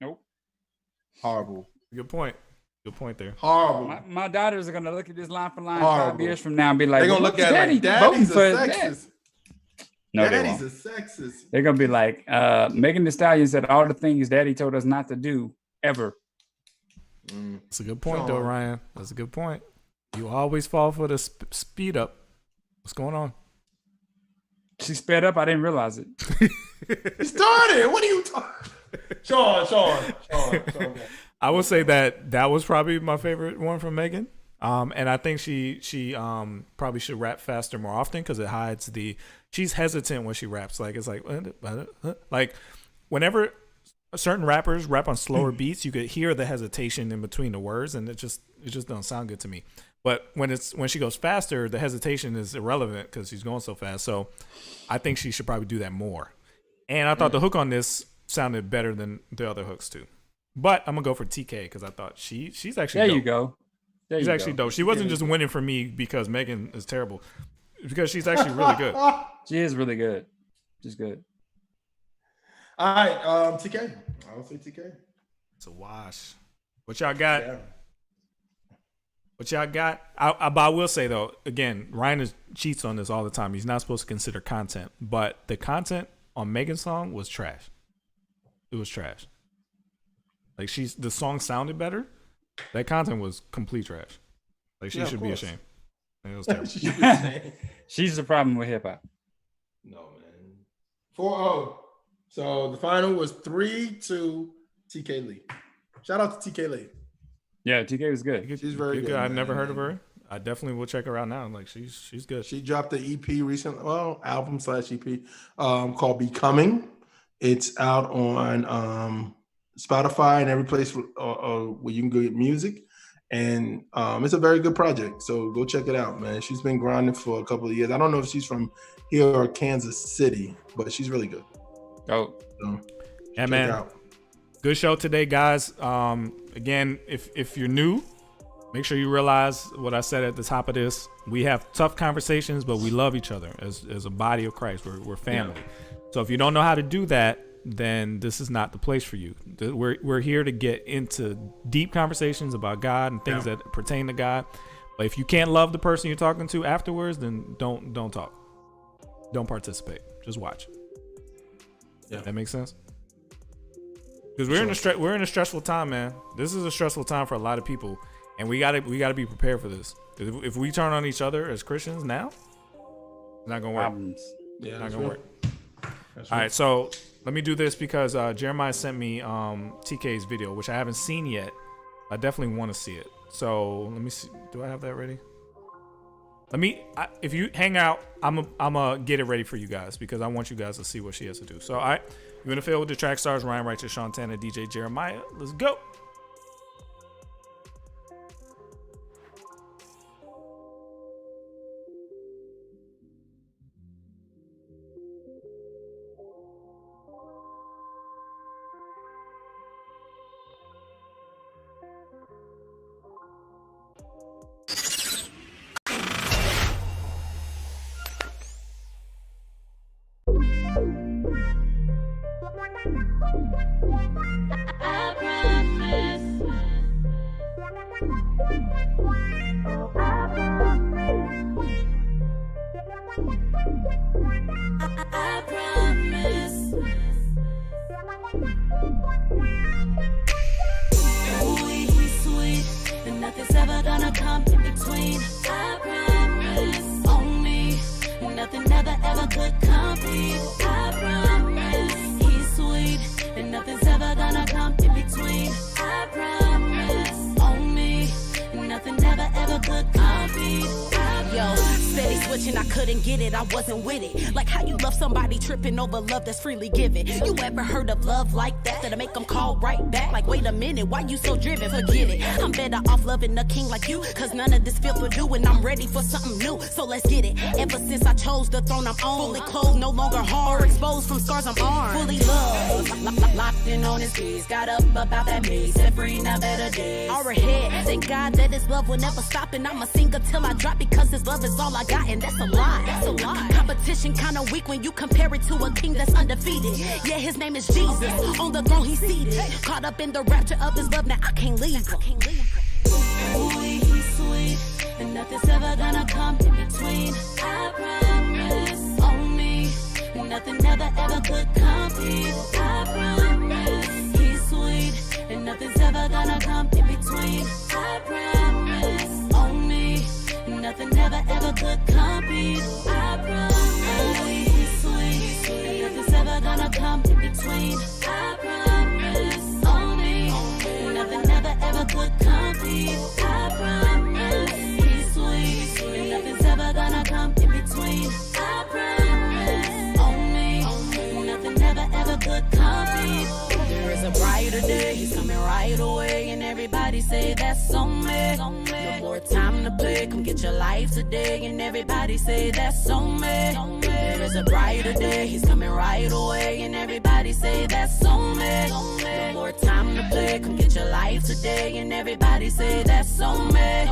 Nope. Horrible. Good point. Good point there. Horrible. My daughters are gonna look at this line for line Horrible. 5 years from now and be like, they're gonna look at it like daddy's a sexist. No, daddy's a sexist. They're gonna be like, Megan Thee Stallion said all the things daddy told us not to do ever. That's a good point, though, Ryan. That's a good point. You always fall for the speed up. What's going on? She sped up. I didn't realize it. You started. What are you talking? Sean. I would say that was probably my favorite one from Megan. And I think she probably should rap faster more often because it hides she's hesitant when she raps. Like it's like whenever certain rappers rap on slower beats, you could hear the hesitation in between the words, and it just doesn't sound good to me. But when she goes faster, the hesitation is irrelevant because she's going so fast. So I think she should probably do that more. And I thought the hook on this sounded better than the other hooks too. But I'm gonna go for TK because I thought she's actually there. Dope. You go. There she's you actually go. dope. She wasn't just winning for me because Megan is terrible. It's because she's actually really good. She is really good. She's good. All right, TK. I would say TK. It's a wash. What y'all got? Yeah. What y'all got? But I will say though, again, Ryan cheats on this all the time. He's not supposed to consider content, but the content on Megan's song was trash. It was trash. Like the song sounded better. That content was complete trash. Like she should be ashamed. It was terrible. She's the problem with hip hop. No, man. 4-0. So the final was 3-2 TK Lee. Shout out to TK Lee. Yeah, TK was good. She's very good. I've never heard of her. I definitely will check her out now. Like she's good. She dropped the EP recently, album/EP called Becoming. It's out on Spotify and every place where you can go get music. And it's a very good project. So go check it out, man. She's been grinding for a couple of years. I don't know if she's from here or Kansas City, but she's really good. Oh. So, yeah, man. Good show today, guys. Again, if you're new, Make sure you realize what I said at the top of this. We have tough conversations, but we love each other as a body of Christ. We're family. So if you don't know how to do that, then this is not the place for you. We're here to get into deep conversations about God and things that pertain to God. But if you can't love the person you're talking to afterwards, then don't talk. Don't participate. Just watch. Yeah. That makes sense? Because we're in a stressful time, man. This is a stressful time for a lot of people. And we gotta be prepared for this. If we turn on each other as Christians now, it's not gonna work. Yeah, not gonna work. All right, so let me do this because Jeremiah sent me TK's video, which I haven't seen yet. I definitely want to see it. So let me see. Do I have that ready? If you hang out, I'm gonna get it ready for you guys because I want you guys to see what she has to do. So, all right, you're in the field with the track stars, Ryan Righteous, Sean Tanner, DJ Jeremiah. Let's go. Over love that's freely given. You ever heard of love like that? That'll make them call right back. Like, wait a minute, why you so driven? Forget it. I'm better off loving a king like you, cause none of this feel for you, and I'm ready for something new. So let's get it. Ever since I chose the throne I'm on, fully clothed, no longer harm, or exposed from scars I'm armed. Fully loved, locked in on his keys. Got up about that me, set free, now better days. Our head, thank God that his love will never stop, and I'ma sing until I drop because his love is all I got, and that's a lie. That's a lie. Competition kinda weak when you compare it to a king that's undefeated. Yeah, his name is Jesus. On the throne he's seated. Caught up in the rapture of his love, now I can't leave him. Ooh, he's sweet, and nothing's ever gonna come in between. I promise, on me, nothing never ever could compete. I promise, he's sweet, and nothing's ever gonna come in between. I promise, on me, nothing never ever could compete. I promise, he's sweet, and nothing's ever gonna come in between. I promise, on me, nothing never ever could compete. I promise, he's sweet, and nothing's ever gonna come in between. I promise, on me, nothing never ever could compete. There is a brighter day, he's coming right away, and everybody say that's on me. No more time to play, come get your life today, and everybody say that's on me. There is a brighter day, he's coming right away, and everybody say that's on me. No more time to play, come get your life today, and everybody say that's on me.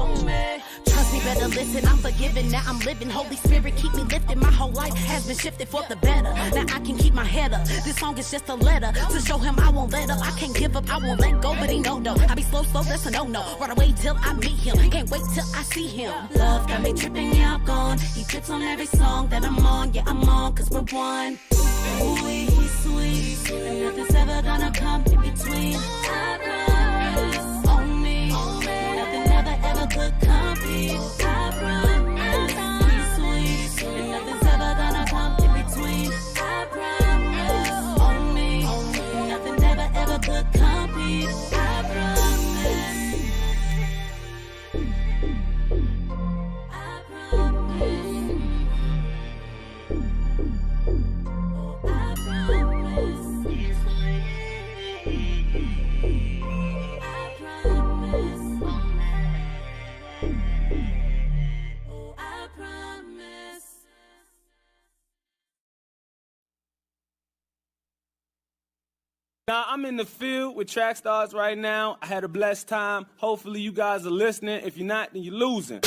Trust me, better listen, I'm forgiven, now I'm living. Holy Spirit, keep me lifted, my whole life has been shifted for the better. Now I can keep my head up, this song is just a letter to show him I won't let up. I can't give up, I won't let go, but he know though. I be slow, that's a no-no. Right away till I meet him, can't wait till I see him. Love got me tripping, yeah, I'm gone. He trips on every song that I'm on, yeah, I'm on, cause we're one. Ooh, he's sweet, and nothing's ever gonna come in between. I promise, on me, nothing never ever could compete. I promise, he's sweet, and nothing's ever gonna come in between. I promise, on me, nothing never ever could compete. I promise. Now, I'm in the field with TRACKSTARZ right now. I had a blessed time. Hopefully, you guys are listening. If you're not, then you're losing.